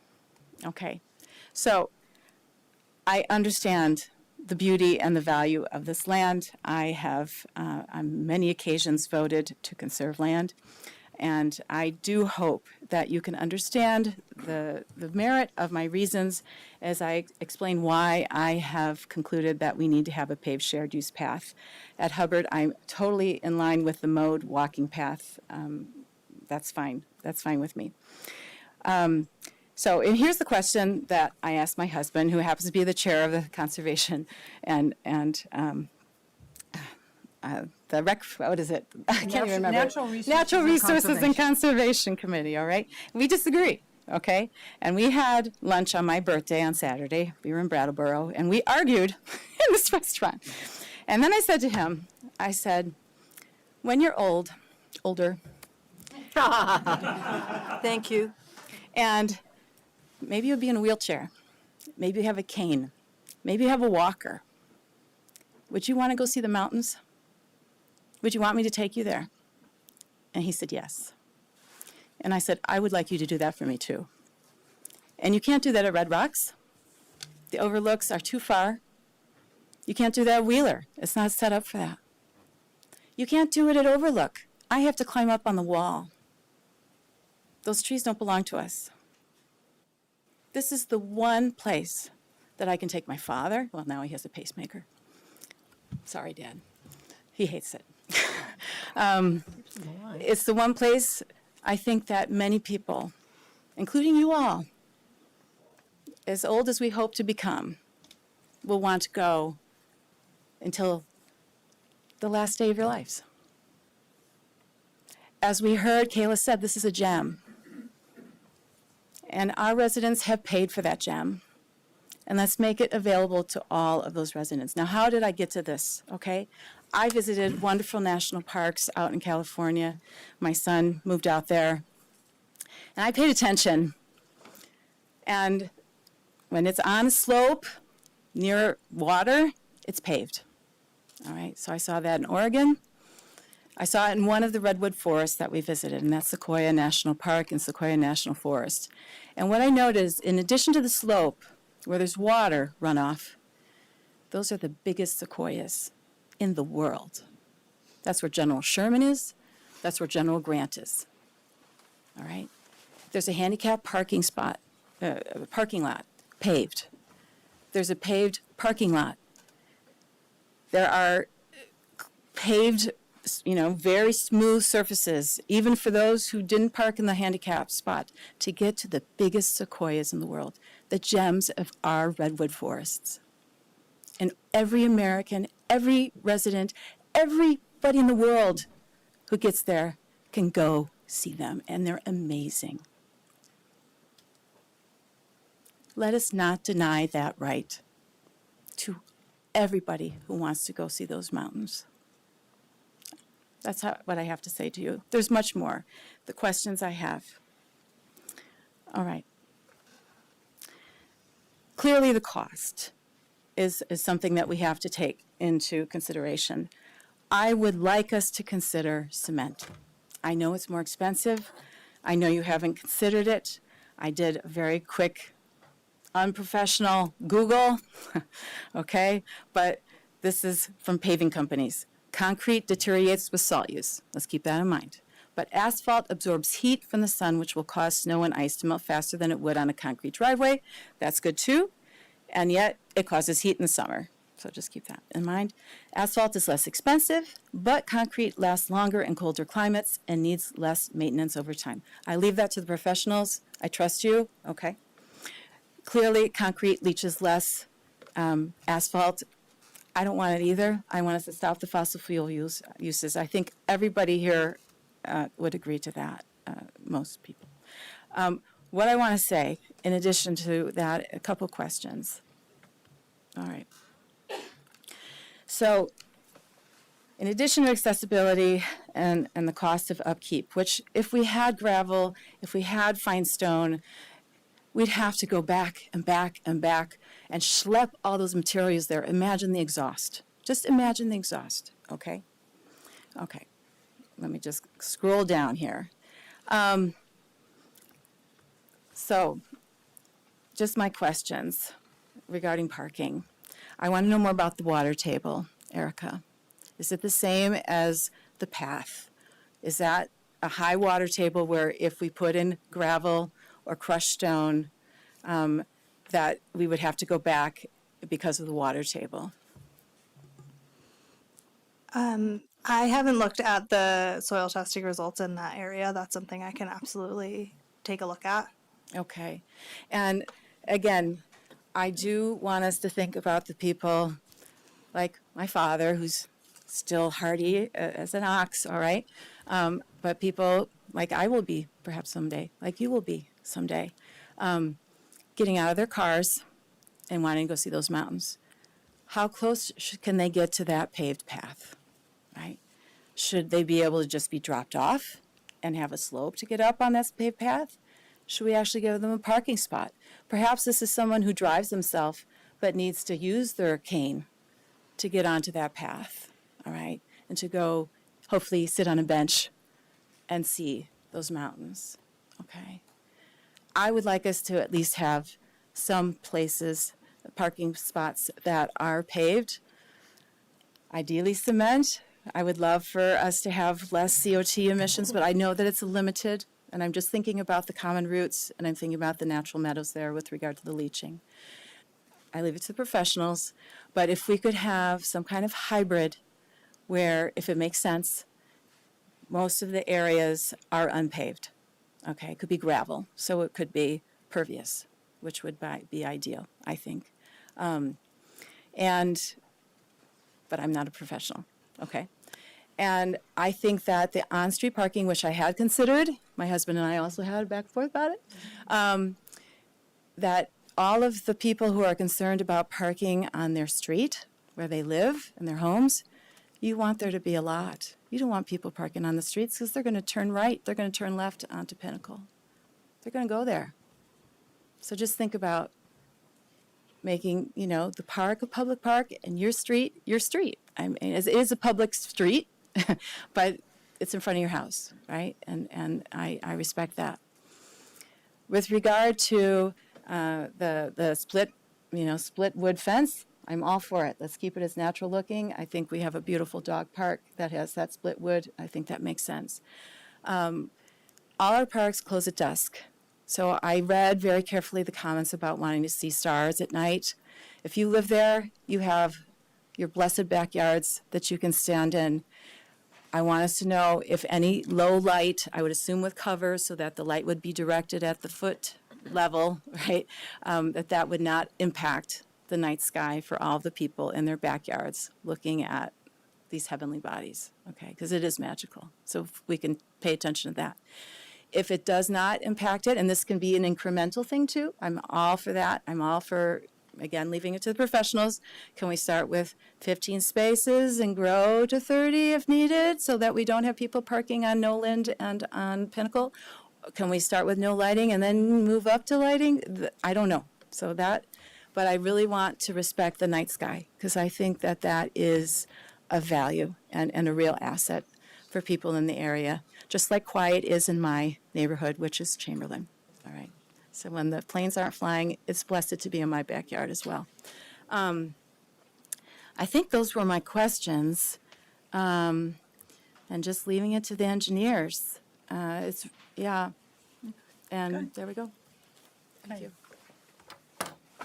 okay? So I understand the beauty and the value of this land. I have on many occasions voted to conserve land, and I do hope that you can understand the merit of my reasons as I explain why I have concluded that we need to have a paved shared use path. At Hubbard, I'm totally in line with the mode walking path. That's fine. That's fine with me. So, and here's the question that I asked my husband, who happens to be the chair of the conservation and what is it? I can't even remember. Natural Resources and Conservation Committee, all right? We disagree, okay? And we had lunch on my birthday on Saturday. We were in Brattleboro, and we argued in this restaurant. And then I said to him, I said, when you're older. Thank you. And maybe you'll be in a wheelchair. Maybe you have a cane. Maybe you have a walker. Would you want to go see the mountains? Would you want me to take you there? And he said, yes. And I said, I would like you to do that for me too. And you can't do that at Red Rocks. The overlooks are too far. You can't do that at Wheeler. It's not set up for that. You can't do it at Overlook. I have to climb up on the wall. Those trees don't belong to us. This is the one place that I can take my father. Well, now he has a pacemaker. Sorry, Dad. He hates it. It's the one place I think that many people, including you all, as old as we hope to become, will want to go until the last day of your lives. As we heard, Kayla said, this is a gem. And our residents have paid for that gem. And let's make it available to all of those residents. Now, how did I get to this? Okay. I visited wonderful national parks out in California. My son moved out there. And I paid attention. And when it's on a slope near water, it's paved. All right. So I saw that in Oregon. I saw it in one of the redwood forests that we visited, and that's Sequoia National Park and Sequoia National Forest. And what I noticed, in addition to the slope, where there's water runoff, those are the biggest sequoias in the world. That's where General Sherman is. That's where General Grant is. All right? There's a handicap parking spot, parking lot, paved. There's a paved parking lot. There are paved, very smooth surfaces, even for those who didn't park in the handicap spot, to get to the biggest sequoias in the world, the gems of our redwood forests. And every American, every resident, everybody in the world who gets there can go see them, and they're amazing. Let us not deny that right to everybody who wants to go see those mountains. That's what I have to say to you. There's much more. The questions I have. All right. Clearly the cost is something that we have to take into consideration. I would like us to consider cement. I know it's more expensive. I know you haven't considered it. I did a very quick, unprofessional Google, okay? But this is from paving companies. Concrete deteriorates with salt use. Let's keep that in mind. But asphalt absorbs heat from the sun, which will cause snow and ice to melt faster than it would on a concrete driveway. That's good too. And yet, it causes heat in the summer. So just keep that in mind. Asphalt is less expensive, but concrete lasts longer in colder climates and needs less maintenance over time. I leave that to the professionals. I trust you. Okay. Clearly, concrete leaches less. Asphalt, I don't want it either. I want us to stop the fossil fuel uses. I think everybody here would agree to that, most people. What I want to say, in addition to that, a couple questions. All right. So, in addition to accessibility and the cost of upkeep, which if we had gravel, if we had fine stone, we'd have to go back and back and back and schlep all those materials there. Imagine the exhaust. Just imagine the exhaust, okay? Okay, let me just scroll down here. So, just my questions regarding parking. I want to know more about the water table, Erica. Is it the same as the path? Is that a high water table where if we put in gravel or crushed stone, that we would have to go back because of the water table? I haven't looked at the soil testing results in that area. That's something I can absolutely take a look at. Okay. And again, I do want us to think about the people like my father, who's still hardy as an ox, all right? But people like I will be perhaps someday, like you will be someday, getting out of their cars and wanting to go see those mountains. How close can they get to that paved path, right? Should they be able to just be dropped off and have a slope to get up on that paved path? Should we actually give them a parking spot? Perhaps this is someone who drives themselves but needs to use their cane to get onto that path, all right? And to go, hopefully, sit on a bench and see those mountains, okay? I would like us to at least have some places, parking spots that are paved, ideally cement. I would love for us to have less CO2 emissions, but I know that it's limited, and I'm just thinking about the common routes, and I'm thinking about the natural meadows there with regard to the leaching. I leave it to the professionals, but if we could have some kind of hybrid where, if it makes sense, most of the areas are unpaved. Okay, it could be gravel, so it could be pervious, which would be ideal, I think. But I'm not a professional, okay? And I think that the on-street parking, which I had considered, my husband and I also had a back and forth about it, that all of the people who are concerned about parking on their street, where they live, in their homes, you want there to be a lot. You don't want people parking on the streets because they're going to turn right, they're going to turn left onto Pinnacle. They're going to go there. So just think about making, the park a public park and your street, your street. I mean, it is a public street, but it's in front of your house, right? And I respect that. With regard to the split wood fence, I'm all for it. Let's keep it as natural looking. I think we have a beautiful dog park that has that split wood. I think that makes sense. All our parks close at dusk. So I read very carefully the comments about wanting to see stars at night. If you live there, you have your blessed backyards that you can stand in. I want us to know if any low light, I would assume with cover so that the light would be directed at the foot level, right, that would not impact the night sky for all the people in their backyards looking at these heavenly bodies, okay, because it is magical. So if we can pay attention to that. If it does not impact it, and this can be an incremental thing too, I'm all for that. I'm all for, again, leaving it to the professionals. Can we start with 15 spaces and grow to 30 if needed so that we don't have people parking on Noland and on Pinnacle? Can we start with no lighting and then move up to lighting? I don't know. So that, but I really want to respect the night sky because I think that that is a value and a real asset for people in the area, just like quiet is in my neighborhood, which is Chamberlain. All right. So when the planes aren't flying, it's blessed to be in my backyard as well. I think those were my questions, and just leaving it to the engineers. And there we go. Thank you.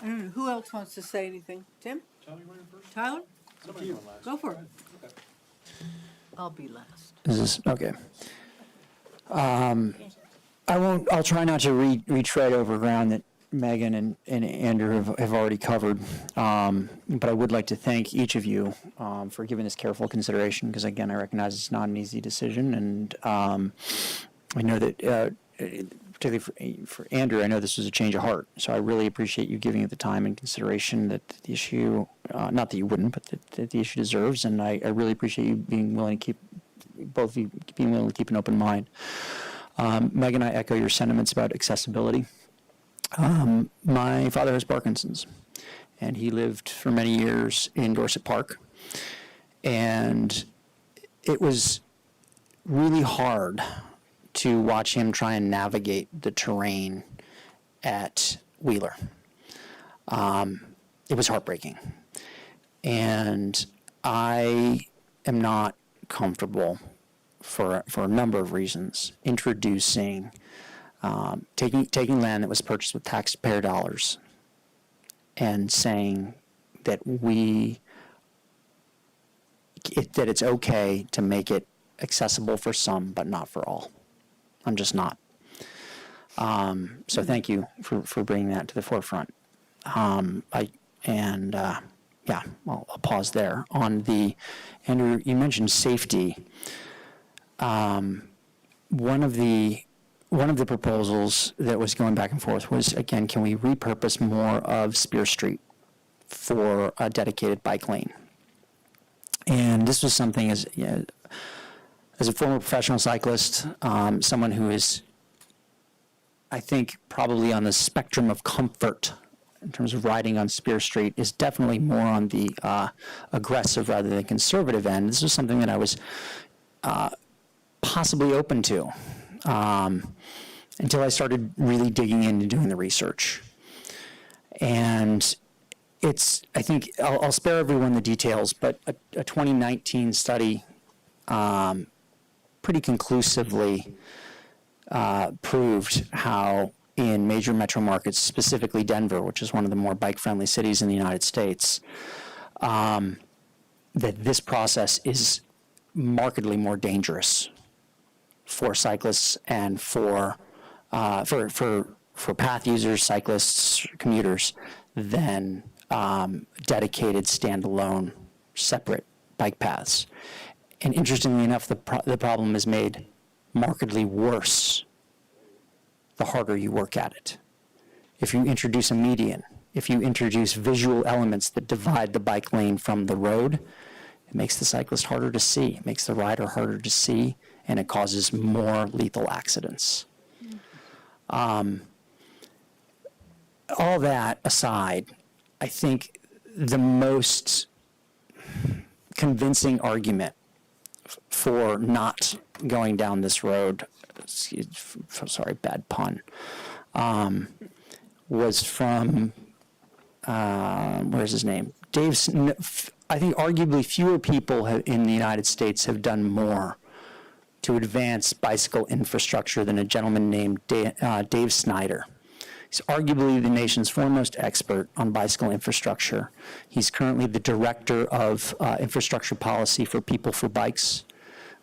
I don't know, who else wants to say anything? Tim? Tyler? Go for it. I'll be last. Is this okay? I'll try not to retread over ground that Megan and Andrew have already covered. But I would like to thank each of you for giving this careful consideration, because again, I recognize it's not an easy decision, and I know that particularly for Andrew, I know this was a change of heart. So I really appreciate you giving it the time and consideration that the issue, not that you wouldn't, but that the issue deserves. And I really appreciate you being willing to keep, both of you being willing to keep an open mind. Megan, I echo your sentiments about accessibility. My father has Parkinson's, and he lived for many years in Dorset Park. And it was really hard to watch him try and navigate the terrain at Wheeler. It was heartbreaking. And I am not comfortable, for a number of reasons, introducing, taking land that was purchased with taxpayer dollars and saying that that it's okay to make it accessible for some, but not for all. I'm just not. So thank you for bringing that to the forefront. Yeah, I'll pause there. Andrew, you mentioned safety. One of the proposals that was going back and forth was, again, can we repurpose more of Spear Street for a dedicated bike lane? And this was something, as a former professional cyclist, someone who is, I think, probably on the spectrum of comfort in terms of riding on Spear Street, is definitely more on the aggressive rather than conservative end. This was something that I was possibly open to until I started really digging into doing the research. And I think, I'll spare everyone the details, but a 2019 study pretty conclusively proved how in major metro markets, specifically Denver, which is one of the more bike-friendly cities in the United States, that this process is markedly more dangerous for cyclists and for path users, cyclists, commuters, than dedicated, standalone, separate bike paths. And interestingly enough, the problem is made markedly worse the harder you work at it. If you introduce a median, if you introduce visual elements that divide the bike lane from the road, it makes the cyclist harder to see, it makes the rider harder to see, and it causes more lethal accidents. All that aside, I think the most convincing argument for not going down this road, sorry, bad pun, was from, where's his name? I think arguably fewer people in the United States have done more to advance bicycle infrastructure than a gentleman named Dave Snyder. He's arguably the nation's foremost expert on bicycle infrastructure. He's currently the director of infrastructure policy for People for Bikes,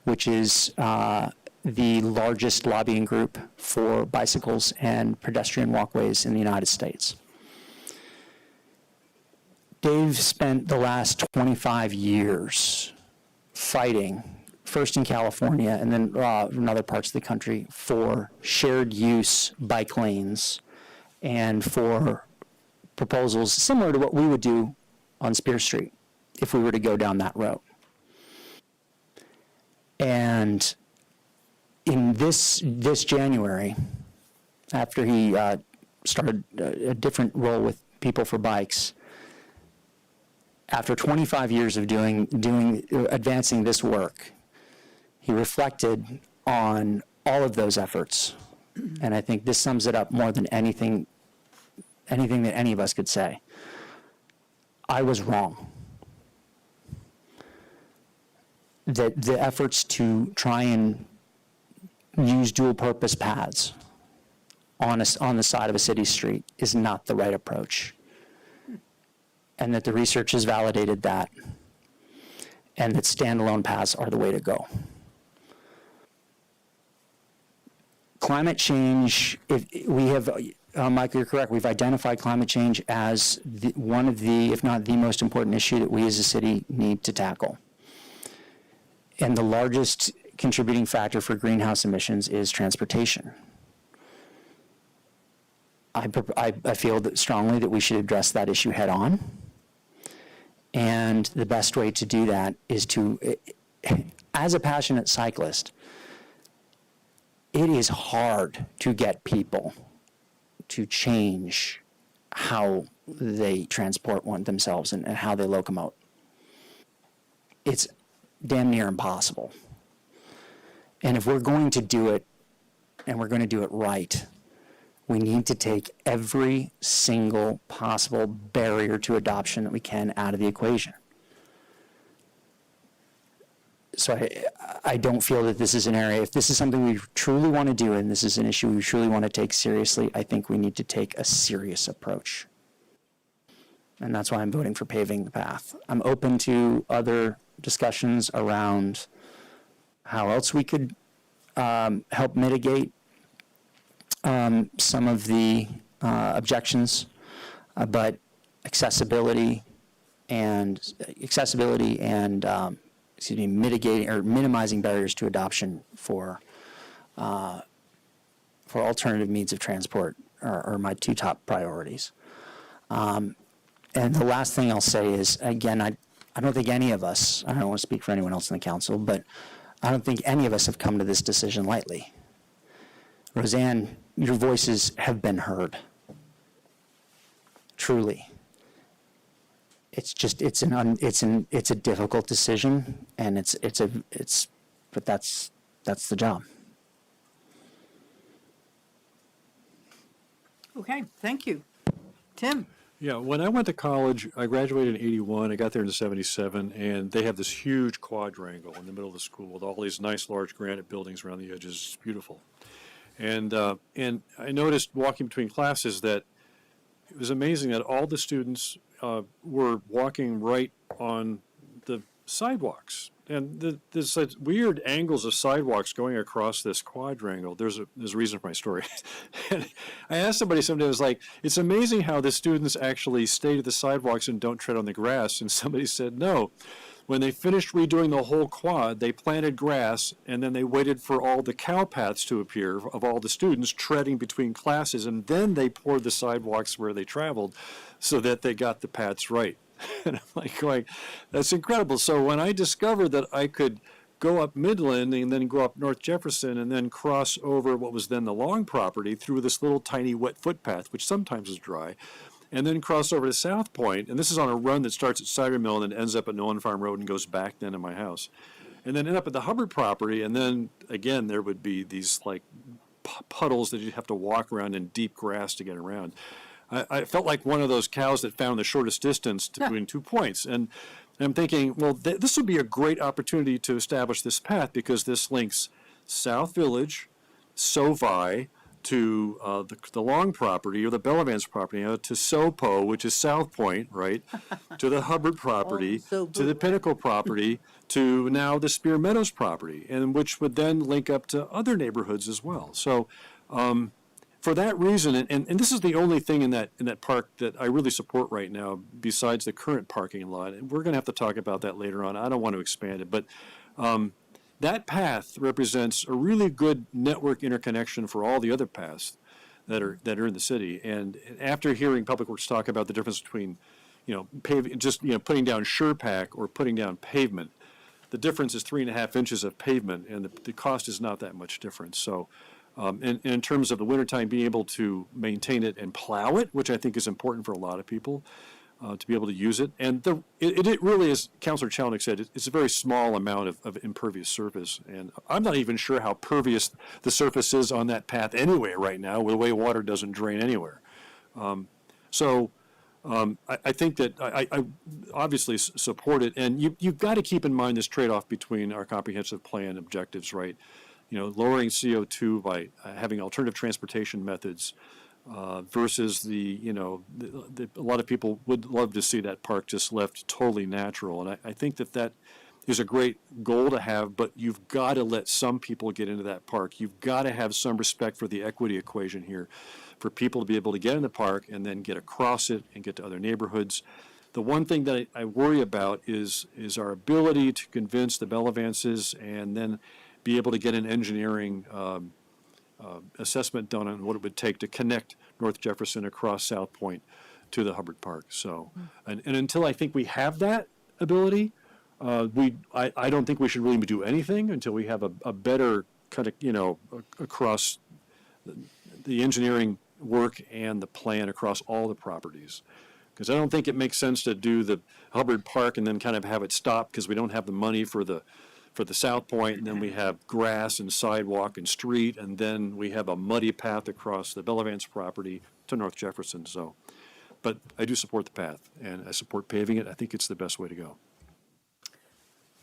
which is the largest lobbying group for bicycles and pedestrian walkways in the United States. Dave spent the last 25 years fighting, first in California and then in other parts of the country, for shared use bike lanes and for proposals similar to what we would do on Spear Street if we were to go down that road. And in this January, after he started a different role with People for Bikes, after 25 years of advancing this work, he reflected on all of those efforts. And I think this sums it up more than anything that any of us could say. I was wrong. That the efforts to try and use dual purpose paths on the side of a city street is not the right approach. and that the research has validated that, and that standalone paths are the way to go. Climate change, if we have, Mike, you're correct, we've identified climate change as one of the, if not the most important issue that we as a city need to tackle. And the largest contributing factor for greenhouse emissions is transportation. I feel that strongly that we should address that issue head on. And the best way to do that is to, as a passionate cyclist, it is hard to get people to change how they transport themselves and how they locomote. It's damn near impossible. And if we're going to do it, and we're going to do it right, we need to take every single possible barrier to adoption that we can out of the equation. So I don't feel that this is an area, if this is something we truly want to do and this is an issue we truly want to take seriously, I think we need to take a serious approach. And that's why I'm voting for paving the path. I'm open to other discussions around how else we could help mitigate some of the objections, but accessibility and mitigating or minimizing barriers to adoption for alternative means of transport are my two top priorities. And the last thing I'll say is, again, I don't think any of us, I don't want to speak for anyone else in the council, but I don't think any of us have come to this decision lightly. Roseanne, your voices have been heard. Truly. It's just, it's a difficult decision, and but that's the job. Okay, thank you. Tim? Yeah, when I went to college, I graduated in 81, I got there in 77, and they have this huge quadrangle in the middle of the school with all these nice large granite buildings around the edges. It's beautiful. And I noticed walking between classes that it was amazing that all the students were walking right on the sidewalks. And there's such weird angles of sidewalks going across this quadrangle. There's a reason for my story. And I asked somebody someday, I was like, it's amazing how the students actually stay to the sidewalks and don't tread on the grass. And somebody said, no. When they finished redoing the whole quad, they planted grass, and then they waited for all the cow paths to appear of all the students treading between classes, and then they poured the sidewalks where they traveled so that they got the paths right. And I'm like going, that's incredible. So when I discovered that I could go up Midland and then go up North Jefferson and then cross over what was then the Long property through this little tiny wet footpath, which sometimes is dry, and then cross over to South Point, and this is on a run that starts at Cider Mill and then ends up at Nolan Farm Road and goes back then to my house. And then end up at the Hubbard property, and then, again, there would be these, like, puddles that you'd have to walk around in deep grass to get around. I felt like one of those cows that found the shortest distance between 2 points. And I'm thinking, well, this would be a great opportunity to establish this path because this links South Village, SoVi, to the Long property or the Bellavance property, to SoPo, which is South Point, right, to the Hubbard property, to the Pinnacle property, to now the Spear Meadows property, and which would then link up to other neighborhoods as well. So for that reason, and this is the only thing in that park that I really support right now besides the current parking lot, and we're going to have to talk about that later on. I don't want to expand it, but that path represents a really good network interconnection for all the other paths that are in the city. And after hearing Public Works talk about the difference between, putting down SurePack or putting down pavement, the difference is 3.5 inches of pavement, and the cost is not that much difference. So, in terms of the wintertime, being able to maintain it and plow it, which I think is important for a lot of people. To be able to use it. And it really is, Councilor Chalnick said, it's a very small amount of impervious surface. And I'm not even sure how pervious the surface is on that path anyway right now, with the way water doesn't drain anywhere. I think that I obviously support it. And you've got to keep in mind this trade-off between our comprehensive plan objectives, right? Lowering CO2 by having alternative transportation methods, versus a lot of people would love to see that park just left totally natural. And I think that is a great goal to have, but you've got to let some people get into that park. You've got to have some respect for the equity equation here, for people to be able to get in the park and then get across it and get to other neighborhoods. The one thing that I worry about is our ability to convince the Bellevances and then be able to get an engineering assessment done on what it would take to connect North Jefferson across South Point to the Hubbard Park. So, and until I think we have that ability, I don't think we should really do anything until we have a better kind of, across the engineering work and the plan across all the properties. Because I don't think it makes sense to do the Hubbard Park and then kind of have it stop because we don't have the money for the South Point, and then we have grass and sidewalk and street, and then we have a muddy path across the Bellevance property to North Jefferson. So, but I do support the path, and I support paving it. I think it's the best way to go.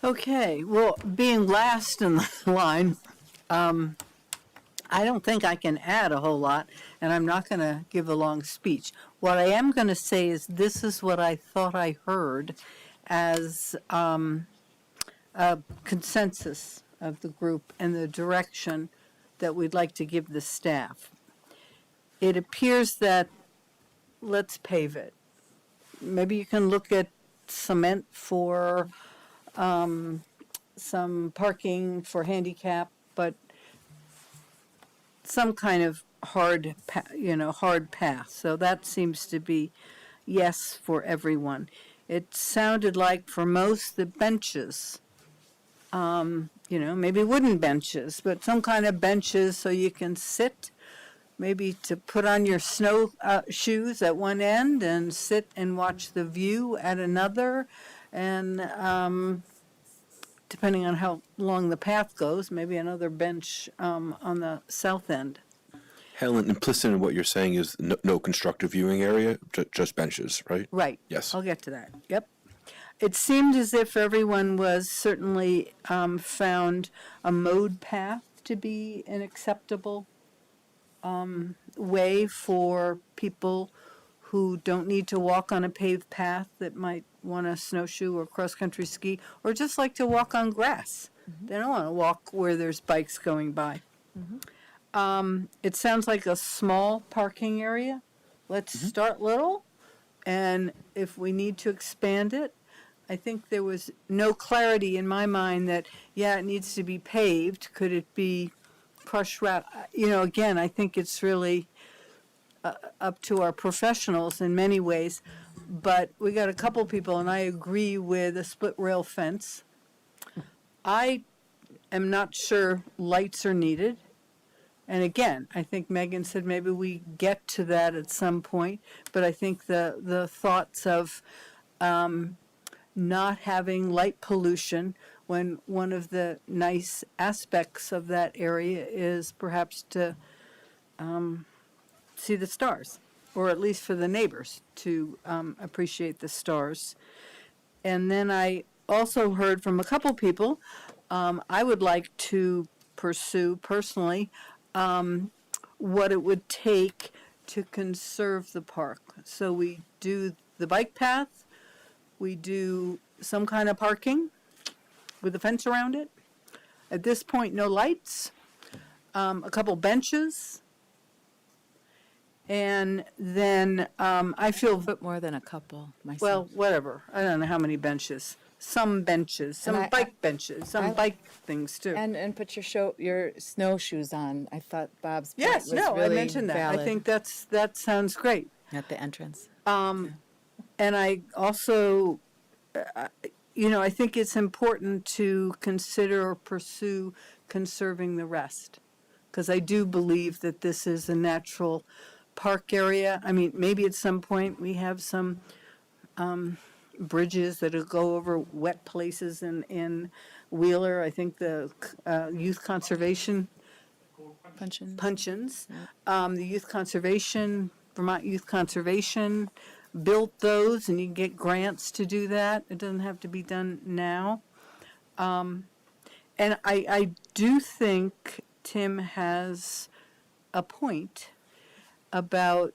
Okay, well, being last in the line, I don't think I can add a whole lot, and I'm not going to give a long speech. What I am going to say is this is what I thought I heard as a consensus of the group and the direction that we'd like to give the staff. It appears that let's pave it. Maybe you can look at cement for some parking for handicap, but some kind of hard path. So that seems to be yes for everyone. It sounded like for most the benches, maybe wooden benches, but some kind of benches so you can sit, maybe to put on your snow shoes at one end and sit and watch the view at another. And depending on how long the path goes, maybe another bench on the south end. Helen, implicit in what you're saying is no constructive viewing area, just benches, right? Right. Yes. I'll get to that. Yep. It seemed as if everyone was certainly found a mode path to be an acceptable way for people who don't need to walk on a paved path, that might want to snowshoe or cross-country ski, or just like to walk on grass. Mm-hmm. They don't want to walk where there's bikes going by. Mm-hmm. It sounds like a small parking area. Let's start little, and if we need to expand it, I think there was no clarity in my mind that, it needs to be paved. Could it be crushed wrap? Again, I think it's really up to our professionals in many ways, but we got a couple people, and I agree with a split rail fence. I am not sure lights are needed. And again, I think Megan said maybe we get to that at some point, but I think the thoughts of not having light pollution when one of the nice aspects of that area is perhaps to see the stars, or at least for the neighbors to appreciate the stars. And then I also heard from a couple people, I would like to pursue personally what it would take to conserve the park. So we do the bike path, we do some kind of parking with a fence around it. At this point, no lights, a couple benches, and then I feel But more than a couple myself. well, whatever. I don't know how many benches. Some benches, some bike benches, some bike things too. And put your snowshoes on. I thought Bob's point Yes, was no, really I mentioned that. valid. I think that sounds great. At the entrance. And I also, I think it's important to consider or pursue conserving the rest, because I do believe that this is a natural park area. I mean, maybe at some point we have some bridges that'll go over wet places in Wheeler. I think the youth conservation puncheons, the youth conservation, Vermont Youth Conservation built those, and you can get grants to do that. It doesn't have to be done now. And I do think Tim has a point. about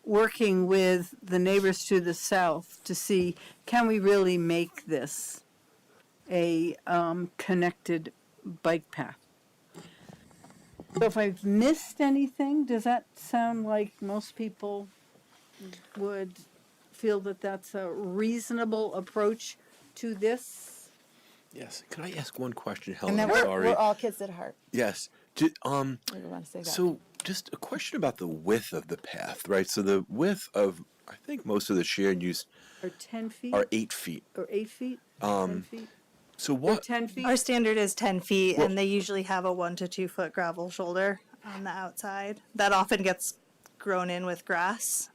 working with the neighbors to the south to see, can we really make this a connected bike path? So if I've missed anything, does that sound like most people would feel that that's a reasonable approach to this? Yes. Can I ask one question, Helen? And then I'm sorry. we're all kids at heart. Yes. We want to say that. So just a question about the width of the path, right? So the width of, I think most of the shared use Or 10 feet? are 8 feet. Or 8 feet? 10 feet? So Or what? 10 feet? Our standard is 10 feet, Well- and they usually have a 1 to 2 foot gravel shoulder on the outside. That often gets grown in with grass,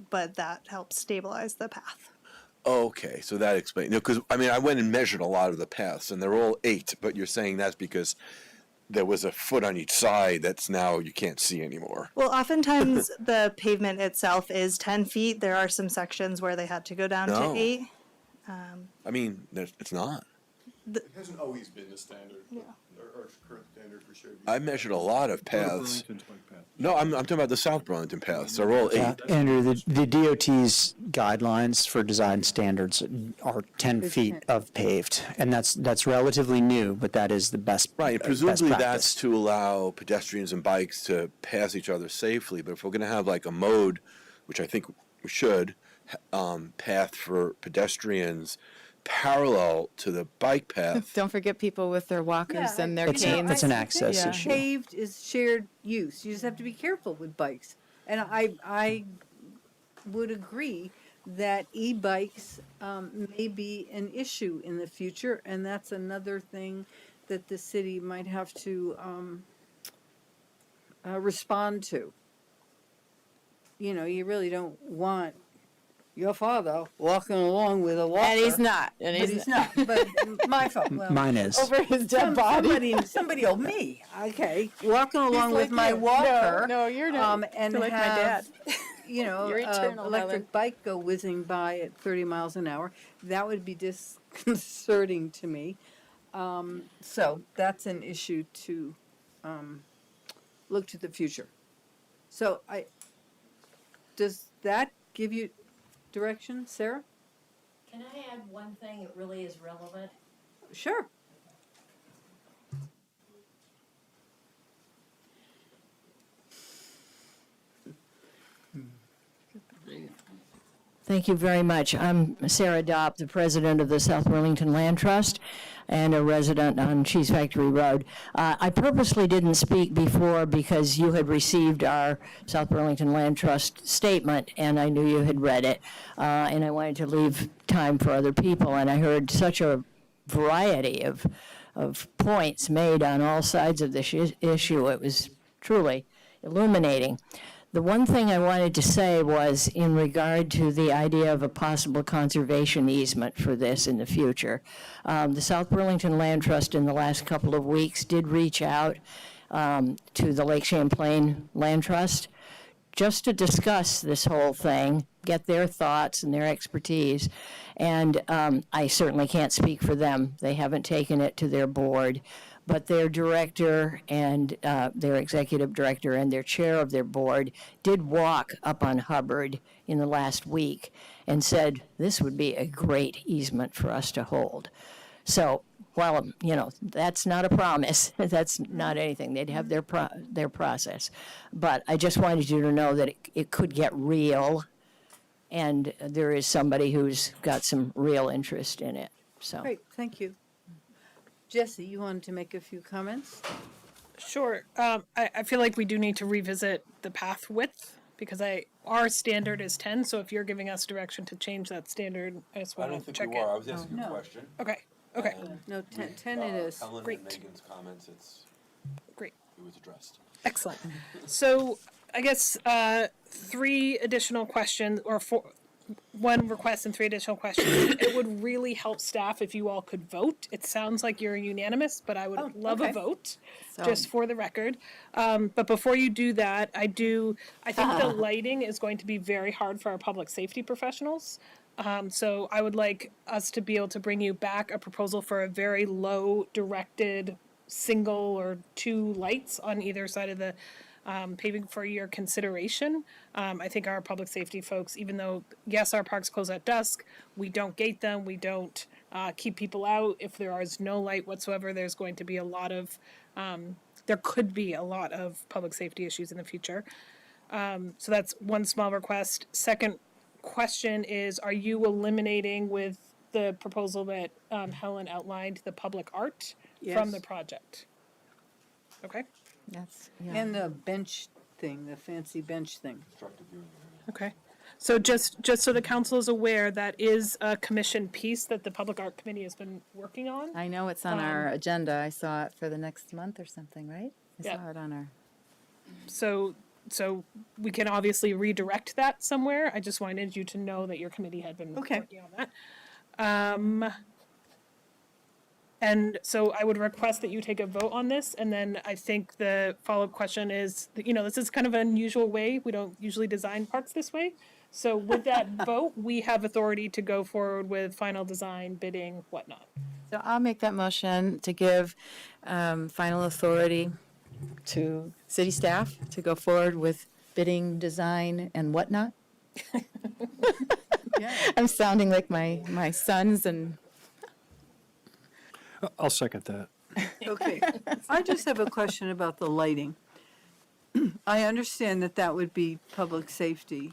but that helps stabilize the path. Okay, so that explains. Because I mean, I went and measured a lot of the paths, and they're all 8. But you're saying that's because there was a foot on each side that's now you can't see anymore. Well, oftentimes the pavement itself is 10 feet. There are some sections where they had to go down No. to 8. I mean, it's not. It hasn't always been the standard. Yeah. Our current standard for shared use. I measured a lot of paths. Burlington's bike path. No, I'm talking about the South Burlington paths. They're all 8. Andrew, the DOT's guidelines for design standards are 10 feet of paved, and that's relatively new, but that is the best. Right, and best presumably that's practice. to allow pedestrians and bikes to pass each other safely. But if we're going to have like a mode, which I think we should, path for pedestrians parallel to the bike path. Don't forget people with their walkers and their That's canes. that's an access Yeah. issue. Paved is shared use. You just have to be careful with bikes. And I would agree that e-bikes may be an issue in the future, and that's another thing that the city might have to respond to. You know, you really don't want your father walking along with a walker. And he's not. And But he's not. But my fault. Well, Mine is. Over his dead body. Somebody old me. Okay, walking along with like my you. walker. No, you're not. And You're like my have, dad. you know, You're eternal, Helen. electric bike go whizzing by at 30 miles an hour. That would be disconcerting to me. So that's an issue to look to the future. So does that give you direction, Sarah? Can I add one thing that really is relevant? Sure. Thank you very much. I'm Sarah Dopp, the president of the South Burlington Land Trust and a resident on Cheese Factory Road. I purposely didn't speak before because you had received our South Burlington Land Trust statement and I knew you had read it. And I wanted to leave time for other people. And I heard such a variety of points made on all sides of this issue. It was truly illuminating. The one thing I wanted to say was in regard to the idea of a possible conservation easement for this in the future. The South Burlington Land Trust in the last couple of weeks did reach out to the Lake Champlain Land Trust just to discuss this whole thing, get their thoughts and their expertise. And I certainly can't speak for them. They haven't taken it to their board. But their director and their executive director and their chair of their board did walk up on Hubbard in the last week and said this would be a great easement for us to hold. So, while, you know, that's not a promise, that's not anything. They'd have their process. But I just wanted you to know that it could get real, and there is somebody who's got some real interest in it. So. Great, thank you. Jesse, you wanted to make a few comments? Sure. I feel like we do need to revisit the path width because our standard is 10. So if you're giving us direction to change that standard, I just want to check it. I was asking No. a question. Okay. Okay. No, 10 it is. Helen Great. and Megan's comments, Great. it was addressed. Excellent. So I guess 3 additional questions or 1 request and 3 additional questions. It would really help staff if you all could vote. It sounds like you're unanimous, but I would love a vote, just for the record. But before you do that, I think the lighting is going to be very hard for our public safety professionals. So I would like us to be able to bring you back a proposal for a very low directed single or 2 lights on either side of the paving for your consideration. I think our public safety folks, even though, yes, our parks close at dusk, we don't gate them, we don't keep people out. If there is no light whatsoever, there's going to be a lot of, there could be a lot of public safety issues in the future. So that's one small request. Second question is, are you eliminating with the proposal that Helen outlined, the public art from the project? Okay. That's, And the bench thing, the fancy bench thing. Okay. So just so the council is aware, that is a commission piece that the Public Art Committee has been working on. I know it's on our agenda. I saw it for the next month or something, right? I Yeah. saw it on our. So we can obviously redirect that somewhere. I just wanted you to know that your committee had been working on that. And so I would request that you take a vote on this, and then I think the follow-up question is, this is kind of an unusual way. We don't usually design parks this way. So with that vote, we have authority to go forward with final design, bidding, whatnot. So I'll make that motion to give final authority to city staff to go forward with bidding, design, and whatnot. I'm sounding like my sons and. I'll second that. Okay, I just have a question about the lighting. I understand that that would be public safety.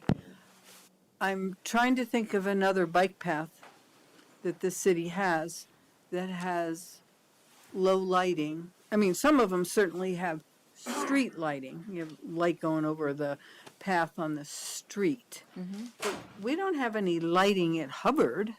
I'm trying to think of another bike path that the city has that has low lighting. I mean, some of them certainly have street lighting. You have light going over the path on the street. But we don't have any lighting at Hubbard,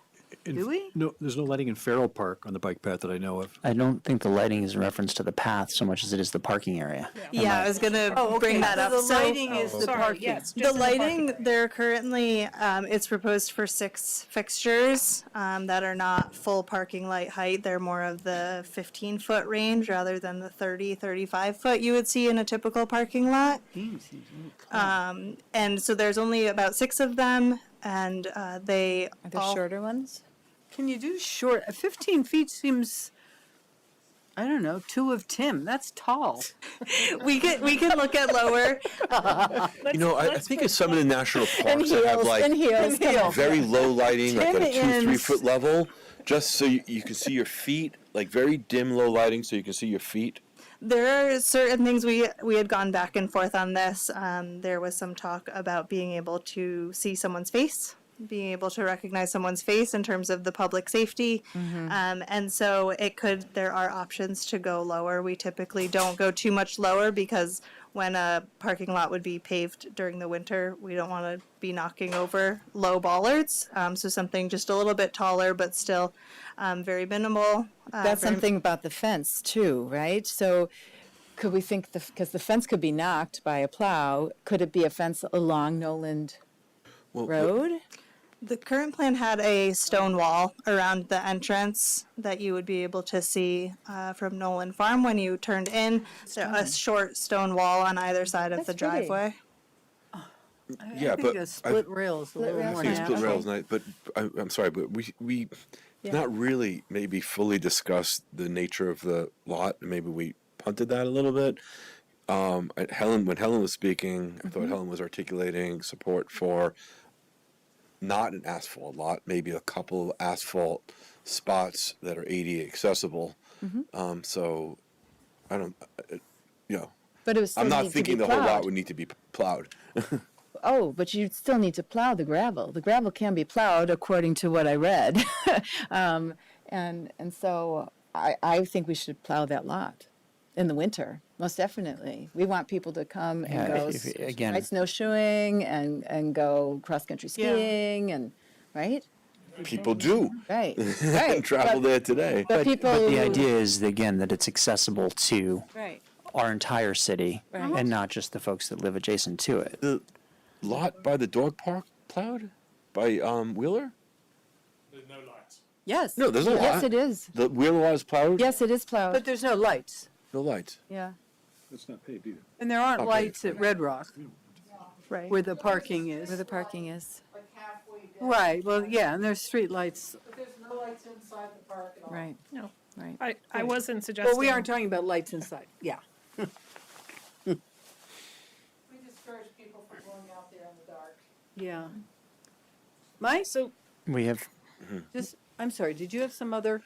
do we? No, there's no lighting in Farrell Park on the bike path that I know of. I don't think the lighting is in reference to the path so much as it is the parking area. Yeah, I was gonna bring that up. The So lighting is the parking. Yes, the lighting, there currently, it's proposed for 6 fixtures that are not full parking light height. They're more of the 15-foot range rather than the 30, 35-foot you would see in a typical parking lot. And so there's only about 6 of them, and they Are there shorter ones? Can you do short? 15 feet seems, I don't know, 2 of Tim. That's tall. we can look at lower. I think it's some of the national parks that have and heels, come on. very low lighting, like at a 2-3 Tim foot level, just so you can see your feet, like very dim low lighting, so you can see your feet. There are certain things we had gone back and forth on this. There was some talk about being able to see someone's face, being able to recognize someone's face in terms of the public safety. And so there are options to go lower. We typically don't go too much lower because when a parking lot would be paved during the winter, we don't want to be knocking over low bollards. So something just a little bit taller, but still very minimal. That's something about the fence too, right? So could we think, because the fence could be knocked by a plow, could it be a fence along Noland Road? The current plan had a stone wall around the entrance that you would be able to see from Nolan Farm when you turned in. A short stone wall on either side of the driveway. Yeah, I think a split rail is a little more I think split natural. rails, but I'm sorry, but we not really maybe fully discussed the nature of the lot. Maybe we punted that a little bit. When Helen was speaking, I thought Helen was articulating support for not an asphalt lot, maybe a couple of asphalt spots that are ADA accessible. So I don't, But it was still I'm not need to thinking be the whole lot plowed. would need to be plowed. Oh, but you still need to plow the gravel. The gravel can be plowed according to what I read. And so I think we should plow that lot in the winter, most definitely. We want people to come and go again- ride snowshoeing and go cross-country skiing and, right? People do. Right, right. Travel there today. But people. But the idea is, again, that it's accessible to Right. our entire city Right. and not just the folks that live adjacent to it. The lot by the dog park plowed by Wheeler? Yes. No, there's no lot. Yes, it is. The Wheeler lot is plowed? Yes, it is plowed. But there's no lights. No lights. Yeah. It's not paved either. And there aren't Okay. lights at Red Rock Right. where the parking is. Where the parking is. Right, well, yeah, and there's street lights. But there's no lights inside the park at all. Right. No. Right. I wasn't suggesting. Well, we aren't talking about lights inside, yeah. Yeah. Mike, So We have, I'm sorry, did you have some other?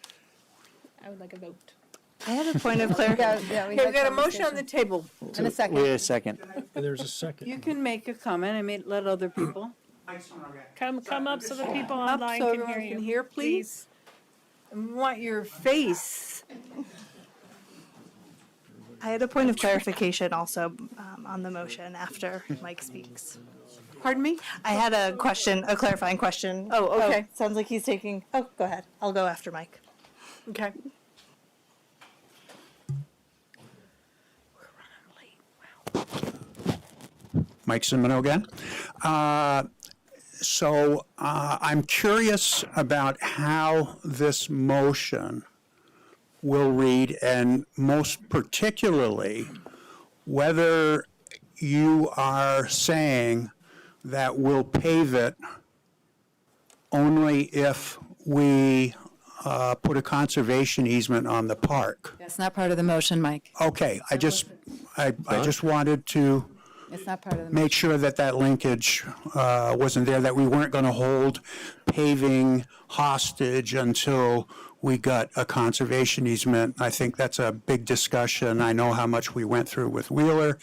I would like a vote. I had a point of clarification. Yeah, Okay, we've got a motion on the table. In a second. wait a second. And there's a second. You can make a comment. I may let other people. Come up so the people Up online so can everyone hear you. can hear, please. We want your face. I had a point of clarification also on the motion after Mike speaks. Pardon me? I had a question, a clarifying question. Oh, okay. Sounds like he's taking, oh, go ahead. I'll go after Mike. Okay. Mike Simino again. I'm curious about how this motion will read, and most particularly, whether you are saying that we'll pave it only if we put a conservation easement on the park. That's not part of the motion, Mike. Okay, I just wanted to It's not part of the motion. make sure that that linkage wasn't there, that we weren't going to hold paving hostage until we got a conservation easement. I think that's a big discussion. I know how much we went through with Wheeler.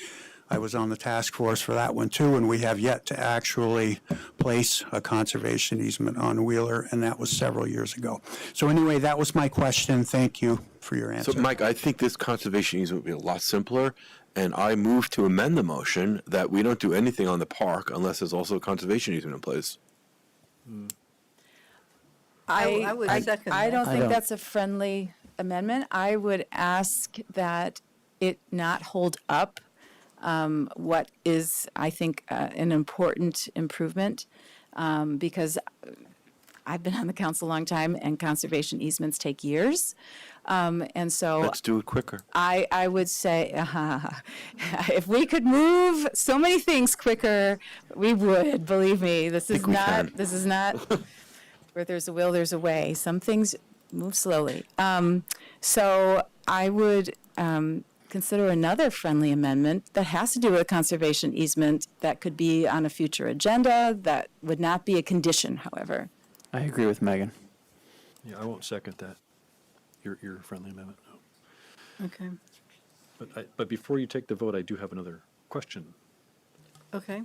I was on the task force for that one too, and we have yet to actually place a conservation easement on Wheeler, and that was several years ago. So anyway, that was my question. Thank you for your answer. So, Mike, I think this conservation easement would be a lot simpler, and I move to amend the motion that we don't do anything on the park unless there's also a conservation easement in place. I would second I that. don't I think don't. that's a friendly amendment. I would ask that it not hold up what is, I think, an important improvement, because I've been on the council a long time, and conservation easements take years. And so Let's do it quicker. I would say, if we could move so many things quicker, we would, believe me. This is not, where there's a will, there's a way. Some things move slowly. So I would consider another friendly amendment that has to do with a conservation easement that could be on a future agenda, that would not be a condition, however. I agree with Megan. Yeah, I won't second that. Your friendly amendment. No. Okay. But before you take the vote, I do have another question. Okay.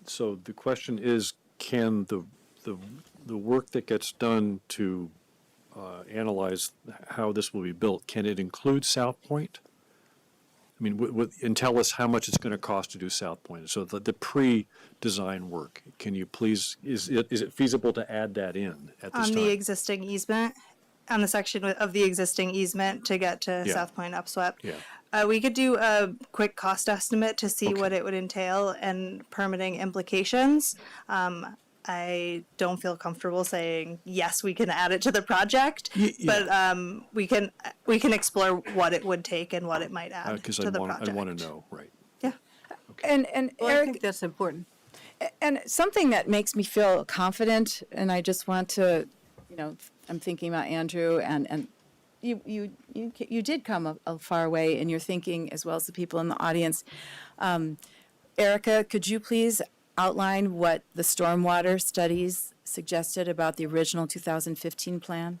So the question is, can the work that gets done to analyze how this will be built, can it include South Point? I mean, and tell us how much it's going to cost to do South Point. So the pre-design work, can you please, is it feasible to add that in at this On time? the existing easement, on the section of the existing easement to get to Yeah. South Point upswept. Yeah. We could do a quick cost estimate to see what it would entail and permitting implications. I don't feel comfortable saying, yes, we can add it to the project, but we can explore what it would take and what it might add Because to the I project. want to know, right? And Well, I Eric, think that's important. and something that makes me feel confident, and I just want to, I'm thinking about Andrew, and you did come a far way in your thinking, as well as the people in the audience. Erica, could you please outline what the stormwater studies suggested about the original 2015 plan?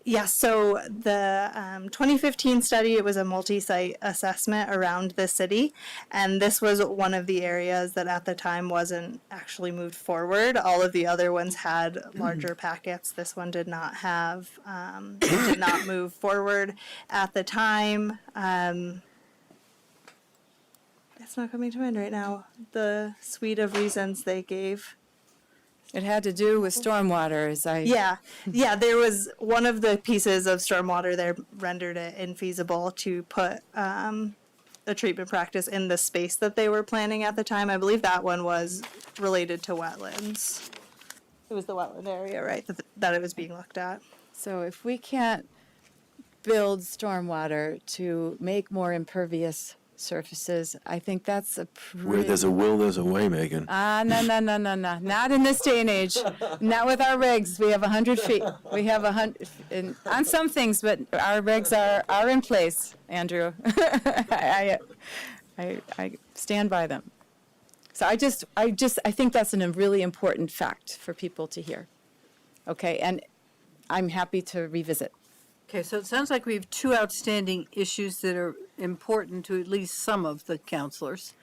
Yes, so the 2015 study, it was a multi-site assessment around the city, and this was one of the areas that at the time wasn't actually moved forward. All of the other ones had larger packets. This one did not have, it did not move forward at the time. It's not coming to mind right now, the suite of reasons they gave. It had to do with stormwater, Yeah, there was one of the pieces of stormwater there rendered it infeasible to put a treatment practice in the space that they were planning at the time. I believe that one was related to wetlands. It was the wetland area, right, that it was being looked at. So if we can't build stormwater to make more impervious surfaces, I think that's a Where there's a will, there's a way, Megan. No. Not in this day and age. Not with our regs. We have 100 feet. We have 100, on some things, but our regs are in place, Andrew. I stand by them. So I think that's a really important fact for people to hear. Okay, and I'm happy to revisit. Okay, so it sounds like we have two outstanding issues that are important to at least some of the counselors.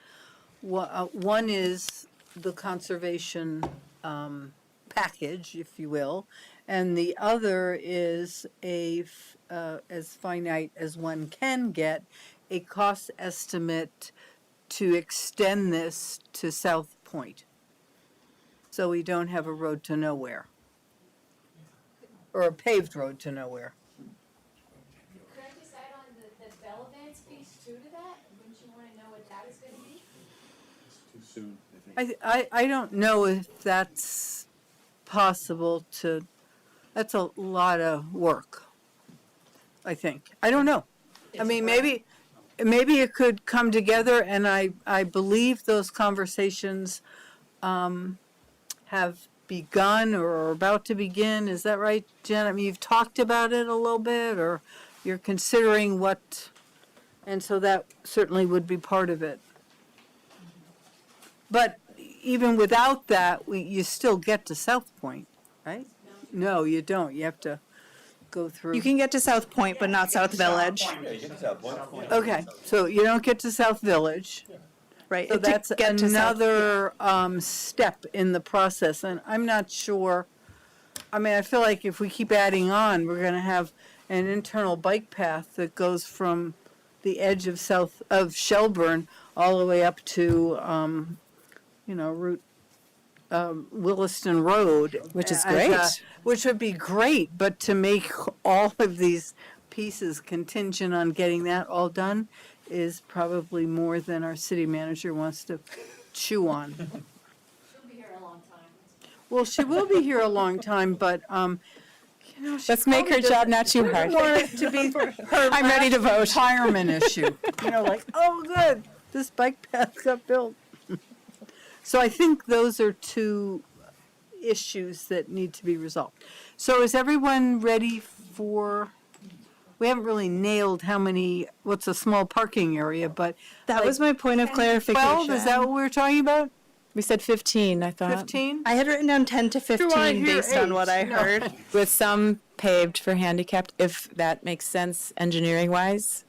One is the conservation package, if you will, and the other is as finite as one can get, a cost estimate to extend this to South Point, so we don't have a road to nowhere, or a paved road to nowhere. Could I just add on the Bell Advance piece too to that? Wouldn't you want to know what that is going to be? It's too soon, I think. I don't know if that's possible that's a lot of work, I think. I don't know. I mean, maybe it could come together, and I believe those conversations have begun or are about to begin. Is that right, Jen? I mean, you've talked about it a little bit, or you're considering and so that certainly would be part of it. But even without that, you still get to South Point, right? No, you don't. You have to go through. You can get to South Point, but not South Village. Okay, so you don't get to South Village. Right. So to that's get to South- another step in the process, and I'm not sure. I mean, I feel like if we keep adding on, we're going to have an internal bike path that goes from the edge of Shelburne all the way up to, Route Williston Road, Which is great. Which would be great, but to make all of these pieces contingent on getting that all done is probably more than our city manager wants to chew on. She'll be here a long time. Well, she will be here a long time, but, she Let's make her probably job not too hard. doesn't want it to be her I'm ready to vote. retirement issue. Like, oh, good, this bike path got built. So I think those are two issues that need to be resolved. So is everyone ready we haven't really nailed what's a small parking area, but. That was my point of clarification. 12, is that what we were talking about? We said 15, I thought. 15? I had written down 10 to 15 based on what I heard. With some paved for handicapped, if that makes sense engineering-wise,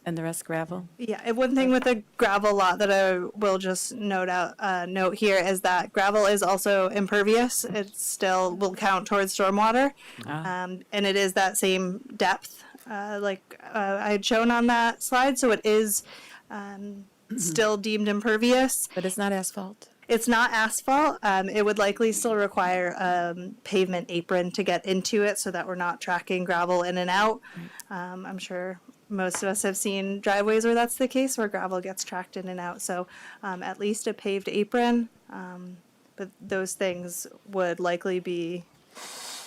and the rest gravel. Yeah, and one thing with the gravel lot that I will just note here is that gravel is also impervious. It still will count towards stormwater, and it is that same depth, like I had shown on that slide. So it is still deemed impervious. But it's not asphalt. It's not asphalt. It would likely still require pavement apron to get into it, so that we're not tracking gravel in and out. I'm sure most of us have seen driveways where that's the case, where gravel gets tracked in and out. So at least a paved apron. But those things would likely be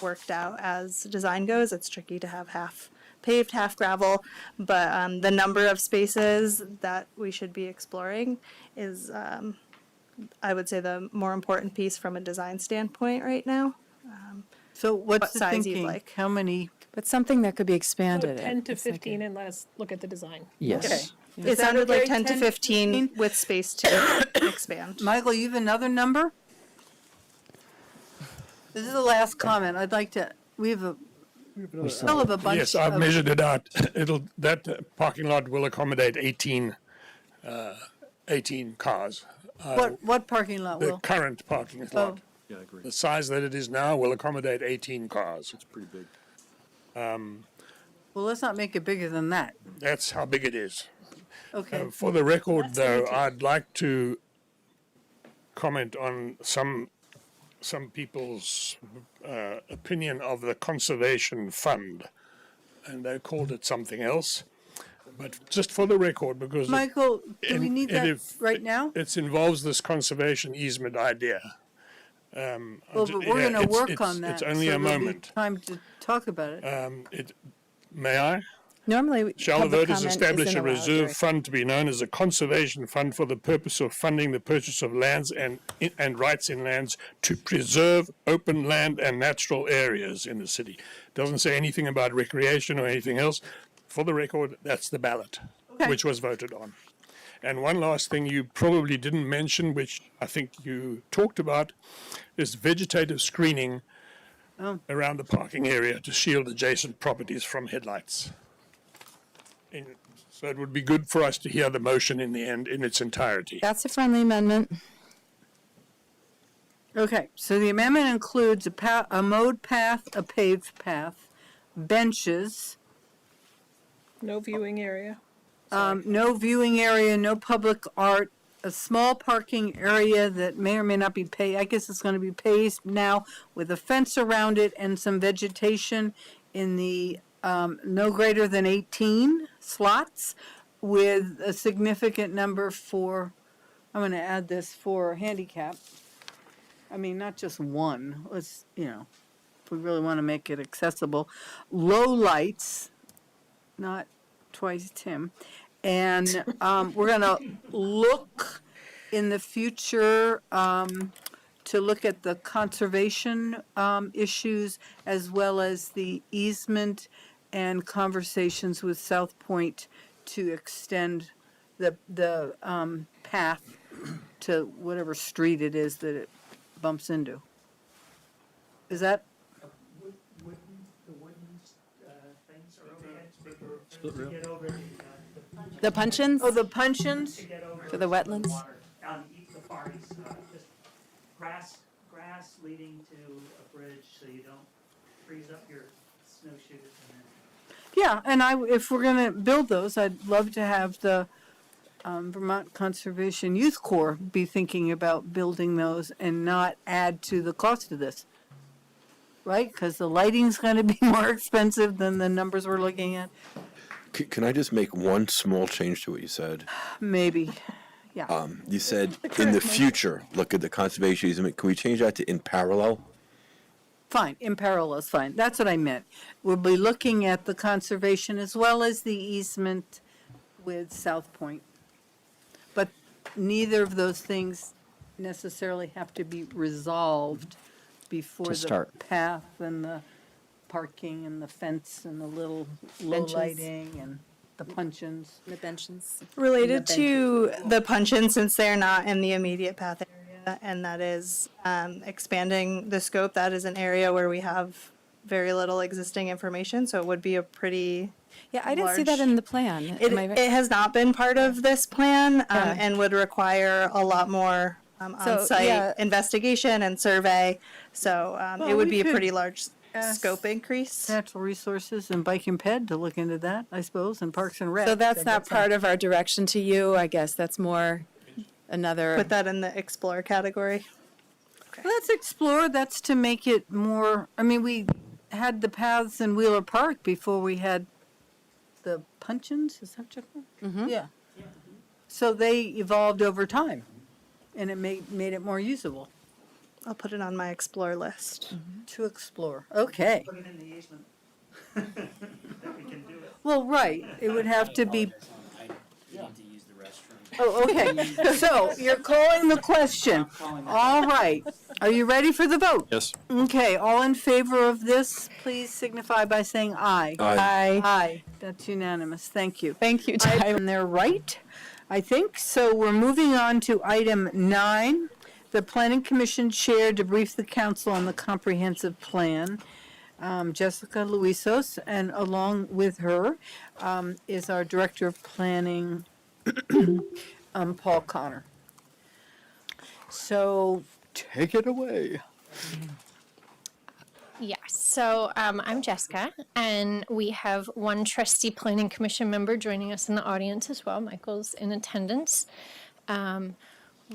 worked out as design goes. It's tricky to have half paved, half gravel. But the number of spaces that we should be exploring is, I would say, the more important piece from a design standpoint right now. So what's What the size you'd thinking? like. How many? But something that could be expanded. 10 to 15, and let us look at the design. Yes. Okay. It sounded like okay, 10 to 15 with space to expand. Michael, you have another number? This is the last comment. I'd like to, we have a still have a bunch. Yes, I've measured it out. That parking lot will accommodate 18 cars. What parking lot The will? current parking lot. Yeah, I agree. The size that it is now will accommodate 18 cars. It's pretty big. Well, let's not make it bigger than that. That's how big it is. Okay. For the record, though, I'd like to comment on some people's opinion of the conservation fund, and they called it something else. But just for the record, because Michael, do we need that right now? it involves this conservation easement idea. Well, but we're going to work on that. It's only so a there'll be moment. time to talk about it. May I? Normally, Shall the public voters comment establish isn't a allowed reserve during- fund to be known as a conservation fund for the purpose of funding the purchase of lands and rights in lands to preserve open land and natural areas in the city? Doesn't say anything about recreation or anything else. For the record, that's the ballot, which was voted on. And one last thing you probably didn't mention, which I think you talked about, is vegetative screening around the parking area to shield adjacent properties from headlights. So it would be good for us to hear the motion in the end in its entirety. That's a friendly amendment. Okay, so the amendment includes a mowed path, a paved path, benches, No viewing area. no viewing area, no public art, a small parking area that may or may not be paved. I guess it's going to be paved now with a fence around it and some vegetation in the no greater than 18 slots with a significant number for, I'm going to add this for handicap. I mean, not just one. Let's, if we really want to make it accessible. Low lights, not twice Tim. And we're going to look in the future to look at the conservation issues as well as the easement and conversations with South Point to extend the path to whatever street it is that it bumps into. Is that? The puncheons? Oh, the puncheons? For the wetlands? The farms, just grass leading to a bridge so you don't freeze up your snowshoes. Yeah, and if we're going to build those, I'd love to have the Vermont Conservation Youth Corps be thinking about building those and not add to the cost of this. Right? Because the lighting's going to be more expensive than the numbers we're looking at. Can I just make one small change to what you said? Maybe. Yeah. You said in the future, look at the conservation easement. Can we change that to in parallel? Fine, in parallel is fine. That's what I meant. We'll be looking at the conservation as well as the easement with South Point. But neither of those things necessarily have to be resolved before the start. path and the parking and the fence and the little low Benches. lighting and the puncheons. The benches. Related to the puncheon, since they're not in the immediate path area, and that is expanding the scope, that is an area where we have very little existing information, so it would be a pretty Yeah, I didn't see that large- in the plan. It, Am I right? it has not been part of this plan Yeah. and would require a lot more So, on-site yeah. investigation and survey. So Well, it would we be a could pretty large ask scope increase. Natural Resources and Bike and Ped to look into that, I suppose, and Parks and Rec. So that's not part of our direction to you, I guess. That's more another. Put that in the explore category. Let's explore. That's to make it more, I mean, we had the paths in Wheeler Park before we had the puncheons, is that what you call them? Yeah. So they evolved over time, and it made it more usable. I'll put it on my explore list. To explore, okay. Put it in the easement. That we can do it. Well, right, it would have to be. Oh, okay, so you're calling the question. All right, are you ready for the vote? Yes. Okay, all in favor of this, please signify by saying aye. Aye. Aye, that's unanimous, thank you. Thank you, And they're right, I think. So we're moving on to item 9. The Planning Commission Chair to brief the council on the comprehensive plan. Jessica Luisos, and along with her is our Director of Planning, Paul Connor. So take it away. Yes, so I'm Jessica, and we have one trustee planning commission member joining us in the audience as well. Michael's in attendance.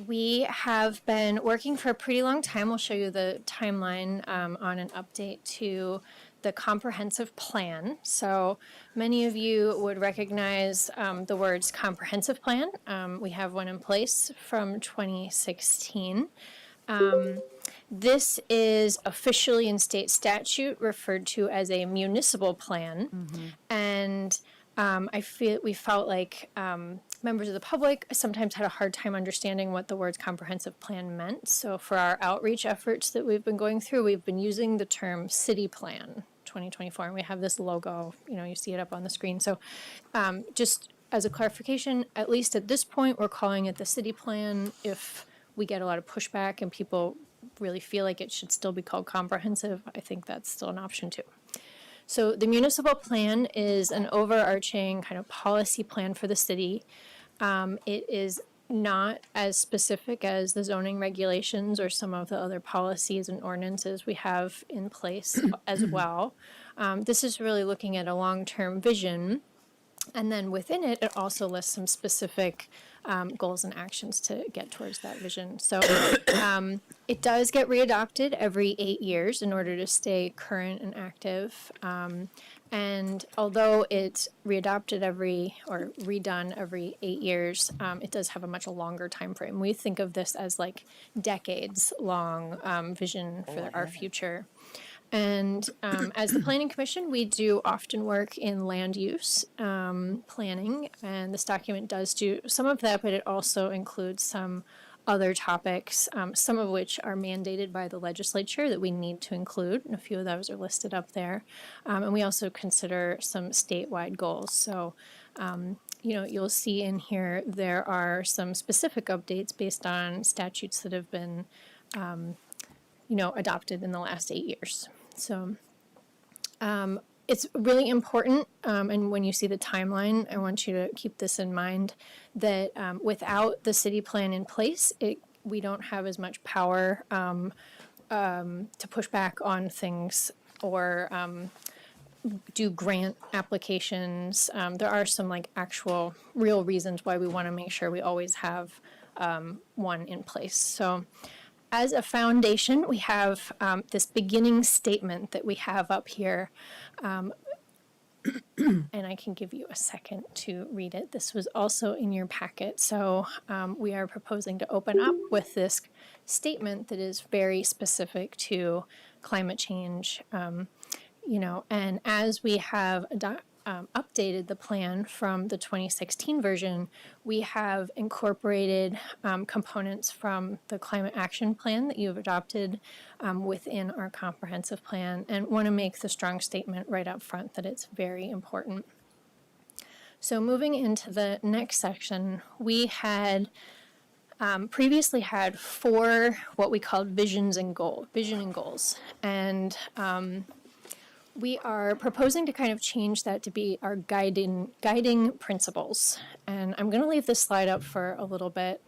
We have been working for a pretty long time. We'll show you the timeline on an update to the comprehensive plan. So many of you would recognize the words comprehensive plan. We have one in place from 2016. This is officially in state statute referred to as a municipal plan. And we felt like members of the public sometimes had a hard time understanding what the words comprehensive plan meant. So for our outreach efforts that we've been going through, we've been using the term city plan 2024, and we have this logo, you see it up on the screen. So just as a clarification, at least at this point, we're calling it the city plan. If we get a lot of pushback and people really feel like it should still be called comprehensive, I think that's still an option too. So the municipal plan is an overarching kind of policy plan for the city. It is not as specific as the zoning regulations or some of the other policies and ordinances we have in place as well. This is really looking at a long-term vision. And then within it, it also lists some specific goals and actions to get towards that vision. So it does get readopted every 8 years in order to stay current and active. And although it's readopted or redone every 8 years, it does have a much longer time frame. We think of this as like decades long vision for our future. And as the Planning Commission, we do often work in land use planning, and this document does do some of that, but it also includes some other topics, some of which are mandated by the legislature that we need to include, and a few of those are listed up there. And we also consider some statewide goals. So, you'll see in here there are some specific updates based on statutes that have been, adopted in the last 8 years. So it's really important, and when you see the timeline, I want you to keep this in mind, that without the city plan in place, we don't have as much power to push back on things or do grant applications. There are some actual real reasons why we want to make sure we always have one in place. So as a foundation, we have this beginning statement that we have up here, and I can give you a second to read it. This was also in your packet, so we are proposing to open up with this statement that is very specific to climate change, and as we have updated the plan from the 2016 version, we have incorporated components from the climate action plan that you've adopted within our comprehensive plan, and want to make the strong statement right up front that it's very important. So moving into the next section, we had previously had 4 what we called vision and goals, and we are proposing to kind of change that to be our guiding principles. And I'm going to leave this slide up for a little bit.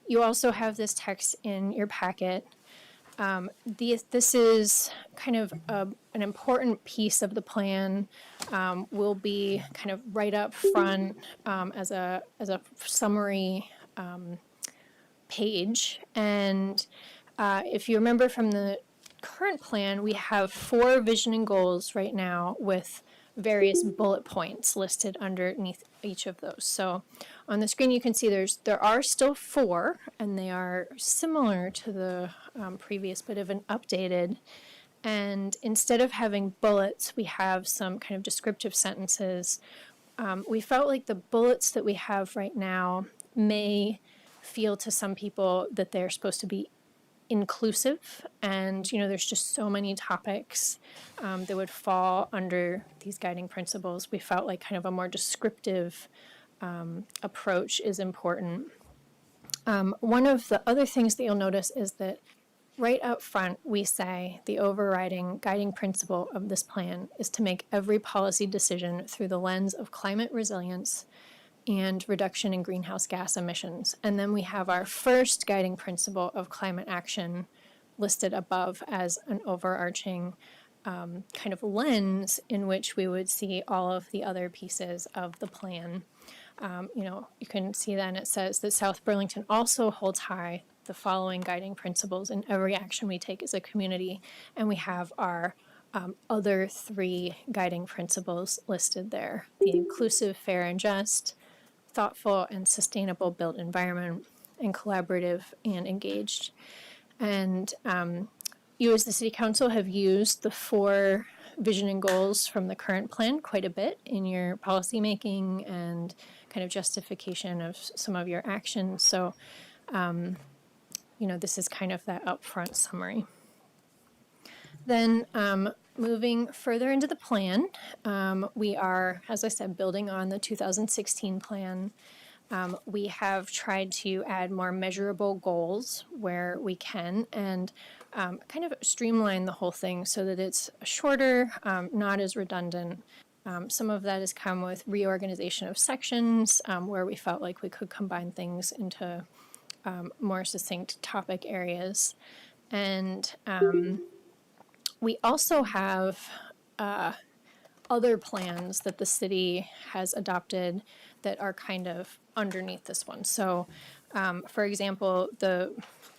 You also have this text in your packet. This is kind of an important piece of the plan. Will be kind of right up front as a summary page. And if you remember from the current plan, we have 4 vision and goals right now with various bullet points listed underneath each of those. So on the screen you can see there are still 4, and they are similar to the previous but have been updated. And instead of having bullets, we have some kind of descriptive sentences. We felt like the bullets that we have right now may feel to some people that they're supposed to be inclusive, and there's just so many topics that would fall under these guiding principles. We felt like kind of a more descriptive approach is important. One of the other things that you'll notice is that right up front we say the overriding guiding principle of this plan is to make every policy decision through the lens of climate resilience and reduction in greenhouse gas emissions. And then we have our first guiding principle of climate action listed above as an overarching kind of lens in which we would see all of the other pieces of the plan. You can see then it says that South Burlington also holds high the following guiding principles in every action we take as a community. And we have our other 3 guiding principles listed there: the inclusive, fair, and just, thoughtful and sustainable built environment, and collaborative and engaged. And you as the City Council have used the 4 vision and goals from the current plan quite a bit in your policy making and kind of justification of some of your actions. So, this is kind of that upfront summary. Then moving further into the plan, we are, as I said, building on the 2016 plan. We have tried to add more measurable goals where we can and kind of streamline the whole thing so that it's shorter, not as redundant. Some of that has come with reorganization of sections where we felt like we could combine things into more succinct topic areas. And we also have other plans that the city has adopted that are kind of underneath this one. So, for example, the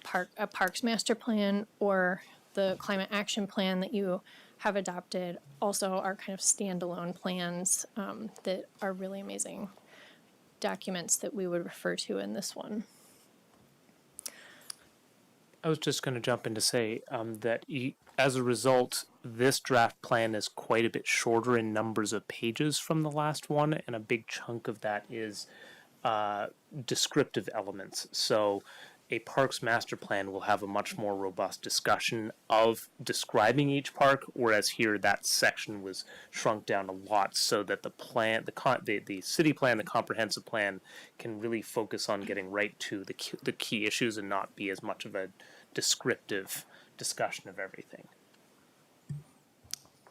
Parks Master Plan or the Climate Action Plan that you have adopted also are kind of standalone plans that are really amazing documents that we would refer to in this one. I was just going to jump in to say that as a result, this draft plan is quite a bit shorter in numbers of pages from the last one, and a big chunk of that is descriptive elements. So a parks master plan will have a much more robust discussion of describing each park, whereas here that section was shrunk down a lot so that the plan, the city plan, the comprehensive plan can really focus on getting right to the key issues and not be as much of a descriptive discussion of everything.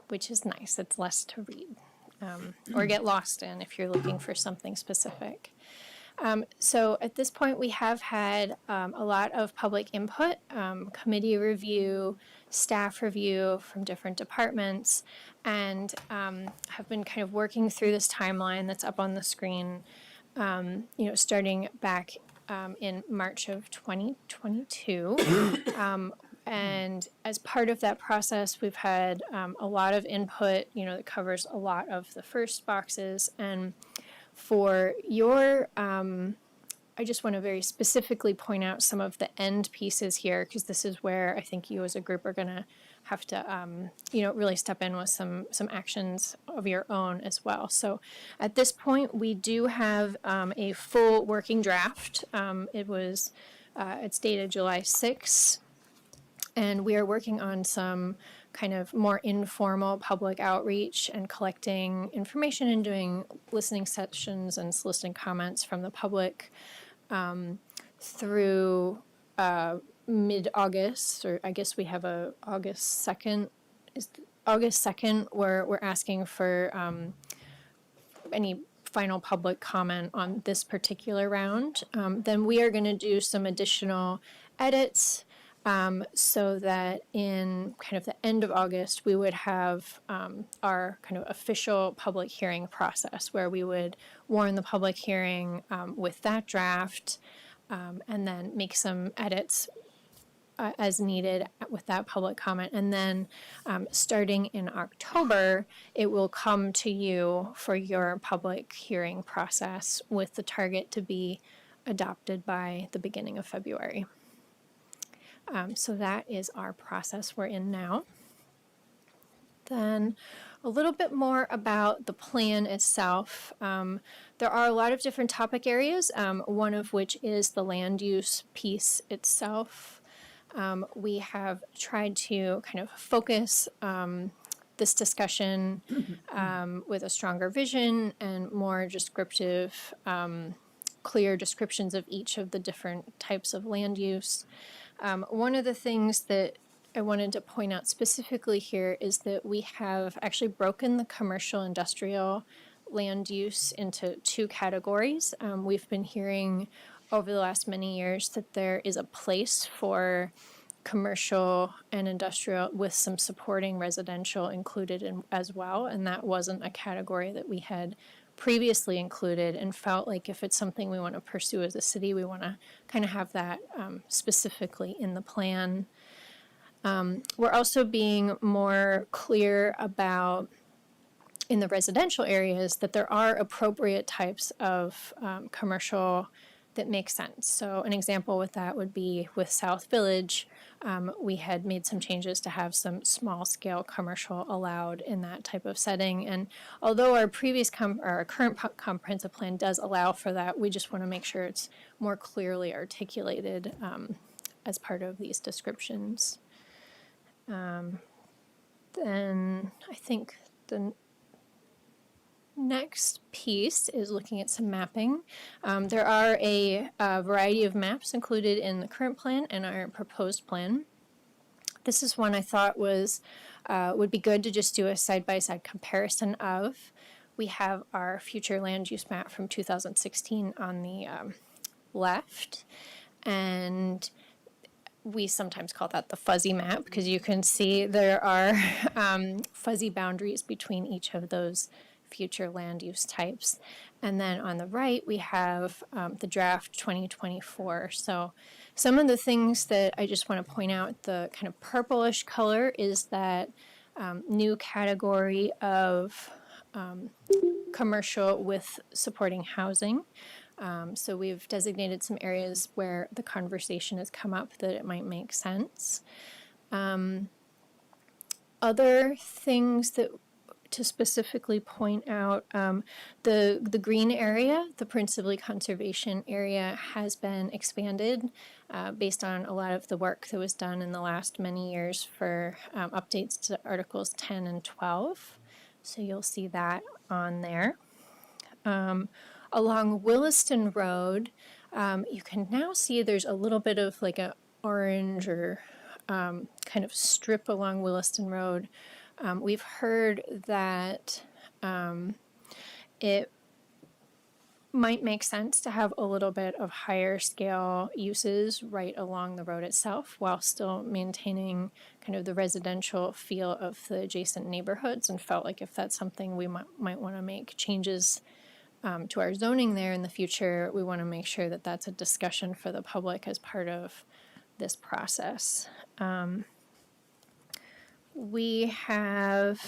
Which is nice. It's less to read or get lost in if you're looking for something specific. So at this point, we have had a lot of public input, committee review, staff review from different departments, and have been kind of working through this timeline that's up on the screen, starting back in March of 2022. And as part of that process, we've had a lot of input, that covers a lot of the first boxes. And for your, I just want to very specifically point out some of the end pieces here, because this is where I think you as a group are going to have to, really step in with some actions of your own as well. So at this point, we do have a full working draft. It's dated July 6th. And we are working on some kind of more informal public outreach and collecting information and doing listening sessions and soliciting comments from the public through mid-August, or I guess we have a August 2nd. August 2nd, where we're asking for any final public comment on this particular round. Then we are going to do some additional edits so that in kind of the end of August, we would have our kind of official public hearing process where we would warn the public hearing with that draft and then make some edits as needed with that public comment. And then starting in October, it will come to you for your public hearing process with the target to be adopted by the beginning of February. So that is our process we're in now. Then a little bit more about the plan itself. There are a lot of different topic areas, one of which is the land use piece itself. We have tried to kind of focus this discussion with a stronger vision and more descriptive, clear descriptions of each of the different types of land use. One of the things that I wanted to point out specifically here is that we have actually broken the commercial industrial land use into two categories. We've been hearing over the last many years that there is a place for commercial and industrial with some supporting residential included in as well, and that wasn't a category that we had previously included, and felt like if it's something we want to pursue as a city, we want to kind of have that specifically in the plan. We're also being more clear about, in the residential areas, that there are appropriate types of commercial that make sense. So an example with that would be with South Village. We had made some changes to have some small scale commercial allowed in that type of setting. And although our our current comprehensive plan does allow for that, we just want to make sure it's more clearly articulated as part of these descriptions. Then I think the next piece is looking at some mapping. There are a variety of maps included in the current plan and our proposed plan. This is one I thought was would be good to just do a side-by-side comparison of. We have our future land use map from 2016 on the left, and we sometimes call that the fuzzy map because you can see there are fuzzy boundaries between each of those future land use types. And then on the right, we have the draft 2024. So some of the things that I just want to point out, the kind of purplish color is that new category of commercial with supporting housing. So we've designated some areas where the conversation has come up that it might make sense. Other things that to specifically point out, the green area, the principally conservation area, has been expanded based on a lot of the work that was done in the last many years for updates to Articles 10 and 12. So you'll see that on there. Along Williston Road, you can now see there's a little bit of like a orange or kind of strip along Williston Road. We've heard that it might make sense to have a little bit of higher scale uses right along the road itself while still maintaining kind of the residential feel of the adjacent neighborhoods, and felt like if that's something we might want to make changes to our zoning there in the future, we want to make sure that that's a discussion for the public as part of this process. We have,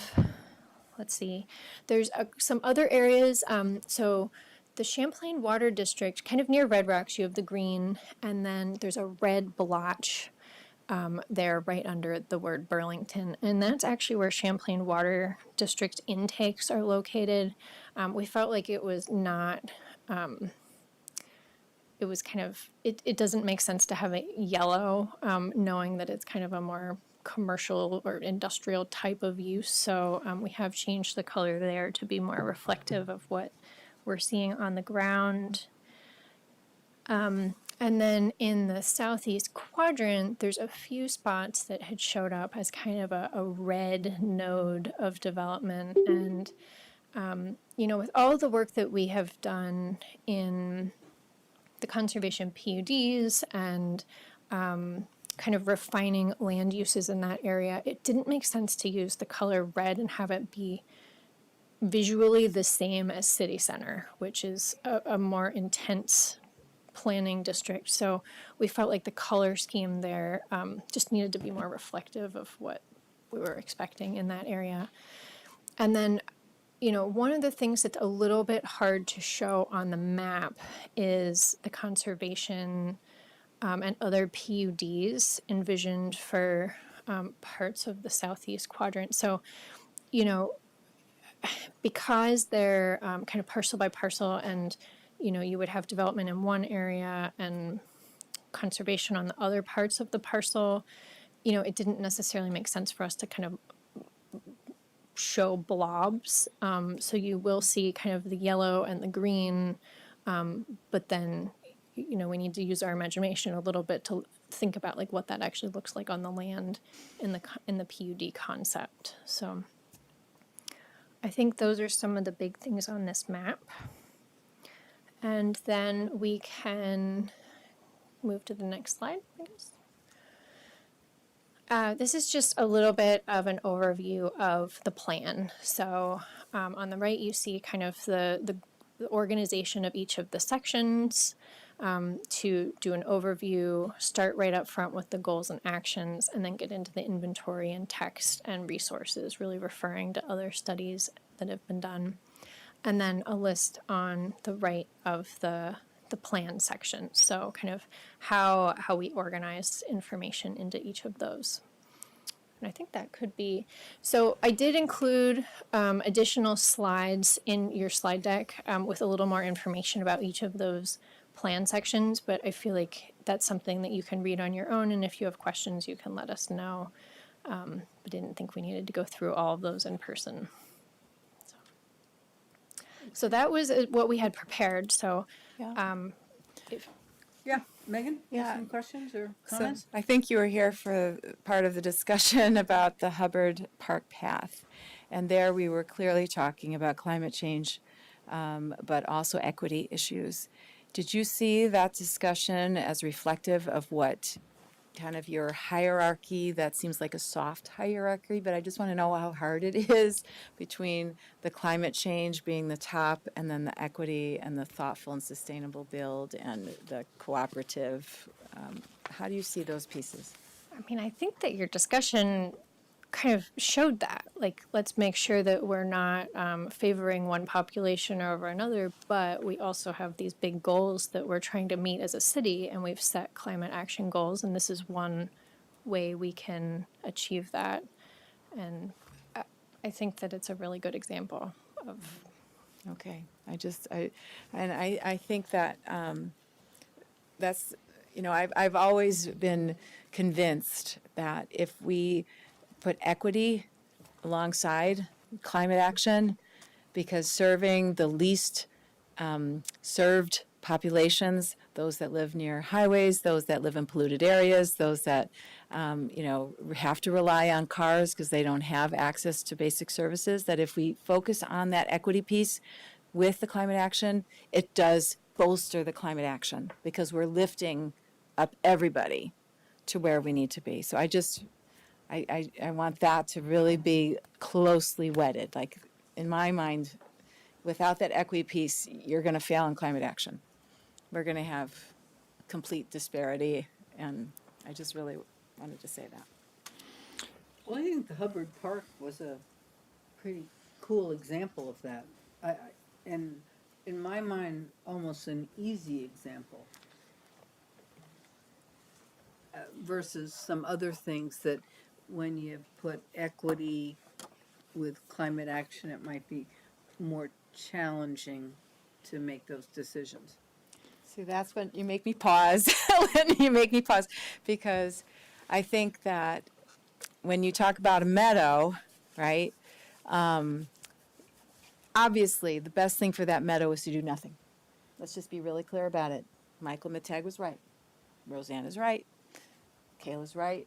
let's see, there's some other areas. So the Champlain Water District, kind of near Red Rocks, you have the green, and then there's a red blotch there right under the word Burlington. And that's actually where Champlain Water District intakes are located. We felt like it was not, it was kind of, it doesn't make sense to have it yellow, knowing that it's kind of a more commercial or industrial type of use. So we have changed the color there to be more reflective of what we're seeing on the ground. And then in the southeast quadrant, there's a few spots that had showed up as kind of a red node of development. And, you know, with all the work that we have done in the conservation PUDs and kind of refining land uses in that area, it didn't make sense to use the color red and have it be visually the same as city center, which is a more intense planning district. So we felt like the color scheme there just needed to be more reflective of what we were expecting in that area. And then, you know, one of the things that's a little bit hard to show on the map is the conservation and other PUDs envisioned for parts of the southeast quadrant. So, you know, because they're kind of parcel by parcel, and, you know, you would have development in one area and conservation on the other parts of the parcel, you know, it didn't necessarily make sense for us to kind of show blobs. So you will see kind of the yellow and the green, but then, you know, we need to use our imagination a little bit to think about like what that actually looks like on the land in the PUD concept. So I think those are some of the big things on this map. And then we can move to the next slide, I guess. This is just a little bit of an overview of the plan. So on the right, you see kind of the organization of each of the sections. To do an overview, start right up front with the goals and actions, and then get into the inventory and text and resources, really referring to other studies that have been done. And then a list on the right of the plan section. So kind of how we organize information into each of those. And I think that could be, so I did include additional slides in your slide deck with a little more information about each of those plan sections, but I feel like that's something that you can read on your own, and if you have questions, you can let us know. But I didn't think we needed to go through all of those in person. So that was what we had prepared. So, Yeah, Megan, you have Yeah. some questions or So comments? I think you were here for part of the discussion about the Hubbard Park path. And there we were clearly talking about climate change, but also equity issues. Did you see that discussion as reflective of what kind of your hierarchy, that seems like a soft hierarchy, but I just want to know how hard it is between the climate change being the top and then the equity and the thoughtful and sustainable build and the cooperative. How do you see those pieces? I mean, I think that your discussion kind of showed that. Like, let's make sure that we're not favoring one population over another, but we also have these big goals that we're trying to meet as a city, and we've set climate action goals, and this is one way we can achieve that. And I think that it's a really good example of. Okay, I think that that's, I've always been convinced that if we put equity alongside climate action, because serving the least served populations, those that live near highways, those that live in polluted areas, those that have to rely on cars because they don't have access to basic services, that if we focus on that equity piece with the climate action, it does bolster the climate action because we're lifting up everybody to where we need to be. So I want that to really be closely wedded. Like, in my mind, without that equity piece, you're going to fail in climate action. We're going to have complete disparity, and I just really wanted to say that. Well, I think the Hubbard Park was a pretty cool example of that. And in my mind, almost an easy example versus some other things that when you put equity with climate action, it might be more challenging to make those decisions. See, that's when you make me pause. When you make me pause, because I think that when you talk about a meadow, right, obviously the best thing for that meadow is to do nothing. Let's just be really clear about it. Michael Mittag was right. Roseanne is right. Kayla's right.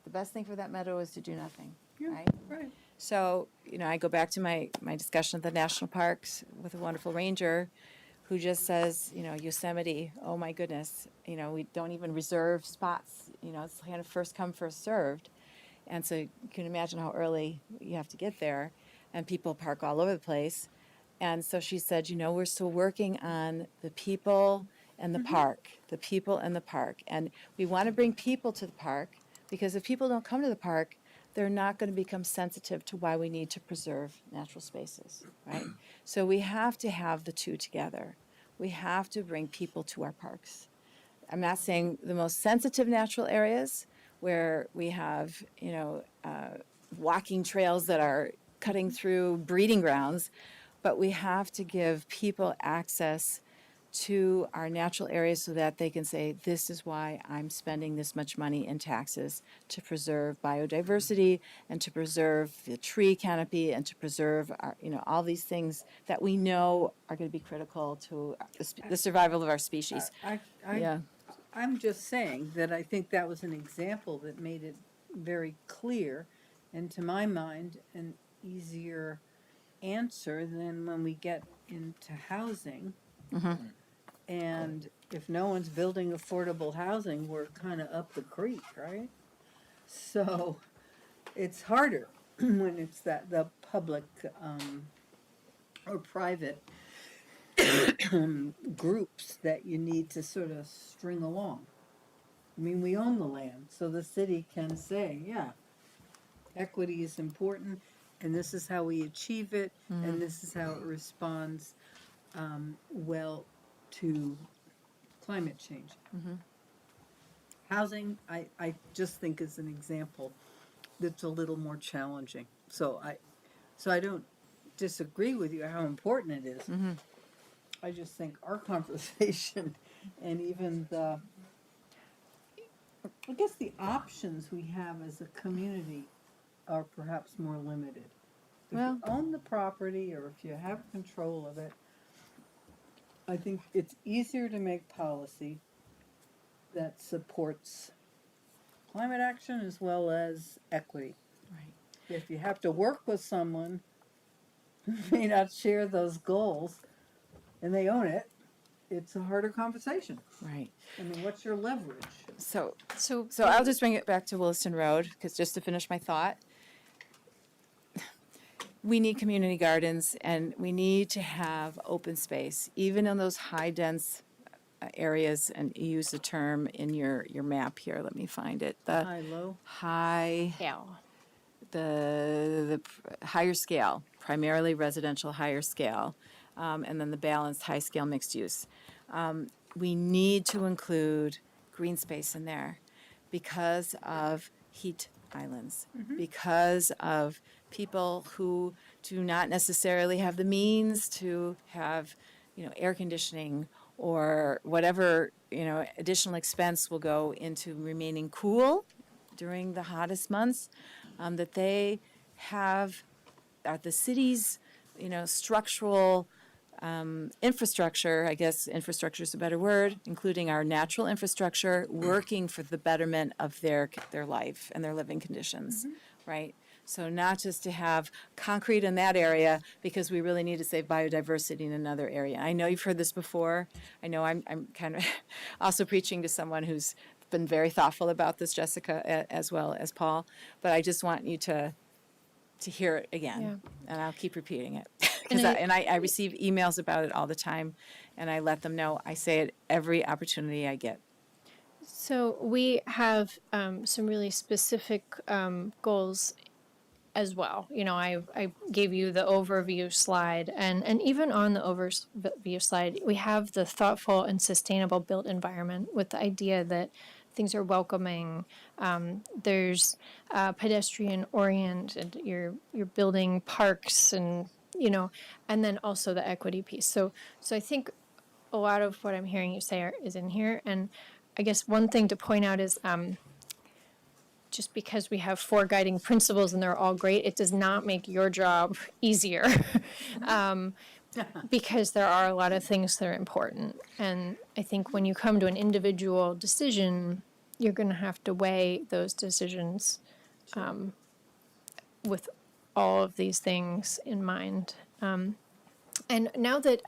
The best thing for that meadow is to do nothing, right? Right. So, I go back to my discussion of the national parks with a wonderful ranger who just says, Yosemite, oh my goodness, we don't even reserve spots, it's kind of first come, first served. And so you can imagine how early you have to get there, and people park all over the place. And so she said, we're still working on the people and the park, the people and the park. And we want to bring people to the park, because if people don't come to the park, they're not going to become sensitive to why we need to preserve natural spaces, right? So we have to have the two together. We have to bring people to our parks. I'm not saying the most sensitive natural areas where we have, walking trails that are cutting through breeding grounds, but we have to give people access to our natural areas so that they can say, this is why I'm spending this much money in taxes to preserve biodiversity and to preserve the tree canopy and to preserve our, all these things that we know are going to be critical to the survival of our species. I'm just saying that I think that was an example that made it very clear, and to my mind, an easier answer than when we get into housing. And if no one's building affordable housing, we're kind of up the creek, right? So it's harder when it's the public or private groups that you need to sort of string along. I mean, we own the land, so the city can say, yeah, equity is important, and this is how we achieve it, and this is how it responds well to climate change. Housing, I just think is an example that's a little more challenging. So I don't disagree with you how important it is. I just think our conversation and even the options we have as a community are perhaps more limited. If Well- you own the property or if you have control of it, I think it's easier to make policy that supports climate action as well as equity. Right. If you have to work with someone who may not share those goals and they own it, it's a harder conversation. Right. I mean, what's your leverage? So I'll just bring it back to Williston Road, because just to finish my thought, we need community gardens and we need to have open space, even in those high dense areas, and you use the term in your map here, let me find it. The High, low? high, Scale. the higher scale, primarily residential higher scale, and then the balanced high scale mixed use. We need to include green space in there because of heat islands, because of people who do not necessarily have the means to have, air conditioning or whatever, additional expense will go into remaining cool during the hottest months, that they have the city's, structural infrastructure, I guess infrastructure is a better word, including our natural infrastructure, working for the betterment of their life and their living conditions, right? So not just to have concrete in that area because we really need to save biodiversity in another area. I know you've heard this before. I know I'm kind of also preaching to someone who's been very thoughtful about this, Jessica, as well as Paul. But I just want you to hear it again, and I'll keep repeating it. Because I receive emails about it all the time, and I let them know. I say it every opportunity I get. So we have some really specific goals as well. I gave you the overview slide, and even on the overview slide, we have the thoughtful and sustainable built environment with the idea that things are welcoming. There's pedestrian oriented. You're building parks, and and then also the equity piece. So I think a lot of what I'm hearing you say is in here. And I guess one thing to point out is just because we have 4 guiding principles and they're all great, it does not make your job easier. Because there are a lot of things that are important. And I think when you come to an individual decision, you're going to have to weigh those decisions with all of these things in mind. And now that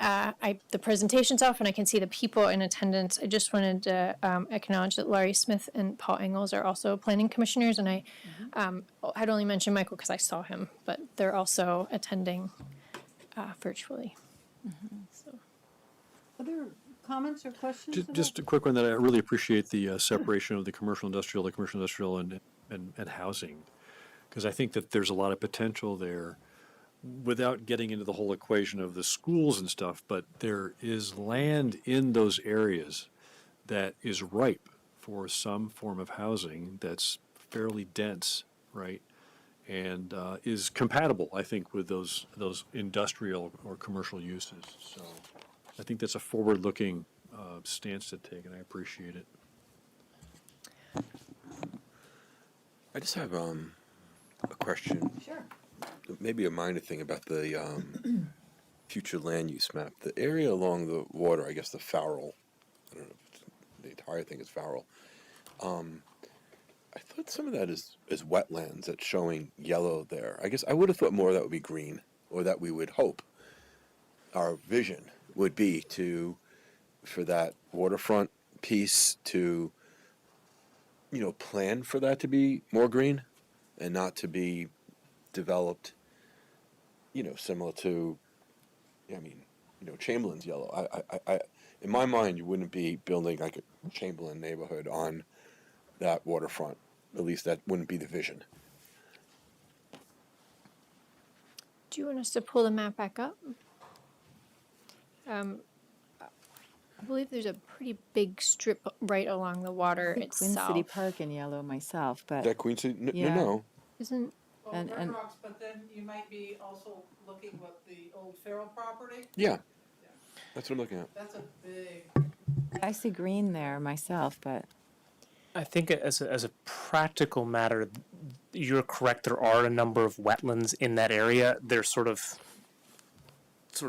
the presentation's off and I can see the people in attendance, I just wanted to acknowledge that Laurie Smith and Paul Engels are also planning commissioners. And I had only mentioned Michael because I saw him, but they're also attending virtually. So. Other comments or questions? Just a quick one that I really appreciate the separation of the commercial industrial, and housing, because I think that there's a lot of potential there without getting into the whole equation of the schools and stuff, but there is land in those areas that is ripe for some form of housing that's fairly dense, right? And is compatible, I think, with those industrial or commercial uses. So I think that's a forward-looking stance to take, and I appreciate it. I just have a question. Sure. Maybe a minor thing about the future land use map. The area along the water, I guess the Farrell, I don't know if it's, the entire thing is Farrell. I thought some of that is wetlands that's showing yellow there. I guess I would have thought more of that would be green, or that we would hope our vision would be for that waterfront piece to, plan for that to be more green and not to be developed, similar to, Chamberlain's yellow. I in my mind, you wouldn't be building like a Chamberlain neighborhood on that waterfront. At least that wouldn't be the vision. Do you want us to pull the map back up? I believe there's a pretty big strip right along the water Queen itself. City Park in yellow myself, but Is that Queen City? Yeah. No. Isn't and Rocks, but then you might be also looking at the old Farrell property. Yeah. That's what I'm looking at. That's a big. I see green there myself, but I think as a practical matter, you're correct. There are a number of wetlands in that area. They're sort of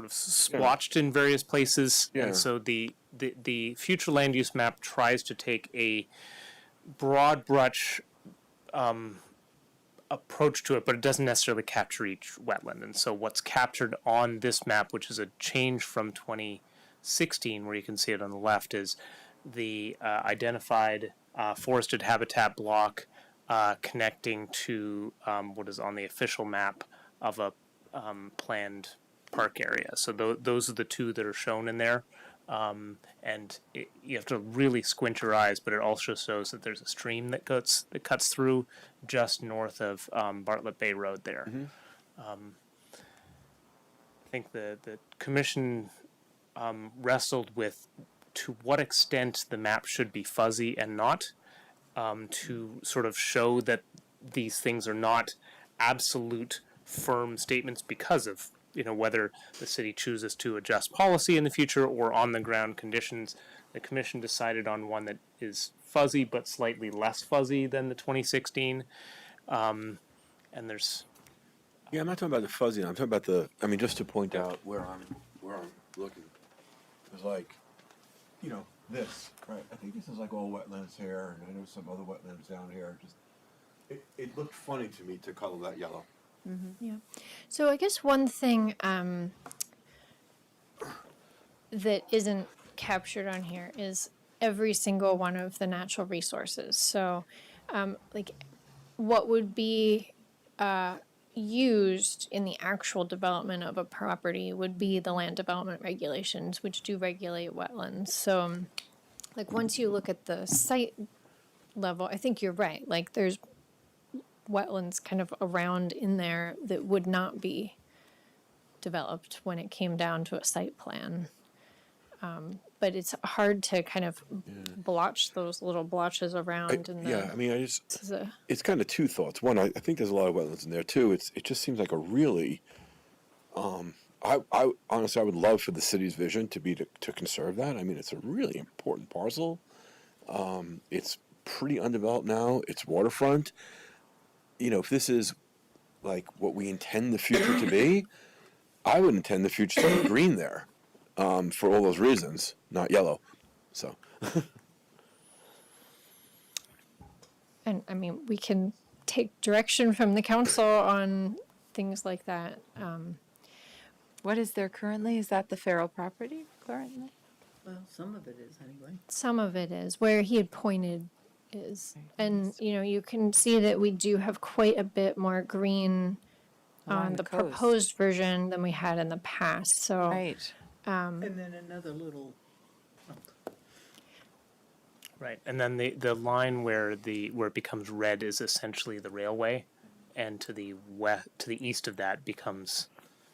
splotched in various places, Yeah. and so the future land use map tries to take a broad brush approach to it, but it doesn't necessarily capture each wetland. And so what's captured on this map, which is a change from 2016, where you can see it on the left, is the identified forested habitat block connecting to what is on the official map of a planned park area. So those are the two that are shown in there. You have to really squint your eyes, but it also shows that there's a stream that cuts through just north of Bartlett Bay Road there. I think the commission wrestled with to what extent the map should be fuzzy and not, to sort of show that these things are not absolute firm statements because of whether the city chooses to adjust policy in the future or on the ground conditions. The commission decided on one that is fuzzy but slightly less fuzzy than the 2016. And there's Yeah, I'm not talking about the fuzzy. I'm talking about just to point out where I'm looking. It's like, this, right? I think this is like all wetlands here, and I know some other wetlands down here. It looked funny to me to color that yellow. Yeah. So I guess one thing that isn't captured on here is every single one of the natural resources. So, what would be used in the actual development of a property would be the land development regulations, which do regulate wetlands. So, once you look at the site level, I think you're right. There's wetlands kind of around in there that would not be developed when it came down to a site plan. But it's hard to kind of blotch those little blotches around. It's kind of two thoughts. One, I think there's a lot of wetlands in there too. It just seems like a really, I honestly, I would love for the city's vision to be to conserve that. I mean, it's a really important parcel. It's pretty undeveloped now. It's waterfront. If this is like what we intend the future to be, I would intend the future to be green there, for all those reasons, not yellow. So. And I mean, we can take direction from the council on things like that. What is there currently? Is that the Farrell property currently? Well, some of it is anyway. Some of it is where he had pointed is, and you can see that we do have quite a bit more green on the coast. proposed version than we had in the past. So Right. And then another little. right, and then the line where it becomes red is essentially the railway, and to the east of that becomes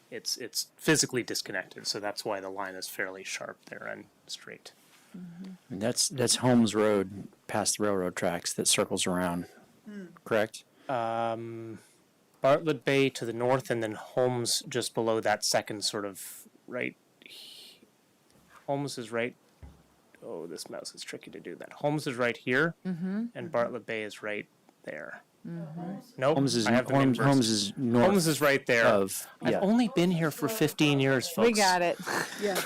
it's physically disconnected. So that's why the line is fairly sharp there and straight. And that's Holmes Road past the railroad tracks that circles around, correct? Bartlett Bay to the north, and then Holmes just below that second sort of right. Holmes is right. Oh, this mouse is tricky to do that. Holmes is right here, and Bartlett Bay is right there. Nope. Holmes is I have them Holmes, inversed. Holmes is north. Holmes is right there. I've only been here for 15 years, folks. We got it. Yeah.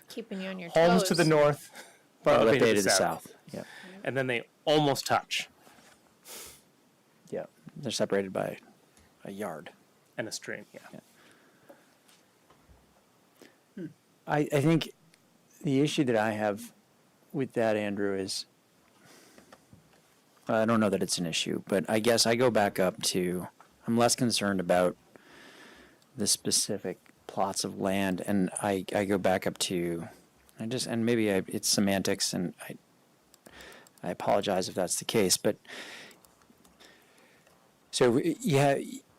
keeping you on your Holmes toes. to the north, Bartlett Bay to the south. Yeah. And then they almost touch. Yeah. They're separated by a yard. And a stream, yeah. I think the issue that I have with that, Andrew, is I don't know that it's an issue, but I guess I go back up to I'm less concerned about the specific plots of land, and I go back up to and maybe it's semantics, and I apologize if that's the case, but so yeah,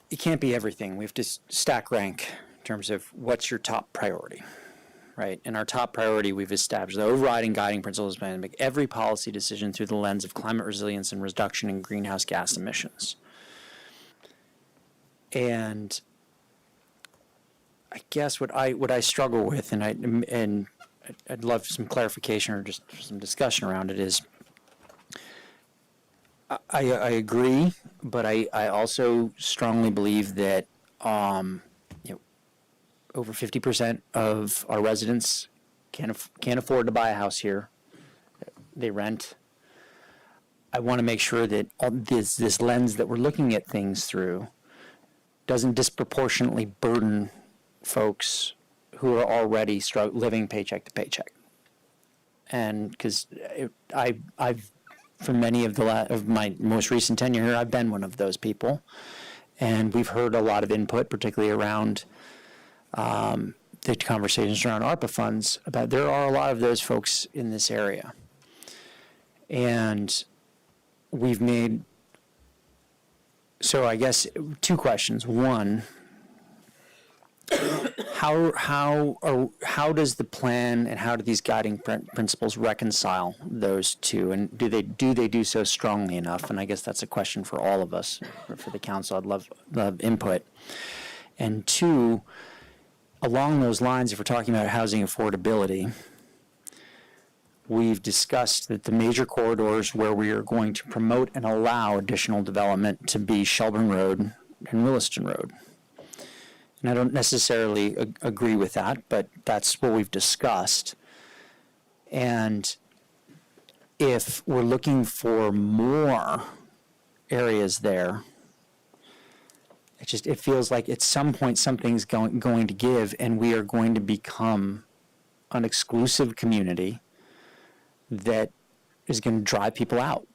it can't be everything. We have to stack rank in terms of what's your top priority. Right, and our top priority, we've established the overriding guiding principles to make every policy decision through the lens of climate resilience and reduction in greenhouse gas emissions. And I guess what I struggle with, and I'd love some clarification or just some discussion around it is, I agree, but I also strongly believe that, over 50% of our residents can't afford to buy a house here. They rent. I want to make sure that all this lens that we're looking at things through doesn't disproportionately burden folks who are already living paycheck to paycheck. And because I've for many of my most recent tenure here, I've been one of those people, and we've heard a lot of input, particularly around the conversations around ARPA funds. About there are a lot of those folks in this area, and we've made. So I guess two questions. One, how does the plan and how do these guiding principles reconcile those two, and do they do so strongly enough? And I guess that's a question for all of us, for the council. I'd love input. And two, along those lines, if we're talking about housing affordability, we've discussed that the major corridors where we are going to promote and allow additional development to be Shelburne Road and Williston Road. And I don't necessarily agree with that, but that's what we've discussed. And if we're looking for more areas there, it feels like at some point something's going to give, and we are going to become an exclusive community that is going to drive people out.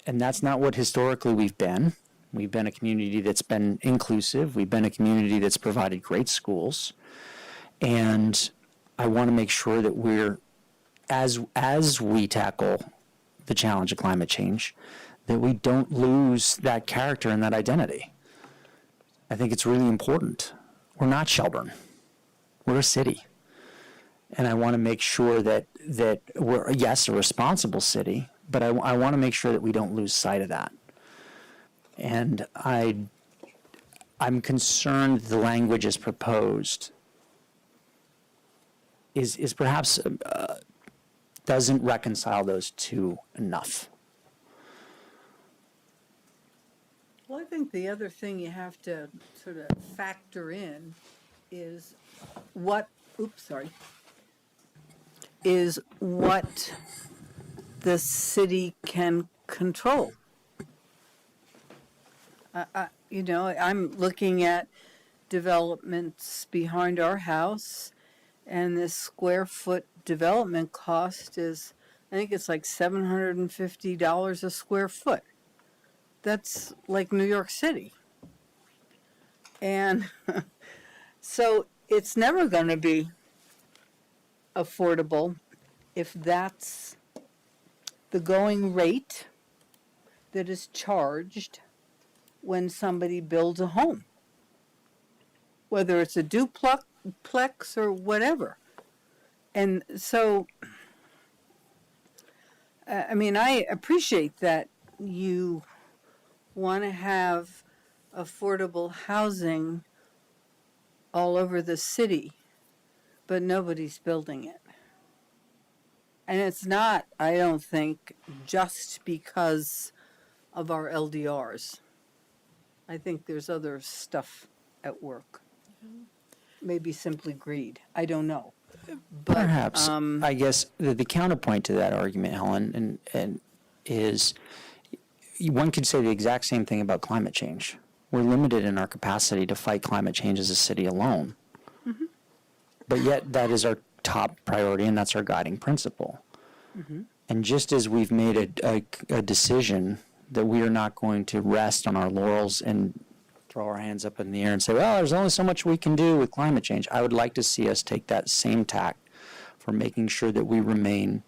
And that's not what historically we've been. We've been a community that's been inclusive. We've been a community that's provided great schools. And I want to make sure that we're, as we tackle the challenge of climate change, that we don't lose that character and that identity. I think it's really important. We're not Shelburne. We're a city. And I want to make sure that we're, yes, a responsible city, but I want to make sure that we don't lose sight of that. And I'm concerned the language as proposed is perhaps doesn't reconcile those two enough. Well, I think the other thing you have to sort of factor in is what the city can control. I'm looking at developments behind our house, and this square foot development cost is, I think it's like $750 a square foot. That's like New York City. And so it's never going to be affordable if that's the going rate that is charged when somebody builds a home, whether it's a duplex or whatever. And so, I appreciate that you want to have affordable housing all over the city, but nobody's building it. And it's not, I don't think, just because of our LDRs. I think there's other stuff at work. Maybe simply greed. I don't know. But, perhaps, I guess the counterpoint to that argument, Helen, and is one could say the exact same thing about climate change. We're limited in our capacity to fight climate change as a city alone. Mm-hmm. But yet that is our top priority, and that's our guiding principle. Mm-hmm. And just as we've made a decision that we are not going to rest on our laurels and throw our hands up in the air and say, well, there's only so much we can do with climate change. I would like to see us take that same tack for making sure that we remain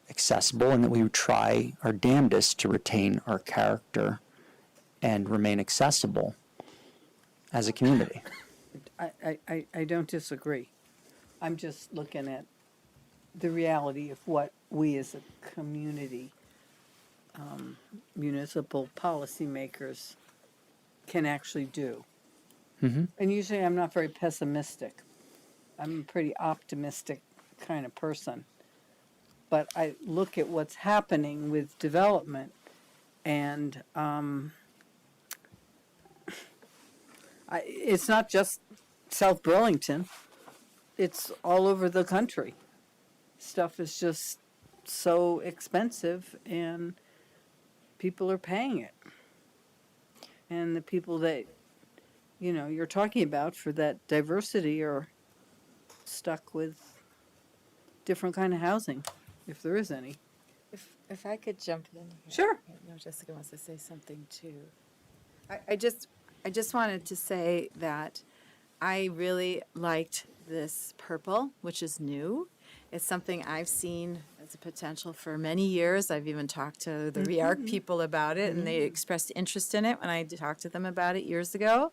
accessible and that we try our damnedest to retain our character and remain accessible as a community. I don't disagree. I'm just looking at the reality of what we as a community, municipal policymakers can actually do. Mm-hmm. And usually I'm not very pessimistic. I'm a pretty optimistic kind of person. But I look at what's happening with development, and it's not just South Burlington. It's all over the country. Stuff is just so expensive, and people are paying it. And the people that, you're talking about for that diversity are stuck with different kind of housing, if there is any. If I could jump in here. Sure. I know Jessica wants to say something too. I just wanted to say that I really liked this purple, which is new. It's something I've seen as a potential for many years. I've even talked to the REARC people about it, and they expressed interest in it when I talked to them about it years ago.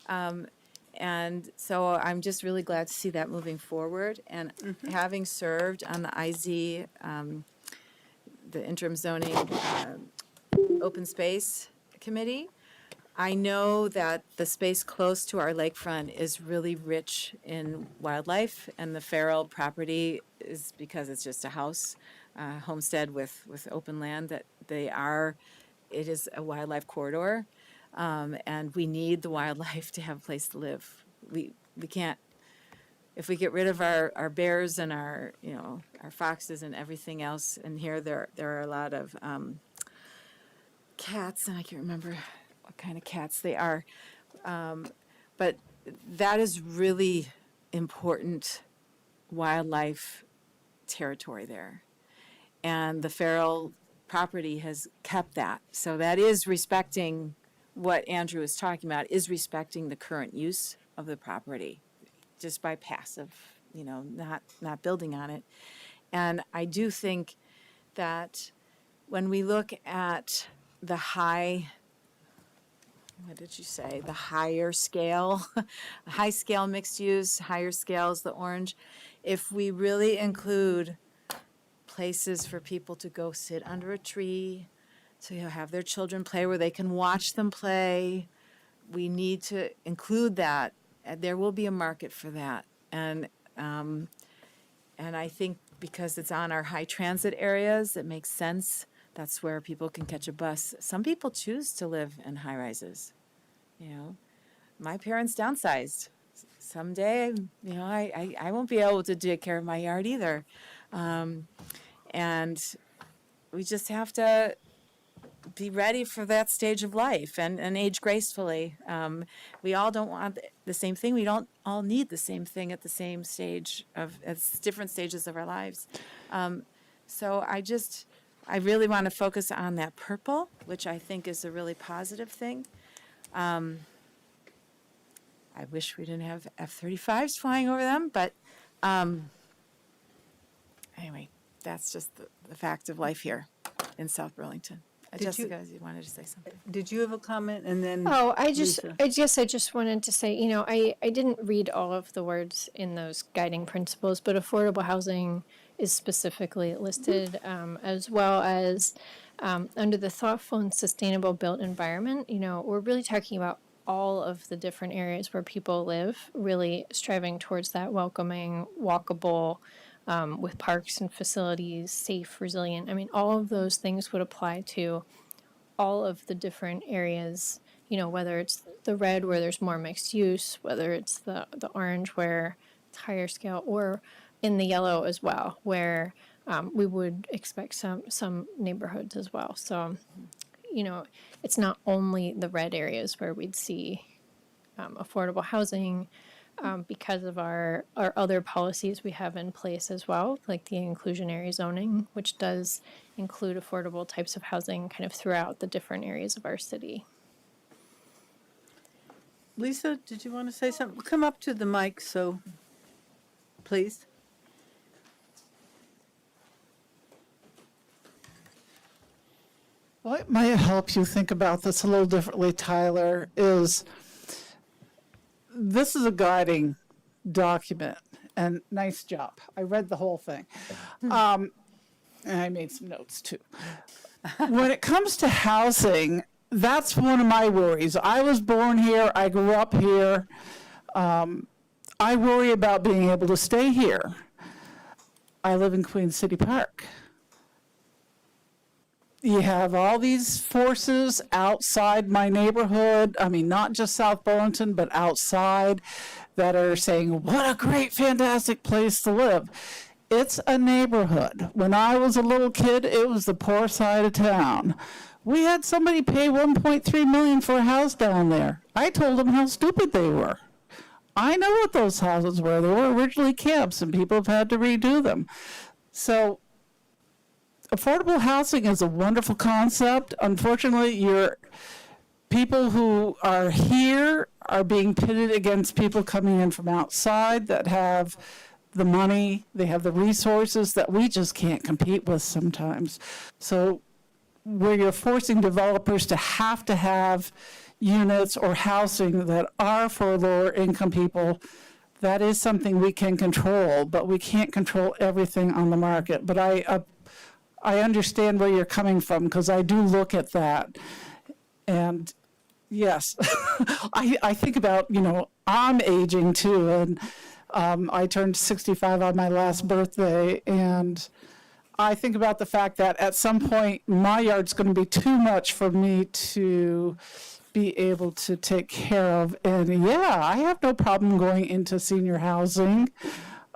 And so I'm just really glad to see that moving forward. And having served on the IZ, the interim zoning open space committee, I know that the space close to our lakefront is really rich in wildlife, and the Farrell property is, because it's just a house, homestead with open land, that it is a wildlife corridor, and we need the wildlife to have a place to live. We can't, if we get rid of our bears and our foxes and everything else, and here there are a lot of cats, and I can't remember what kind of cats they are. But that is really important wildlife territory there. And the Farrell property has kept that. So that is respecting what Andrew was talking about, is respecting the current use of the property, just by passive, not building on it. And I do think that when we look at the what did you say? The higher scale, high scale mixed use, higher scale is the orange. If we really include places for people to go sit under a tree, to have their children play where they can watch them play, we need to include that. There will be a market for that. And I think because it's on our high transit areas, it makes sense. That's where people can catch a bus. Some people choose to live in high rises. My parents downsized. Someday, I won't be able to take care of my yard either. And we just have to be ready for that stage of life and age gracefully. We all don't want the same thing. We don't all need the same thing at the same stage at different stages of our lives. So I really want to focus on that purple, which I think is a really positive thing. I wish we didn't have F-35s flying over them, but anyway, that's just the fact of life here in South Burlington. Jessica, you wanted to say something? Did you have a comment? And then I Lisa. guess I just wanted to say, I didn't read all of the words in those guiding principles, but affordable housing is specifically listed, as well as under the thoughtful and sustainable built environment. We're really talking about all of the different areas where people live, really striving towards that welcoming, walkable, with parks and facilities, safe, resilient. I mean, all of those things would apply to all of the different areas, whether it's the red where there's more mixed use, whether it's the orange where it's higher scale, or in the yellow as well, where we would expect some neighborhoods as well. So, it's not only the red areas where we'd see affordable housing, because of our other policies we have in place as well, like the inclusionary zoning, which does include affordable types of housing kind of throughout the different areas of our city. Lisa, did you want to say something? Come up to the mic, so please. What might help you think about this a little differently, Tyler, is this is a guiding document, and nice job. I read the whole thing. And I made some notes too. When it comes to housing, that's one of my worries. I was born here, I grew up here. I worry about being able to stay here. I live in Queen City Park. You have all these forces outside my neighborhood. I mean, not just South Burlington, but outside, that are saying, what a great, fantastic place to live. It's a neighborhood. When I was a little kid, it was the poor side of town. We had somebody pay $1.3 million for a house down there. I told them how stupid they were. I know what those houses were. They were originally camps, and people have had to redo them. So affordable housing is a wonderful concept. Unfortunately, people who are here are being pitted against people coming in from outside that have the money, they have the resources that we just can't compete with sometimes. So where you're forcing developers to have units or housing that are for lower income people, that is something we can control, but we can't control everything on the market. But I understand where you're coming from, because I do look at that. And yes, I think about, I'm aging too, and I turned 65 on my last birthday, and I think about the fact that at some point my yard's going to be too much for me to be able to take care of. And yeah, I have no problem going into senior housing.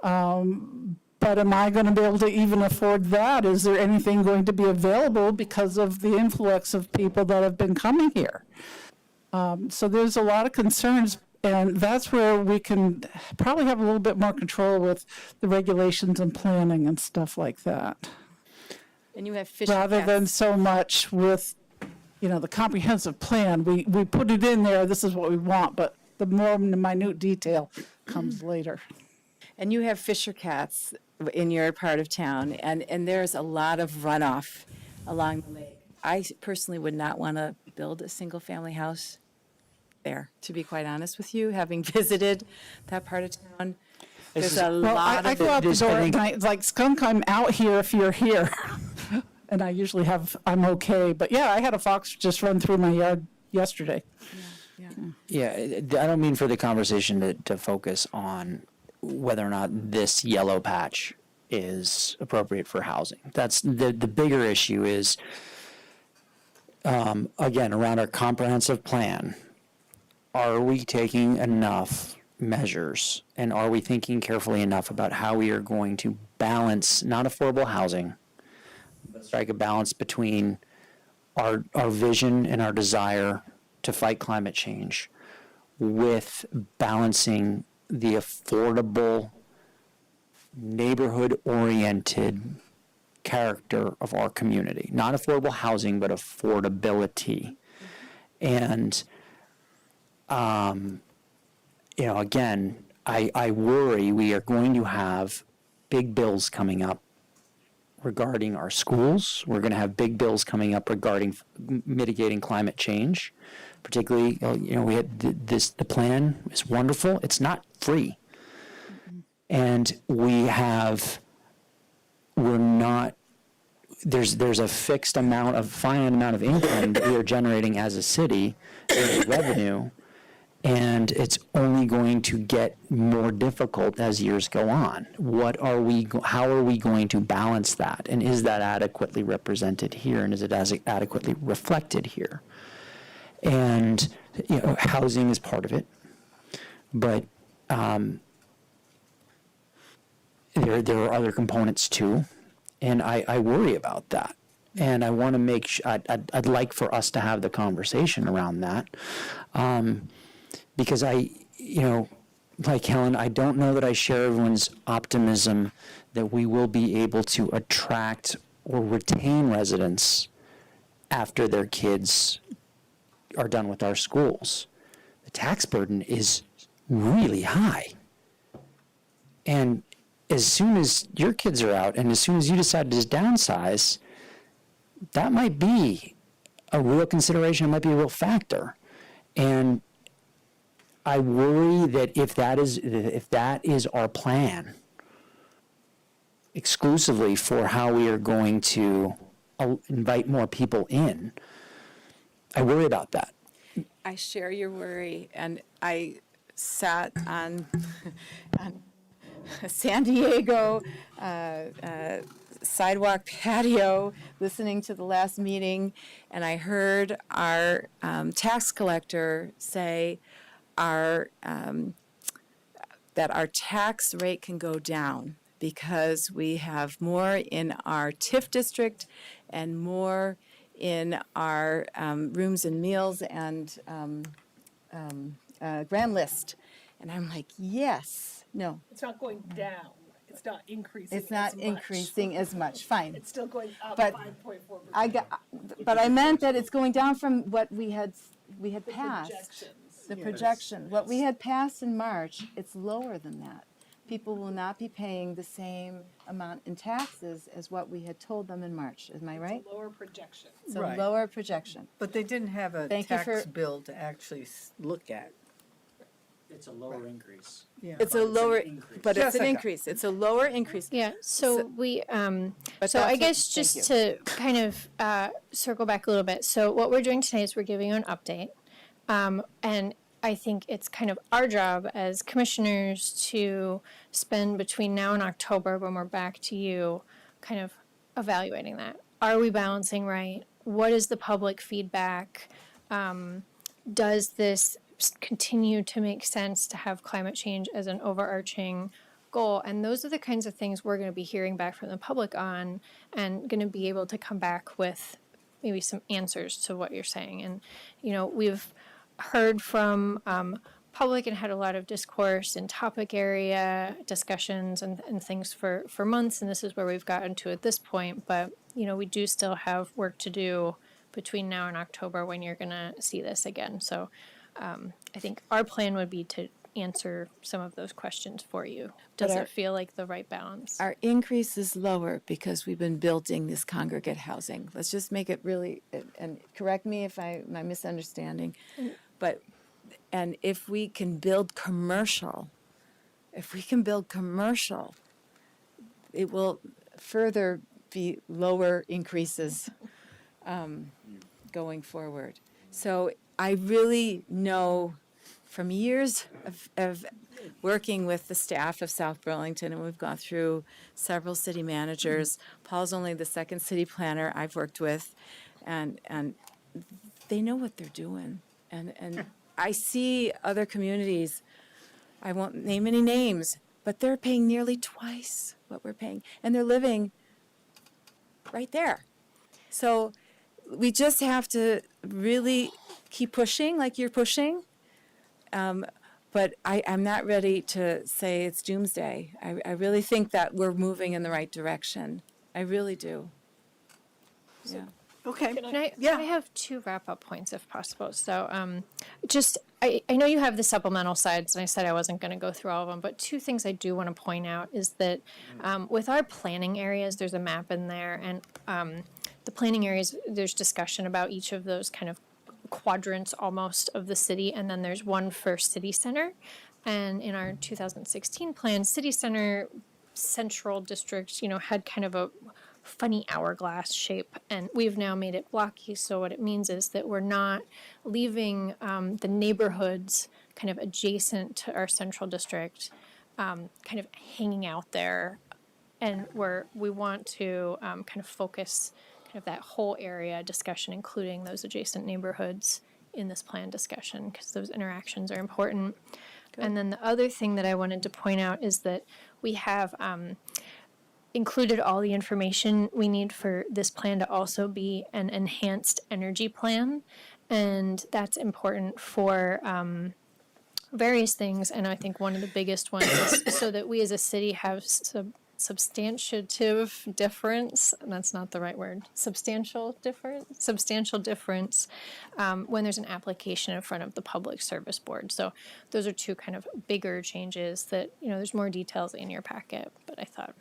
But am I going to be able to even afford that? Is there anything going to be available because of the influx of people that have been coming here? So there's a lot of concerns, and that's where we can probably have a little bit more control with the regulations and planning and stuff like that. And you have fish rather than so much with, the comprehensive plan. We put it in there, this is what we want, but the more minute detail comes later. And you have Fisher cats in your part of town, and there's a lot of runoff along the lake. I personally would not want to build a single-family house there, to be quite honest with you, having visited that part of town. There's a lot I of... go out the door at night, it's like, skunk, I'm out here if you're here. And I usually I'm okay. But yeah, I had a fox just run through my yard yesterday. Yeah, I don't mean for the conversation to focus on whether or not this yellow patch is appropriate for housing. That's the bigger issue is, again, around our comprehensive plan. Are we taking enough measures, and are we thinking carefully enough about how we are going to balance not affordable housing, but strike a balance between our vision and our desire to fight climate change with balancing the affordable, neighborhood-oriented character of our community. Not affordable housing, but affordability. And, again, I worry we are going to have big bills coming up regarding our schools. We're going to have big bills coming up regarding mitigating climate change. Particularly, we had the plan is wonderful. It's not free. And there's a fixed amount of, finite amount of income that we are generating as a city, revenue, and it's only going to get more difficult as years go on. How are we going to balance that? And is that adequately represented here? And is it adequately reflected here? And housing is part of it, but there are other components too, and I worry about that. And I want to make sure I'd like for us to have the conversation around that, because like Helen, I don't know that I share everyone's optimism that we will be able to attract or retain residents after their kids are done with our schools. The tax burden is really high. And as soon as your kids are out and as soon as you decide to downsize, that might be a real consideration, it might be a real factor. And I worry that if that is our plan exclusively for how we are going to invite more people in, I worry about that. I share your worry, and I sat on San Diego sidewalk patio, listening to the last meeting, and I heard our tax collector say that our tax rate can go down because we have more in our TIF district and more in our rooms and meals and grand list. And I'm like, yes, no, It's not going down. It's not increasing. it's not as much. increasing as much. Fine. It's still going up But 5.4%. but I meant that it's going down from what we had passed. Projections. The projection. What we had passed in March, it's lower than that. People will not be paying the same amount in taxes as what we had told them in March. Am I right? It's a lower projection. It's a Right. lower projection. But they didn't have a Thank you tax for- bill to actually look at. It's a lower increase. Yeah. It's a lower, but it's an Jessica. increase. It's a lower increase. Yeah, so we, But so I that's guess what- thank just to kind of circle back a little bit. So what we're doing today is we're giving you an update. And I think it's kind of our job as commissioners to spend between now and October, when we're back to you, kind of evaluating that. Are we balancing right? What is the public feedback? Does this continue to make sense to have climate change as an overarching goal? And those are the kinds of things we're going to be hearing back from the public on, and going to be able to come back with maybe some answers to what you're saying. And, you know, we've heard from public and had a lot of discourse in topic area discussions and things for months, and this is where we've gotten to at this point. But, you know, we do still have work to do between now and October, when you're going to see this again. So I think our plan would be to answer some of those questions for you. Does But it feel like the right balance? Our increase is lower because we've been building this congregate housing. Let's just make it really, and correct me if my misunderstanding, but, and if we can build commercial, it will further be lower increases going forward. So I really know from years of working with the staff of South Burlington, and we've gone through several city managers. Paul's only the second city planner I've worked with, and they know what they're doing. And I see other communities, I won't name any names, but they're paying nearly twice what we're paying, and they're living right there. So we just have to really keep pushing like you're pushing. But I'm not ready to say it's doomsday. I really think that we're moving in the right direction. I really do. Yeah. Okay. Can I have two wrap-up points if possible? So I know you have the supplemental slides, and I said I wasn't going to go through all of them, but two things I do want to point out is that with our planning areas, there's a map in there, and the planning areas, there's discussion about each of those kind of quadrants almost of the city, and then there's one for city center. And in our 2016 plan, city center central district, you know, had kind of a funny hourglass shape, and we've now made it blocky. So what it means is that we're not leaving the neighborhoods kind of adjacent to our central district kind of hanging out there, and we want to kind of focus kind of that whole area discussion, including those adjacent neighborhoods in this plan discussion, because those interactions are important. Good. And then the other thing that I wanted to point out is that we have included all the information we need for this plan to also be an enhanced energy plan, and that's important for various things. And I think one of the biggest ones is so that we as a city have substantiative difference, and that's not the right word, substantial difference when there's an application in front of the Public Service Board. So those are two kind of bigger changes that, you know, there's more details in your packet, but I thought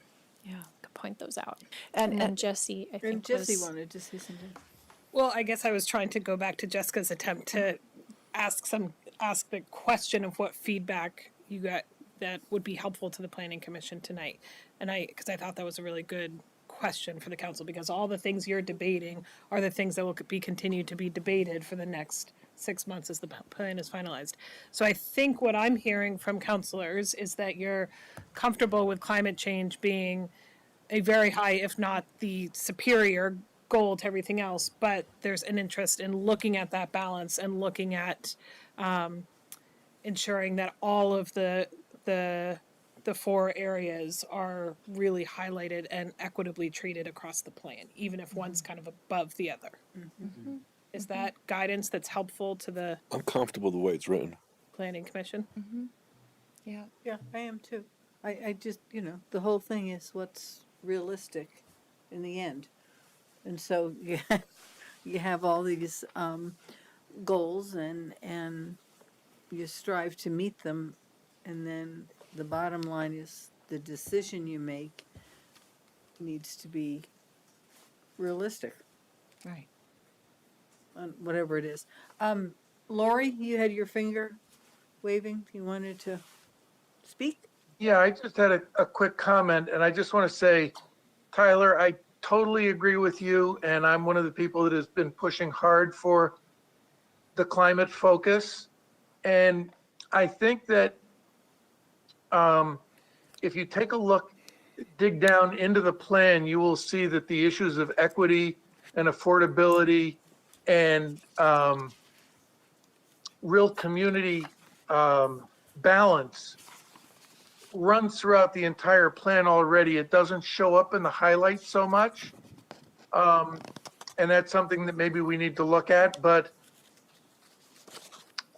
I could point those out. And then Jesse, I think Jesse wanted to say something. Well, I guess I was trying to go back to Jessica's attempt to ask the question of what feedback you got that would be helpful to the Planning Commission tonight. And because I thought that was a really good question for the council, because all the things you're debating are the things that will be continued to be debated for the next 6 months as the plan is finalized. So I think what I'm hearing from counselors is that you're comfortable with climate change being a very high, if not the superior goal to everything else, but there's an interest in looking at that balance and looking at ensuring that all of the 4 areas are really highlighted and equitably treated across the plan, even if one's kind of above the other. Is that guidance that's helpful to the I'm comfortable the way it's written. Planning Commission? Yeah. Yeah, I am too. I just, the whole thing is what's realistic in the end. And so you have all these goals and you strive to meet them. And then the bottom line is the decision you make needs to be realistic Right. on whatever it is. Lori, you had your finger waving. You wanted to speak? Yeah, I just had a quick comment, and I just want to say, Tyler, I totally agree with you, and I'm one of the people that has been pushing hard for the climate focus. And I think that if you take a look, dig down into the plan, you will see that the issues of equity and affordability and real community balance runs throughout the entire plan already. It doesn't show up in the highlights so much. And that's something that maybe we need to look at, but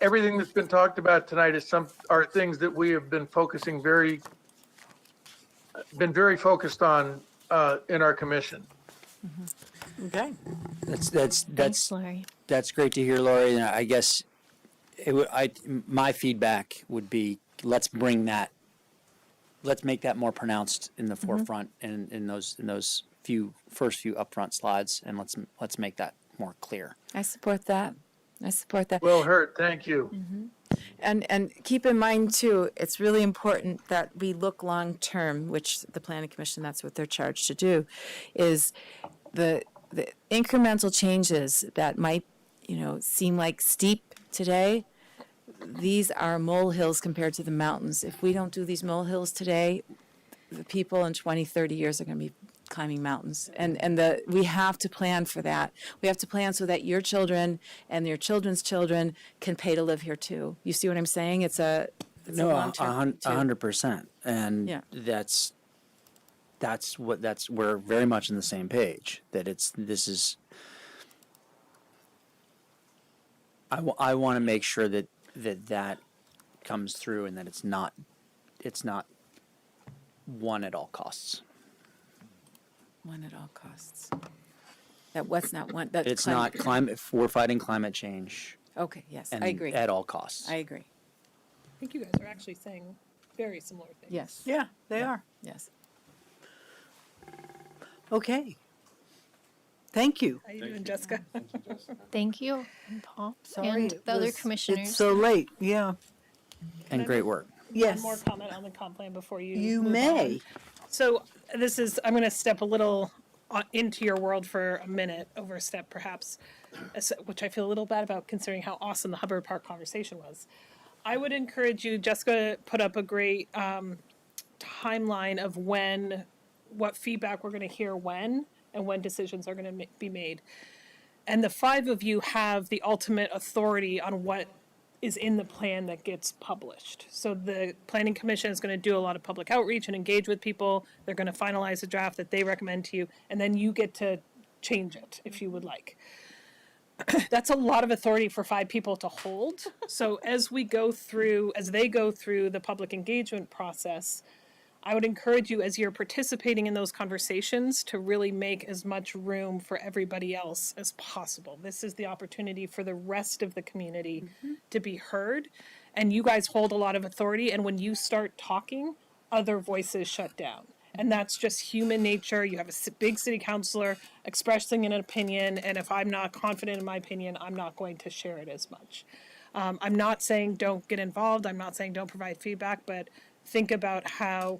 everything that's been talked about tonight are things that we have been very focused on in our commission. Okay. That's Lori. That's great to hear, Lori. And I guess my feedback would be let's make that more pronounced in the forefront and in those first few upfront slides, and let's make that more clear. I support that. Well heard. Thank you. And keep in mind too, it's really important that we look long term, which the Planning Commission, that's what they're charged to do, is the incremental changes that might, seem like steep today. These are molehills compared to the mountains. If we don't do these molehills today, the people in 20, 30 years are going to be climbing mountains. And we have to plan for that. We have to plan so that your children and your children's children can pay to live here too. You see what I'm saying? It's a long-term too. 100%. And Yeah. we're very much on the same page. I want to make sure that comes through and that it's not one at all costs. One at all costs. That what's not one? That It's not climate. We're fighting climate change. Okay, yes, and I agree. At all costs. I agree. I think you guys are actually saying very similar things. Yes. Yeah, they are. Yes. Okay. Thank you. How you doing, Jessica? Thank you, and Paul, Sorry, and it the other was- commissioners. It's so late, yeah. And great work. Yes. One more comment on the comp plan before you You move may. on. So I'm going to step a little into your world for a minute, overstep perhaps, which I feel a little bad about considering how awesome the Hubbard Park conversation was. I would encourage you, Jessica put up a great timeline of what feedback we're going to hear when, and when decisions are going to be made. And the 5 of you have the ultimate authority on what is in the plan that gets published. So the Planning Commission is going to do a lot of public outreach and engage with people. They're going to finalize a draft that they recommend to you, and then you get to change it if you would like. That's a lot of authority for 5 people to hold. So as they go through the public engagement process, I would encourage you, as you're participating in those conversations, to really make as much room for everybody else as possible. This is the opportunity for the rest of the community to be heard. And you guys hold a lot of authority. And when you start talking, other voices shut down. And that's just human nature. You have a big city councilor expressing an opinion. And if I'm not confident in my opinion, I'm not going to share it as much. I'm not saying don't get involved. I'm not saying don't provide feedback, but think about how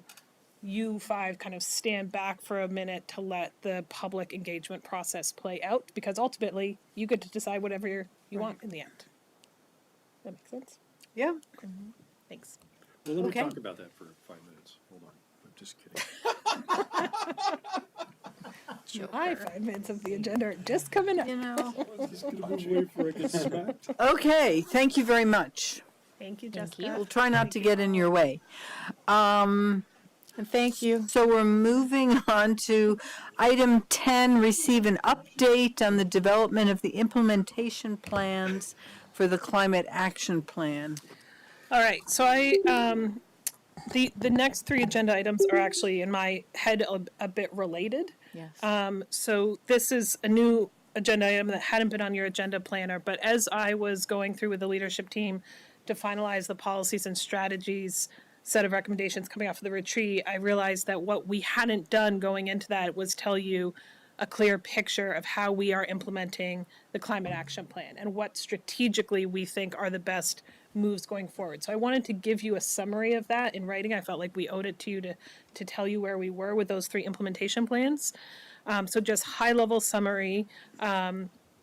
you 5 kind of stand back for a minute to let the public engagement process play out, because ultimately you get to decide whatever you want in the end. That makes sense? Yeah. Thanks. Well, let me Okay. talk about that for 5 minutes. Hold on. I'm just kidding. My 5 minutes of the agenda are just coming up. You know. Just gonna move away before I get smacked. Okay, thank you very much. Thank you, Jessica. We'll try not to get in your way. And thank you. So we're moving on to item 10, receive an update on the development of the implementation plans for the climate action plan. All right, so the next 3 agenda items are actually in my head a bit related. Yes. So this is a new agenda item that hadn't been on your agenda planner, but as I was going through with the leadership team to finalize the policies and strategies set of recommendations coming off of the retreat, I realized that what we hadn't done going into that was tell you a clear picture of how we are implementing the climate action plan and what strategically we think are the best moves going forward. So I wanted to give you a summary of that in writing. I felt like we owed it to you to tell you where we were with those 3 implementation plans. So just high level summary.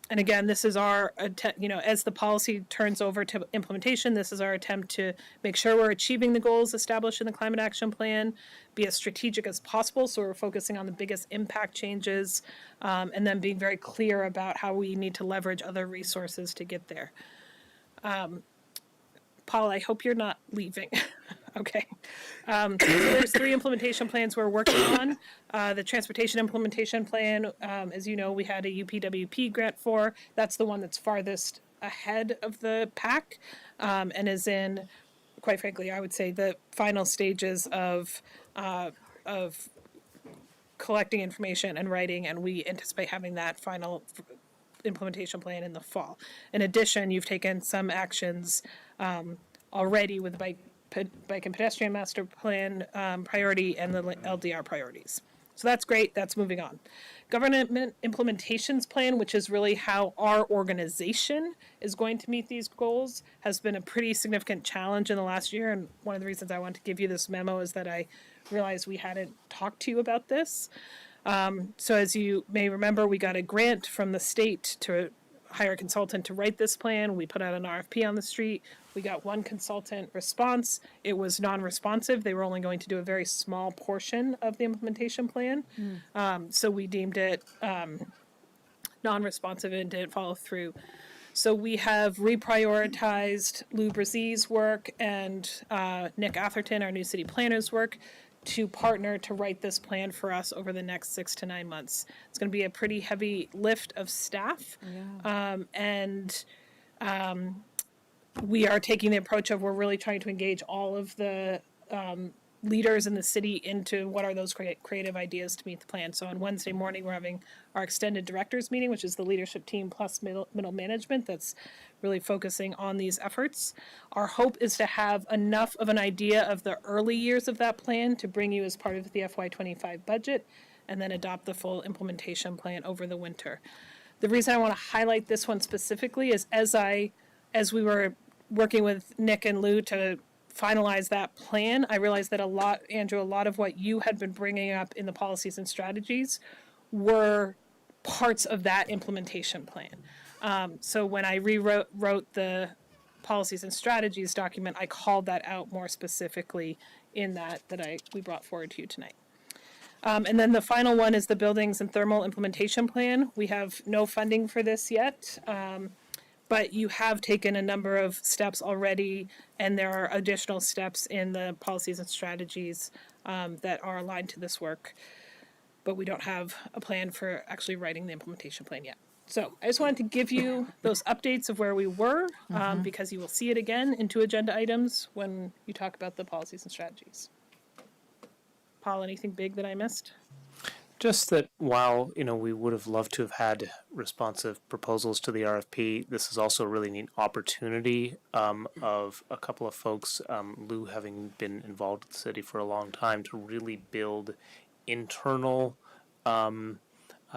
And again, this is our attempt, as the policy turns over to implementation, this is our attempt to make sure we're achieving the goals established in the climate action plan, be as strategic as possible. So we're focusing on the biggest impact changes, and then being very clear about how we need to leverage other resources to get there. Paul, I hope you're not leaving. Okay. So there's 3 implementation plans we're working on. The transportation implementation plan, as you know, we had a UPWP grant for. That's the one that's farthest ahead of the pack, and is in, quite frankly, I would say the final stages of collecting information and writing, and we anticipate having that final implementation plan in the fall. In addition, you've taken some actions already with the bike and pedestrian master plan priority and the LDR priorities. So that's great. That's moving on. Government implementations plan, which is really how our organization is going to meet these goals, has been a pretty significant challenge in the last year. And one of the reasons I wanted to give you this memo is that I realized we hadn't talked to you about this. So as you may remember, we got a grant from the state to hire a consultant to write this plan. We put out an RFP on the street. We got 1 consultant response. It was non-responsive. They were only going to do a very small portion of the implementation plan. So we deemed it non-responsive and didn't follow through. So we have reprioritized Lou Brazie's work and Nick Atherton, our new city planner's work, to partner to write this plan for us over the next 6 to 9 months. It's going to be a pretty heavy lift of staff. And we are taking the approach of we're really trying to engage all of the leaders in the city into what are those creative ideas to meet the plan. So on Wednesday morning, we're having our extended directors meeting, which is the leadership team plus middle management that's really focusing on these efforts. Our hope is to have enough of an idea of the early years of that plan to bring you as part of the FY25 budget and then adopt the full implementation plan over the winter. The reason I want to highlight this one specifically is as we were working with Nick and Lou to finalize that plan, I realized that Andrew, a lot of what you had been bringing up in the policies and strategies were parts of that implementation plan. So when I wrote the policies and strategies document, I called that out more specifically in that we brought forward to you tonight. And then the final one is the buildings and thermal implementation plan. We have no funding for this yet. But you have taken a number of steps already, and there are additional steps in the policies and strategies that are aligned to this work. But we don't have a plan for actually writing the implementation plan yet. So I just wanted to give you those updates of where we were, because you will see it again in 2 agenda items when you talk about the policies and strategies. Paul, anything big that I missed? Just that while, we would have loved to have had responsive proposals to the RFP, this is also a really neat opportunity of a couple of folks, Lou having been involved with the city for a long time, to really build internal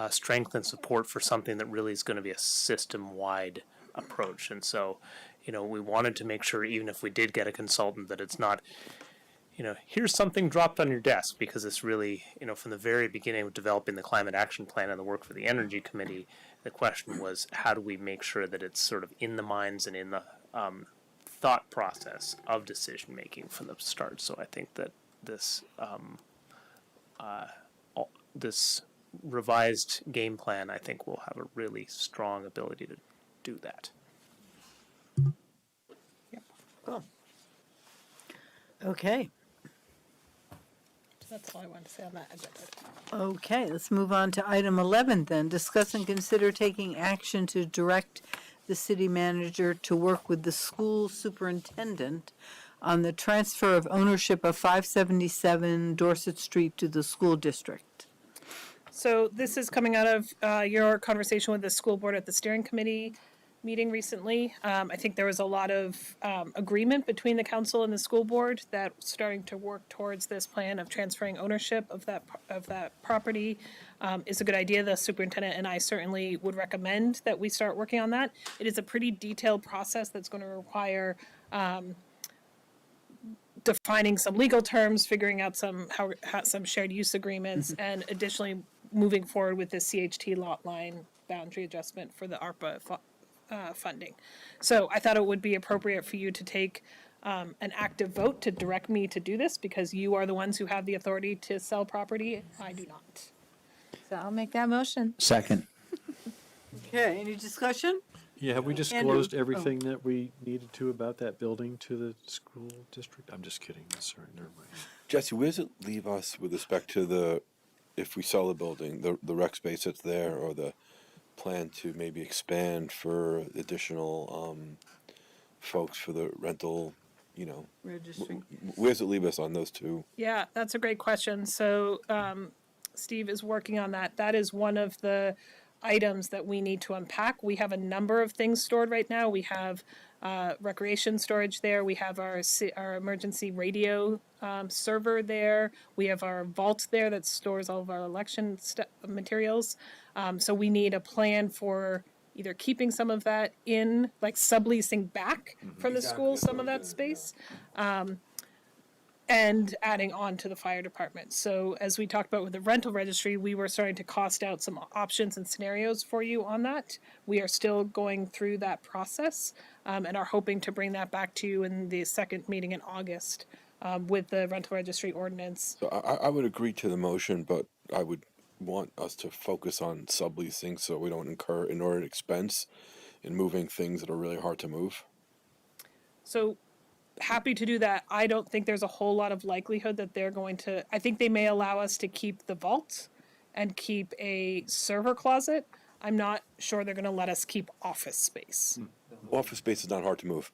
strength and support for something that really is going to be a system-wide approach. And so, we wanted to make sure, even if we did get a consultant, that it's not, here's something dropped on your desk, because it's really, from the very beginning of developing the climate action plan and the work for the energy committee, the question was, how do we make sure that it's sort of in the minds and in the thought process of decision making from the start. So I think that this this revised game plan, I think, will have a really strong ability to do that. Cool. Okay. That's all I wanted to say on that agenda. Okay, let's move on to item 11 then. Discuss and consider taking action to direct the city manager to work with the school superintendent on the transfer of ownership of 577 Dorset Street to the school district. So this is coming out of your conversation with the school board at the steering committee meeting recently. I think there was a lot of agreement between the council and the school board that starting to work towards this plan of transferring ownership of that property is a good idea. The superintendent and I certainly would recommend that we start working on that. It is a pretty detailed process that's going to require defining some legal terms, figuring out some shared use agreements, and additionally moving forward with the CHT lot line boundary adjustment for the ARPA funding. So I thought it would be appropriate for you to take an active vote to direct me to do this, because you are the ones who have the authority to sell property. I do not. So I'll make that motion. Second. Okay, any discussion? Yeah, have we disclosed everything that we needed to about that building to the school district? I'm just kidding. Sorry, never mind. Jesse, where does it leave us with respect to if we sell the building, the rec space that's there, or the plan to maybe expand for additional folks for the rental, Registry. where does it leave us on those two? Yeah, that's a great question. So Steve is working on that. That is one of the items that we need to unpack. We have a number of things stored right now. We have recreation storage there. We have our emergency radio server there. We have our vault there that stores all of our election materials. So we need a plan for either keeping some of that in, like subleasing back from the school, some of that space, and adding on to the fire department. So as we talked about with the rental registry, we were starting to cost out some options and scenarios for you on that. We are still going through that process and are hoping to bring that back to you in the second meeting in August with the rental registry ordinance. So I would agree to the motion, but I would want us to focus on subleasing so we don't incur inordinate expense in moving things that are really hard to move. So happy to do that. I don't think there's a whole lot of likelihood that they're going to, I think they may allow us to keep the vault and keep a server closet. I'm not sure they're going to let us keep office space. Office space is not hard to move.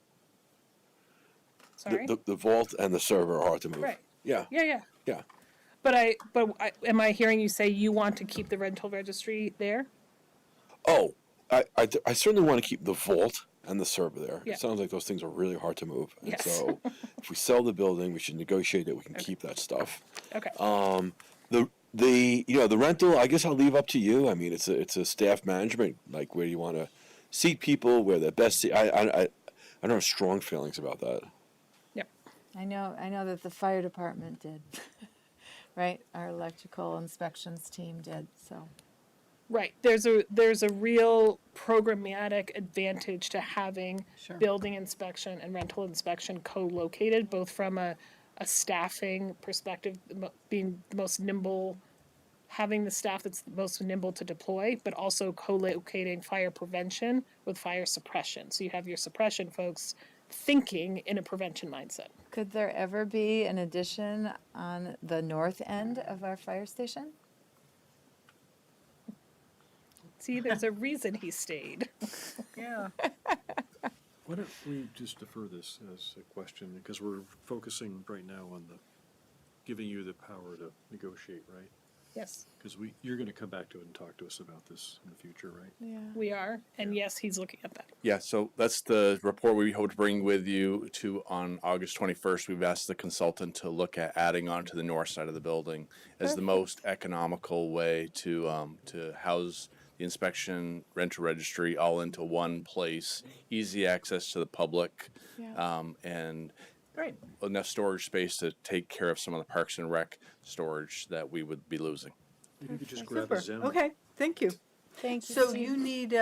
Sorry? The vault and the server are hard to move. Right. Yeah. Yeah. But am I hearing you say you want to keep the rental registry there? Oh, I certainly want to keep the vault and the server there. Yeah. It sounds like those things are really hard to move. And Yes. so if we sell the building, we should negotiate that we can keep that stuff. Okay. The rental, I guess I'll leave up to you. I mean, it's a staff management, like where you want to seat people, where the best seat. I don't have strong feelings about that. Yep. I know that the fire department did, right? Our electrical inspections team did, so. Right. There's a real programmatic advantage to having building inspection and rental inspection co-located, both from a staffing perspective, being the most nimble, having the staff that's the most nimble to deploy, but also co-locating fire prevention with fire suppression. So you have your suppression folks thinking in a prevention mindset. Could there ever be an addition on the north end of our fire station? See, there's a reason he stayed. Yeah. Why don't we just defer this as a question, because we're focusing right now on giving you the power to negotiate, right? Yes. Because you're going to come back to it and talk to us about this in the future, right? Yeah. We are, and yes, he's looking at that. Yeah, so that's the report we hope to bring with you on August 21st. We've asked the consultant to look at adding on to the north side of the building as the most economical way to house the inspection, rental registry all into one place, easy access to the public, and Great. enough storage space to take care of some of the parks and rec storage that we would be losing. Maybe you could just grab a Zim. Okay, thank you. Thank you. So Steve. you need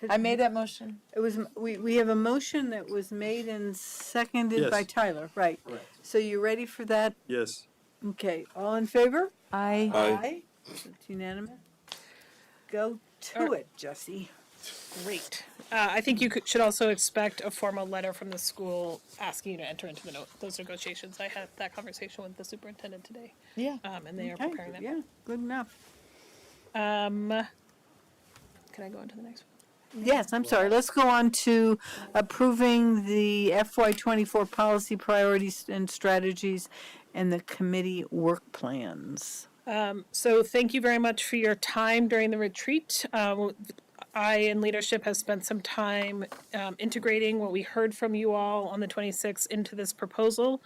I made that motion. It was, we have a motion that was made and seconded by Yes. Tyler, right? Right. So you ready for that? Yes. Okay, all in favor? I Aye. It's unanimous. Go to it, Jesse. Great. I think you should also expect a formal letter from the school asking you to enter into those negotiations. I had that conversation with the superintendent today. Yeah. And they are Okay, preparing that. yeah, good enough. Can I go on to the next one? Yes, I'm sorry. Let's go on to approving the FY24 policy priorities and strategies and the committee work plans. So thank you very much for your time during the retreat. I and leadership have spent some time integrating what we heard from you all on the 26th into this proposal.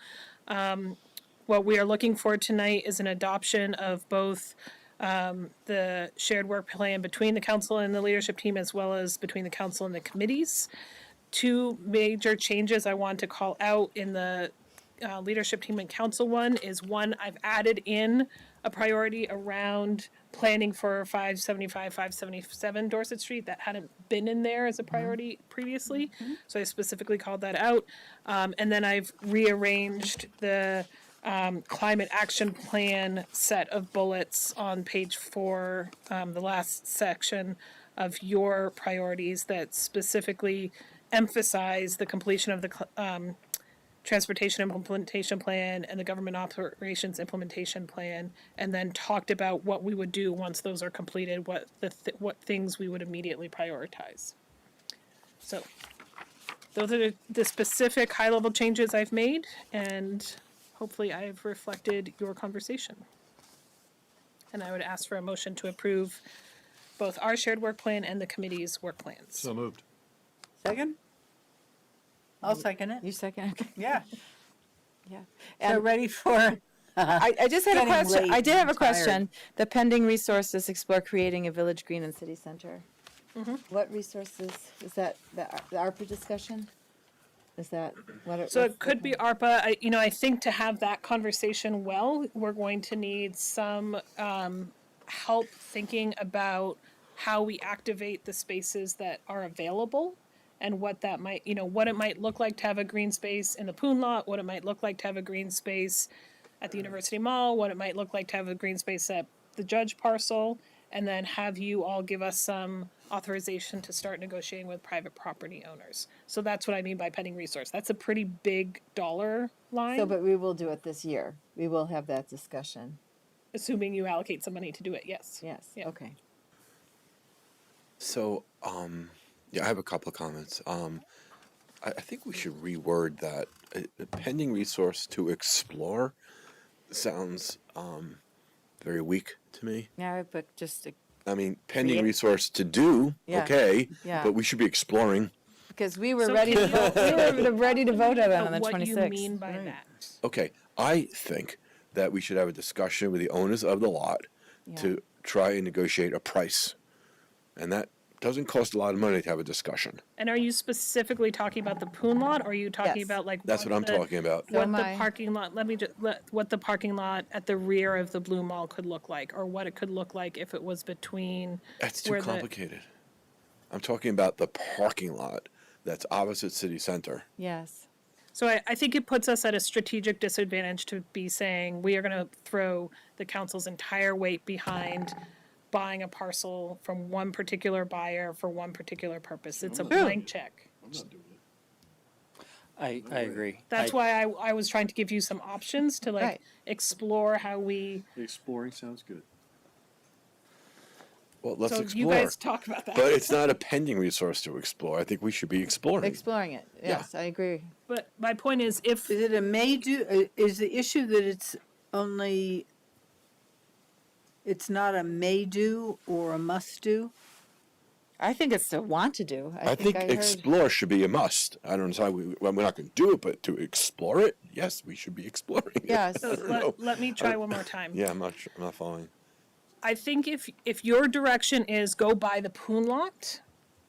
What we are looking for tonight is an adoption of both the shared work plan between the council and the leadership team, as well as between the council and the committees. Two major changes I want to call out in the leadership team and council one is one, I've added in a priority around planning for 575, 577 Dorset Street that hadn't been in there as a priority previously. So I specifically called that out. And then I've rearranged the climate action plan set of bullets on page 4, the last section of your priorities that specifically emphasize the completion of the transportation implementation plan and the government operations implementation plan, and then talked about what we would do once those are completed, what things we would immediately prioritize. So those are the specific high-level changes I've made, and hopefully I've reflected your conversation. And I would ask for a motion to approve both our shared work plan and the committee's work plans. So moved. Second? I'll second it. You second? Okay. Yeah. Yeah. So ready for, I just had a Getting question. late I did have a and tired. question. The pending resources explore creating a village green and city center. What resources, is that the ARPA discussion? Is that what it? So it could be ARPA. I think to have that conversation well, we're going to need some help thinking about how we activate the spaces that are available and what that might, what it might look like to have a green space in the Poon lot, what it might look like to have a green space at the University Mall, what it might look like to have a green space at the Judge parcel, and then have you all give us some authorization to start negotiating with private property owners. So that's what I mean by pending resource. That's a pretty big dollar line, So, but we will do it this year. We will have that discussion. assuming you allocate some money to do it, yes. Yes, Yeah. okay. So, yeah, I have a couple of comments. I think we should reword that. A pending resource to explore sounds very weak to me. Yeah, but just I mean, pending Create- resource to do, Yeah, okay, yeah. but we should be exploring. because we were So ready to can you- vote, we were ready to vote on it on the What 26th. you mean by that? Okay, I think that we should have a discussion with the owners of the lot to try and negotiate a price. And that doesn't cost a lot of money to have a discussion. And are you specifically talking about the Poon lot, or are you talking Yes. about like? That's what I'm talking about. So What am the I. parking lot, what the parking lot at the rear of the Blue Mall could look like, or what it could look like if it was between. That's too where the- complicated. I'm talking about the parking lot that's opposite city center. Yes. So I think it puts us at a strategic disadvantage to be saying, we are gonna throw the council's entire weight behind buying a parcel from one particular buyer for one particular purpose. It's a blank check. I agree. That's why I was trying to give you some options to like Right. explore how we, Exploring sounds good. Well, let's so explore. you guys talk about that. But it's not a pending resource to explore. I think we should be exploring. Exploring it, yes, I agree. But my point is, if, is it a may do, is the issue that it's only, it's not a may do or a must do? I think it's to want to do. I think I heard. explore should be a must. I don't know how we're not going to do it, but to explore it, yes, we should be exploring it. Yes. so I don't know. let me try one more time. Yeah, I'm not sure, I'm not following. I think if your direction is go buy the Poon lot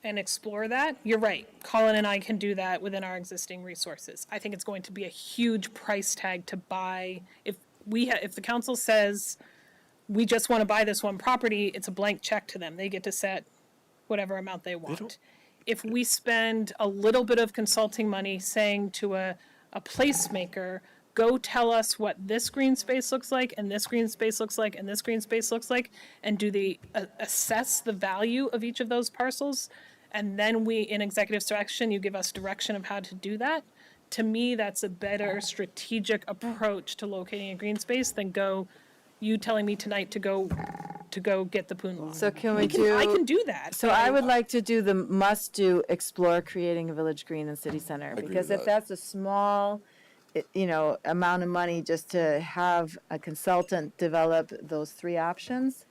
and explore that, you're right. Colin and I can do that within our existing resources. I think it's going to be a huge price tag to buy. If the council says we just want to buy this one property, it's a blank check to them. They get to set whatever amount they want. if we spend a little bit of consulting money saying to a placemaker, go tell us what this green space looks like, and this green space looks like, and this green space looks like, and do the assess the value of each of those parcels, and then we, in executive direction, you give us direction of how to do that. To me, that's a better strategic approach to locating a green space than you telling me tonight to go get the poon law. So can I can do that. So but I would like to do the must-do, explore creating a village green in city center. agree Because with if that. that's a small, amount of money just to have a consultant develop those 3 options,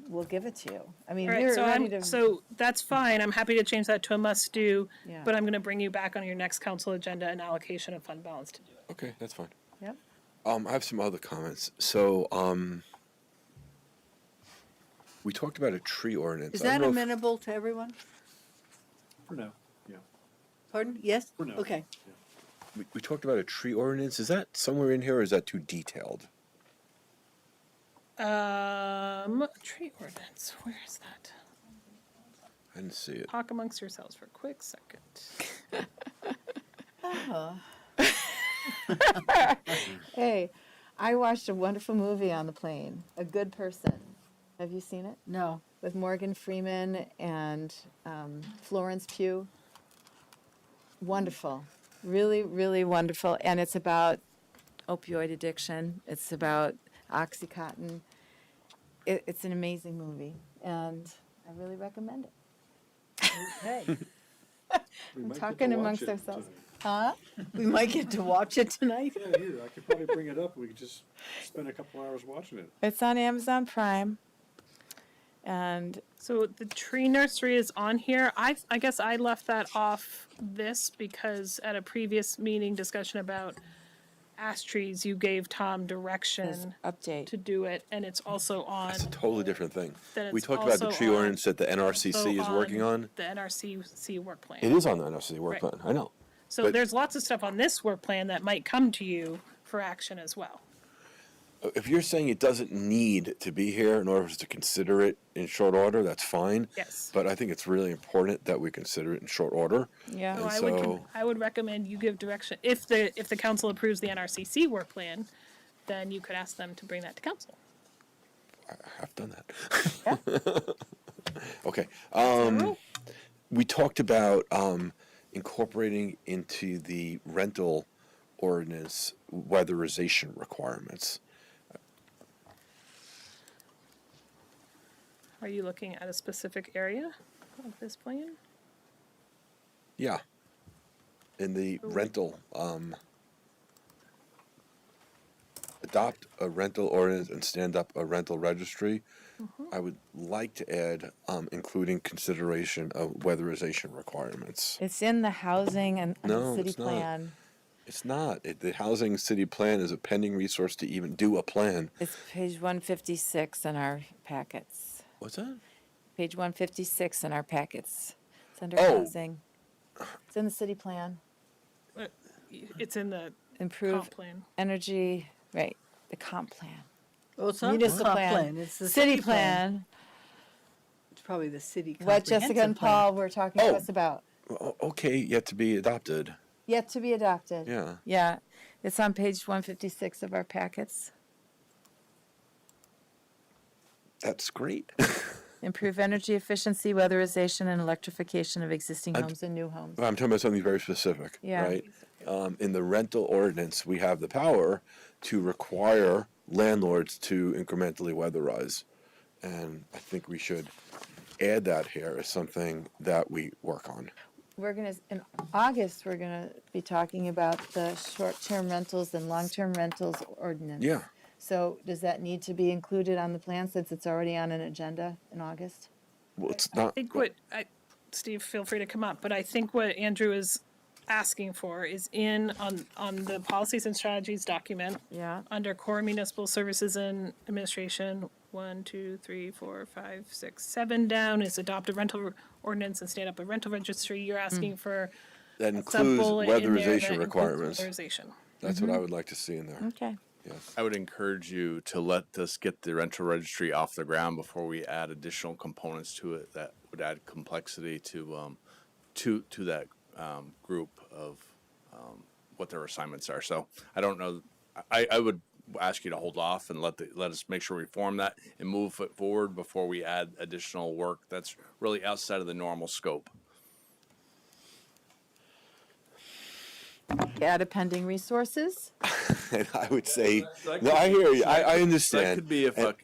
we'll give it to you. I mean, All right, we're so ready to. so that's fine. I'm happy to change that to a must do, Yeah. but I'm going to bring you back on your next council agenda an allocation of fund balance to do it. Okay, that's fine. Yep. I have some other comments. So, we talked about a tree ordinance. Is I don't that know if- amenable to everyone? For now, yeah. Pardon? Yes? For now. Okay. we talked about a tree ordinance. Is that somewhere in here, or is that too detailed? Tree ordinance. Where is that? I didn't see it. Talk amongst yourselves for a quick second. Hey, I watched a wonderful movie on the plane, A Good Person. Have you seen it? No. With Morgan Freeman and Florence Pugh. Wonderful. Really, really wonderful. And it's about opioid addiction. It's about Oxycontin. It's an amazing movie, and I really recommend it. Okay. I'm talking amongst ourselves. Huh? We might get to watch it tonight. Yeah, here, I could probably bring it up. We could just spend a couple hours watching it. It's on Amazon Prime. And So the tree nursery is on here. I guess I left that off this because at a previous meeting discussion about ash trees, you gave Tom direction update to do it, and it's also on. That's a totally different thing. Then We it's talked about the also tree on- ordinance that the NRCC is working on. The NRCC work plan. It is on the NRCC work Right. plan. I know. So but- there's lots of stuff on this work plan that might come to you for action as well. If you're saying it doesn't need to be here in order for us to consider it in short order, that's fine. Yes. But I think it's really important that we consider it in short order. Yeah. And So I would recommend you give direction if the council approves the NRCC work plan, then you could ask them to bring that to council. I have done that. Okay. We talked about incorporating into the rental ordinance weatherization requirements. Are you looking at a specific area of this plan? Yeah. In the rental, adopt a rental ordinance and stand up a rental registry. I would like to add, including consideration of weatherization requirements. it's in the housing and No, the city it's not. plan. It's not. The housing city plan is a pending resource to even do a plan. It's page 156 in our packets. What's that? Page 156 in our packets. It's under Oh. housing. It's in the city plan. It's in the Improve comp plan. energy, right, the comp plan. Well, it's not the Municipal comp plan. plan, it's the City plan. It's probably the city What Jessica and comprehensive plan. Paul were talking to Oh. us about. Okay, yet to be adopted. Yet to be adopted. Yeah. Yeah, it's on page 156 of our packets. That's great. Improve energy efficiency, weatherization, and electrification of existing I'm- homes and new homes. I'm talking about something very specific, Yeah. right? In the rental ordinance, we have the power to require landlords to incrementally weatherize. And I think we should add that here as something that we work on. We're gonna, in August, we're gonna be talking about the short-term rentals and long-term rentals ordinance. Yeah. So does that need to be included on the plan since it's already on an agenda in August? Well, it's I not. think Steve, feel free to come up, but I think what Andrew is asking for is on the policies and strategies document. Yeah. Under core municipal services and administration, 1, 2, 3, 4, 5, 6, 7 down is adopt a rental ordinance and stand up a rental registry. You're asking for That a includes simple in there that weatherization includes requirements. weatherization. That's what I would like to see in there. Okay. Yes. I would encourage you to let us get the rental registry off the ground before we add additional components to it that would add complexity to to that group of what their assignments are. So I don't know. I would ask you to hold off and let us make sure we form that and move it forward before we add additional work that's really outside of the normal scope. Add pending resources. And I would say, no, I hear you. I understand. That could be if I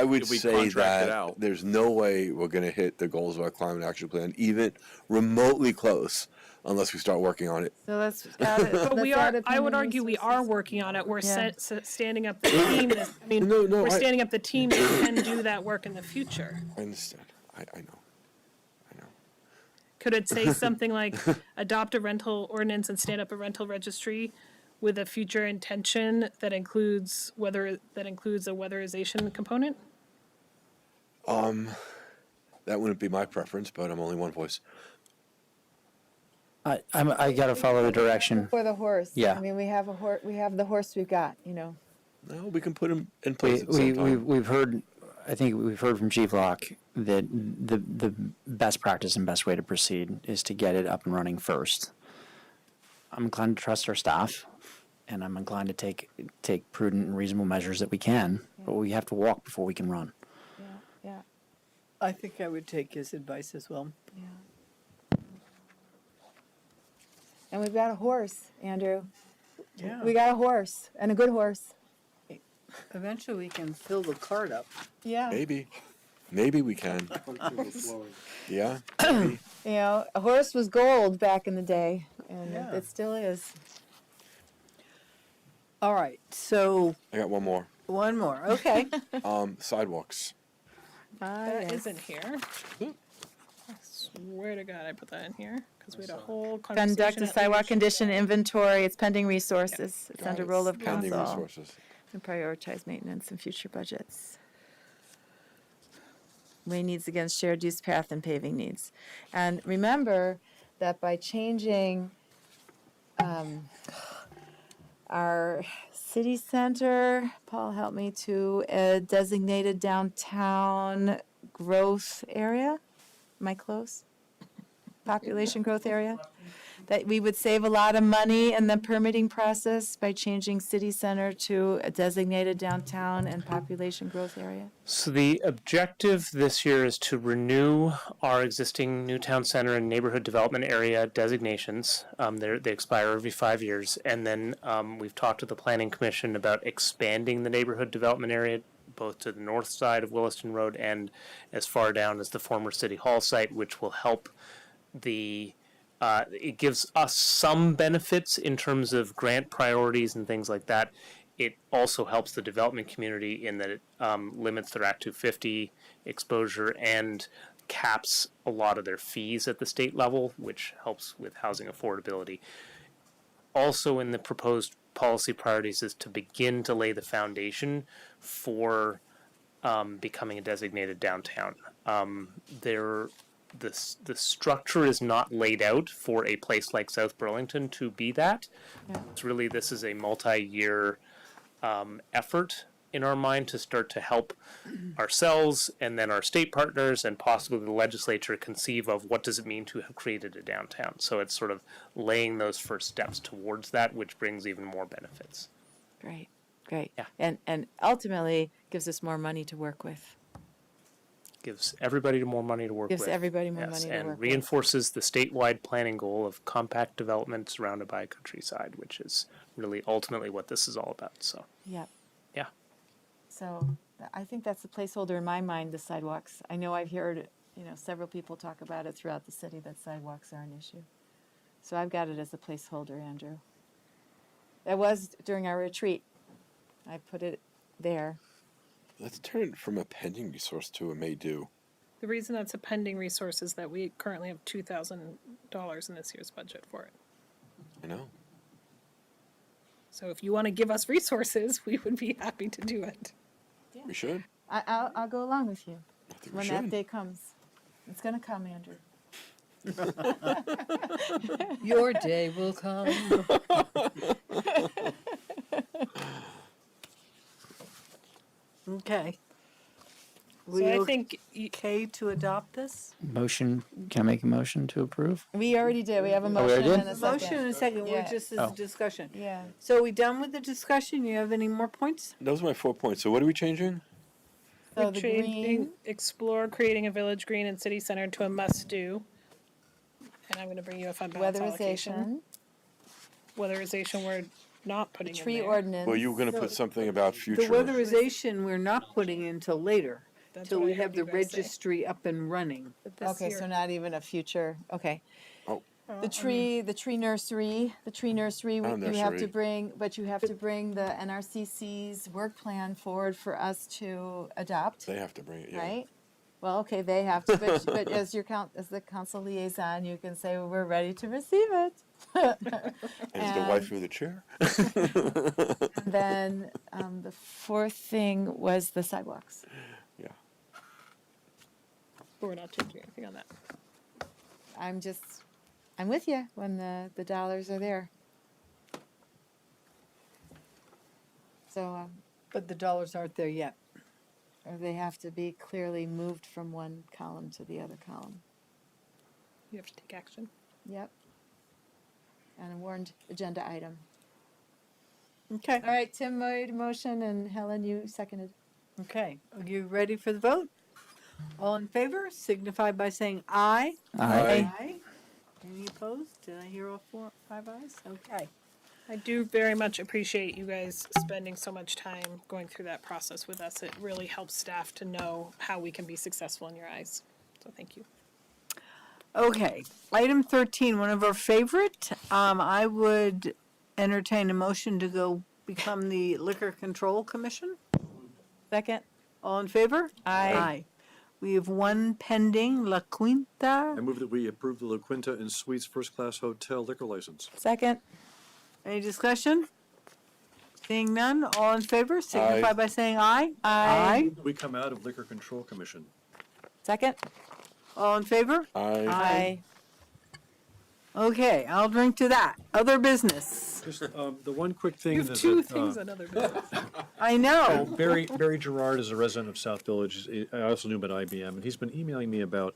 would if we say contract it that out. there's no way we're going to hit the goals of our climate action plan, even remotely close, unless we start working on it. So let's add it. But we let's are, add it I would pending argue we resources. are working on it. We're Yeah. standing up the team. We're I- standing up the team that can do that work in the future. I understand. I know. Could it say something like adopt a rental ordinance and stand up a rental registry with a future intention that includes a weatherization component? That wouldn't be my preference, but I'm only one voice. I got to follow the direction. For the horse. Yeah. I mean, we have a horse. We have the horse we've got. You know. No, we can put him in place at the same time. We've heard, I think we've heard from Chief Locke that the best practice and best way to proceed is to get it up and running first. I'm inclined to trust our staff, and I'm inclined to take prudent and reasonable measures that we can, but we have to walk before we can run. Yeah. I think I would take his advice as well. And we've got a horse, Andrew. Yeah. We got a horse and a good horse. Eventually we can fill the cart up. Yeah. Maybe we can. Yeah. Maybe. You know, a horse was gold back in the day, and it still is. All right, so I got one more. one more. Okay. Sidewalks. That isn't here. I swear to God, I put that in here because we had a whole conversation. Conduct a at sidewalk leadership. condition inventory. It's pending resources. It's under role of Pending council. resources. And prioritize maintenance and future budgets. Way needs against shared use path and paving needs. And remember that by changing our city center, Paul help me, to a designated downtown growth area. Am I close? Population growth area? That we would save a lot of money in the permitting process by changing city center to a designated downtown and population growth area? So the objective this year is to renew our existing Newtown Center and Neighborhood Development Area designations. They expire every 5 years. And then we've talked to the Planning Commission about expanding the Neighborhood Development Area both to the north side of Williston Road and as far down as the former City Hall site, which will help it gives us some benefits in terms of grant priorities and things like that. It also helps the development community in that it limits their Act 250 exposure and caps a lot of their fees at the state level, which helps with housing affordability. Also in the proposed policy priorities is to begin to lay the foundation for becoming a designated downtown. The structure is not laid out for a place like South Burlington to be that. Yeah. It's really, this is a multi-year effort in our mind to start to help ourselves and then our state partners and possibly the legislature conceive of what does it mean to have created a downtown. So it's sort of laying those first steps towards that, which brings even more benefits. Great, great. Yeah. And ultimately gives us more money to work with. Gives everybody more money to work with. Gives everybody more Yes, money to and work with. reinforces the statewide planning goal of compact development surrounded by countryside, which is really ultimately what this is all about. So, Yep. yeah. So I think that's a placeholder in my mind, the sidewalks. I know I've heard, several people talk about it throughout the city that sidewalks are an issue. So I've got it as a placeholder, Andrew. That was during our retreat. I put it there. Let's turn it from a pending resource to a may do. The reason that's a pending resource is that we currently have $2,000 in this year's budget for it. I know. So if you want to give us resources, we would be happy to do it. We should. I'll go along with you think we when that should. day comes. It's going to come, Andrew. Your day will come. Okay. We So I think okay to adopt this? Motion, can I make a motion to approve? We already did. We have a we motion already did? and a second. Motion and a second, we're Yeah. just as Oh. a discussion. Yeah. So are we done with the discussion? You have any more points? Those are my 4 points. So what are we changing? So we're the changing, green, explore creating a village green and city center to a must-do. And I'm going to bring you a fund balance allocation. weatherization, Weatherization, we're not the putting in tree there. ordinance. Well, you were going to put something about future. The weatherization, we're not putting in till later, That's till what I we heard have you the guys say. registry up and running. But this Okay, year- so not even a future, okay. Oh. The tree nursery, you have nursery. to bring, but you have to bring the NRCC's work plan forward for us to adopt, They have to bring it, yeah. right? Well, okay, they have to, but as as the council liaison, you can say, well, we're ready to receive it. And is the wife through the chair? And then, the fourth thing was the sidewalks. Yeah. But we're not changing anything on that. I'm with you when the dollars are there. So, But the dollars aren't there yet. or they have to be clearly moved from one column to the other column. You have to take action. Yep. And a warned agenda item. Okay. All right, Tim made a motion and Helen, you seconded. Okay, are you ready for the vote? All in favor, signify by saying aye. Aye. Any opposed? Did I hear all 5 ayes? Okay. I do very much appreciate you guys spending so much time going through that process with us. It really helps staff to know how we can be successful in your eyes. So thank you. Okay, item 13, one of our favorite. I would entertain a motion to go become the Liquor Control Commission. Second. All in favor? Aye. We have one pending, La Quinta. I move that we approve the La Quinta and Suites First Class Hotel liquor license. Second. Any discussion? Seeing none, all in favor, signify Aye. by saying aye. Aye. We come out of Liquor Control Commission. Second. All in favor? Aye. Aye. Okay, I'll drink to that. Other business. Just the one quick thing You is have two that, things on other business. I know. Barry Gerard is a resident of South Village. I also knew about IBM, and he's been emailing me about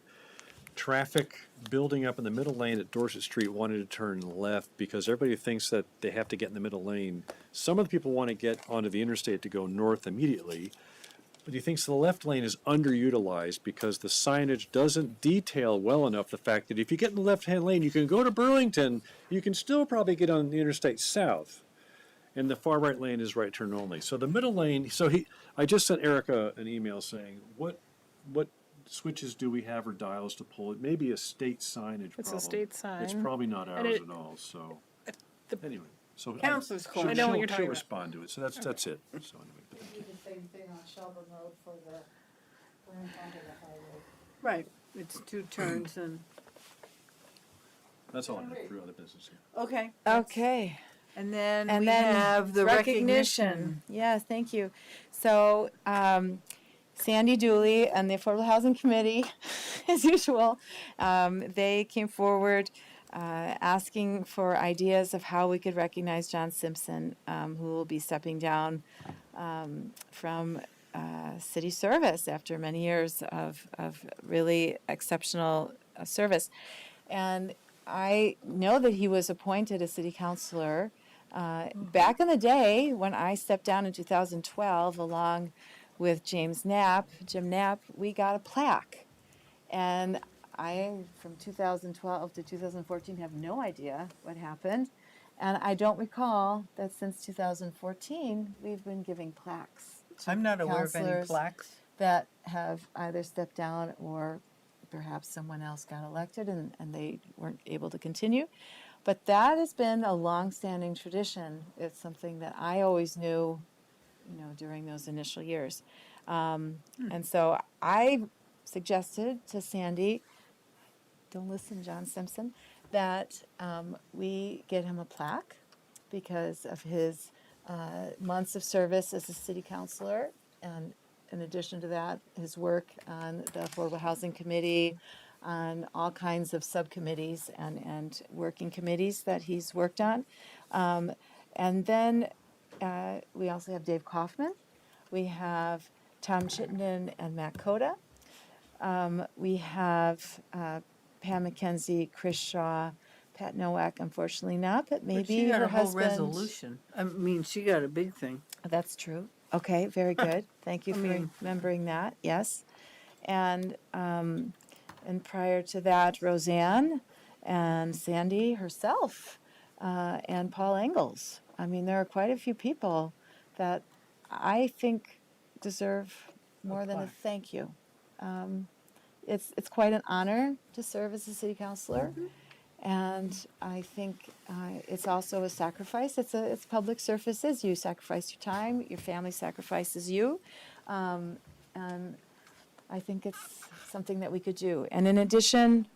traffic building up in the middle lane at Dorset Street, wanting to turn left because everybody thinks that they have to get in the middle lane. Some of the people want to get onto the interstate to go north immediately, but he thinks the left lane is underutilized because the signage doesn't detail well enough the fact that if you get in the left-hand lane, you can go to Burlington, you can still probably get on the interstate south. And the far right lane is right turn only. So the middle lane, I just sent Erica an email saying, what switches do we have or dials to pull? It may be a state signage It's problem. a state sign. It's probably not And ours it- at all, so, the- anyway. So Counselor's she'll- corner. I know what she'll- you're talking She'll about. respond to it, so that's it. So anyway, but thank you. The same thing on Shelburne Road for the going onto the highway. Right, it's 2 turns and, That's all I have for other business here. okay. Okay. And then And we then have the recognition. Yes, thank you. So, Sandy Dooley and the Affordable Housing Committee, as usual, they came forward asking for ideas of how we could recognize John Simpson, who will be stepping down from city service after many years of really exceptional service. And I know that he was appointed a city councilor back in the day when I stepped down in 2012 along with Jim Knapp, we got a plaque. And I, from 2012 to 2014, have no idea what happened. And I don't recall that since 2014, we've been giving plaques to I'm not aware of any counselors plaques. that have either stepped down or perhaps someone else got elected and they weren't able to continue. But that has been a long-standing tradition. It's something that I always knew, during those initial years. And so I suggested to Sandy, don't listen, John Simpson, that we get him a plaque because of his months of service as a city councilor, and in addition to that, his work on the Affordable Housing Committee, on all kinds of subcommittees and working committees that he's worked on. And then we also have Dave Kaufman. We have Tom Chittenden and Matt Coda. We have Pam McKenzie, Chris Shaw, Pat Nowak, unfortunately not, but maybe She got her a whole husband. resolution. I mean, she got a big thing. That's true. Okay, very good. Thank you I for mean- remembering that. Yes, and prior to that, Roseanne and Sandy herself, and Paul Engels. I mean, there are quite a few people that I think deserve more than a thank you. It's quite an honor to serve as a city councilor. And I think it's also a sacrifice. It's public services. You sacrifice your time. Your family sacrifices you, and I think it's something that we could do. And in addition,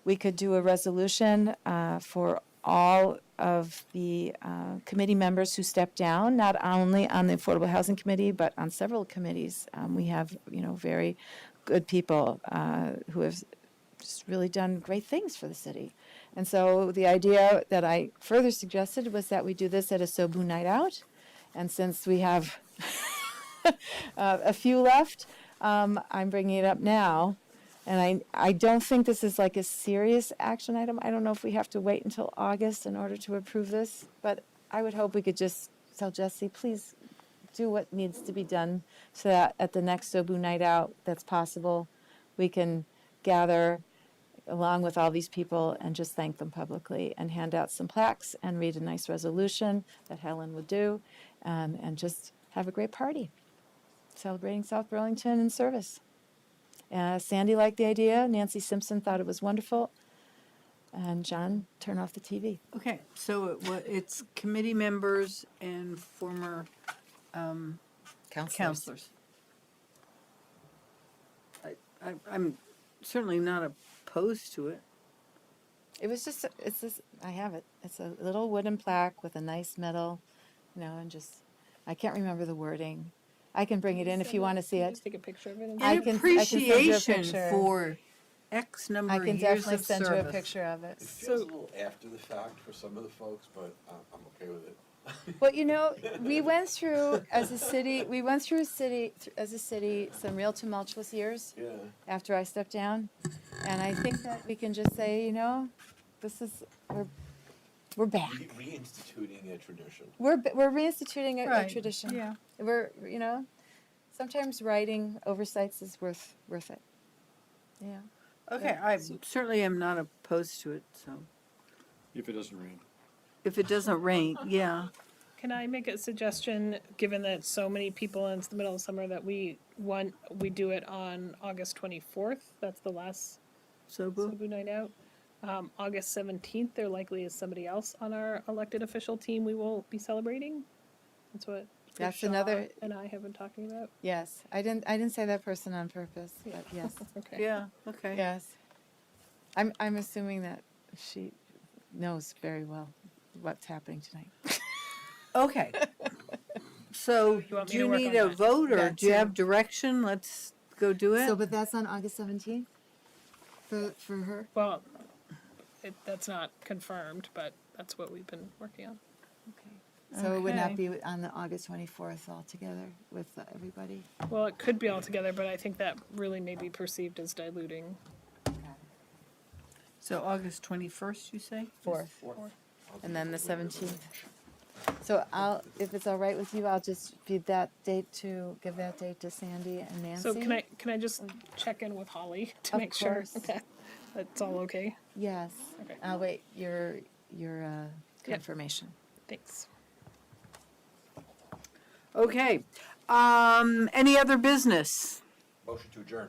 we could do a resolution for all of the committee members who stepped down, not only on the Affordable Housing Committee, but on several committees. We have very good people who have just really done great things for the city. And so the idea that I further suggested was that we do this at a Sobu night out. And since we have a few left, I'm bringing it up now. And I don't think this is like a serious action item. I don't know if we have to wait until August in order to approve this, but I would hope we could just tell Jesse, please do what needs to be done so that at the next Sobu night out that's possible, we can gather along with all these people and just thank them publicly and hand out some plaques and read a nice resolution that Helen would do, and just have a great party celebrating South Burlington in service. Sandy liked the idea. Nancy Simpson thought it was wonderful. And John, turn off the TV. Okay, so it's committee members and former counselors. I'm certainly not opposed to it. It's just, I have it. It's a little wooden plaque with a nice medal, and just, I can't remember the wording. I can bring it in if you want to see it. Just take a picture of it. And I can send you a Appreciation picture. For X number I of can years definitely of send you a service. picture of it. It feels a little after the fact for some of the folks, but I'm okay with it. Well, we went through as a city, some real tumultuous years Yeah. after I stepped down. And I think that we can just say, we're back. Reinstituting a tradition. We're reinstituting a Right, tradition. yeah. We're, sometimes writing oversights is worth it. Yeah. Okay, I certainly am not opposed to it, so. If it doesn't rain. If it doesn't rain, yeah. Can I make a suggestion, given that so many people and it's the middle of summer, that we do it on August 24th? That's the last Sobu night out. August 17th, there likely is somebody else on our elected official team we will be celebrating. That's what That's Shaw another. and I have been talking about. Yes, I didn't say that person on purpose, but yes. Okay. Yeah, okay. Yes. I'm assuming that she knows very well what's happening tonight. Okay. So, You want me do to you work need on a that? vote, or That do you too. have direction? Let's go do it. So, but that's on August 17th for her? Well, that's not confirmed, but that's what we've been working on. Okay. So it would not Okay. be on the August 24th altogether with everybody? Well, it could be all together, but I think that really may be perceived as diluting. So August 21st, you say? 4th. And then the 17th. So if it's all right with you, I'll just give that date to Sandy and Nancy. So can I just check in with Holly to Of make sure? course. Okay, that's all okay. Yes. Okay. I'll wait your confirmation. Thanks. Okay. Any other business? Motion to adjourn.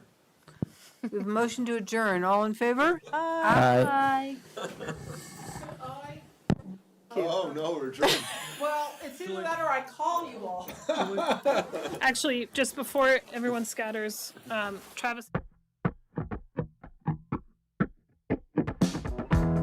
We have a motion to adjourn. All in favor? Aye. Oh, no, we're adjourned. Well, it's either that or I call you all. Actually, just before everyone scatters, Travis.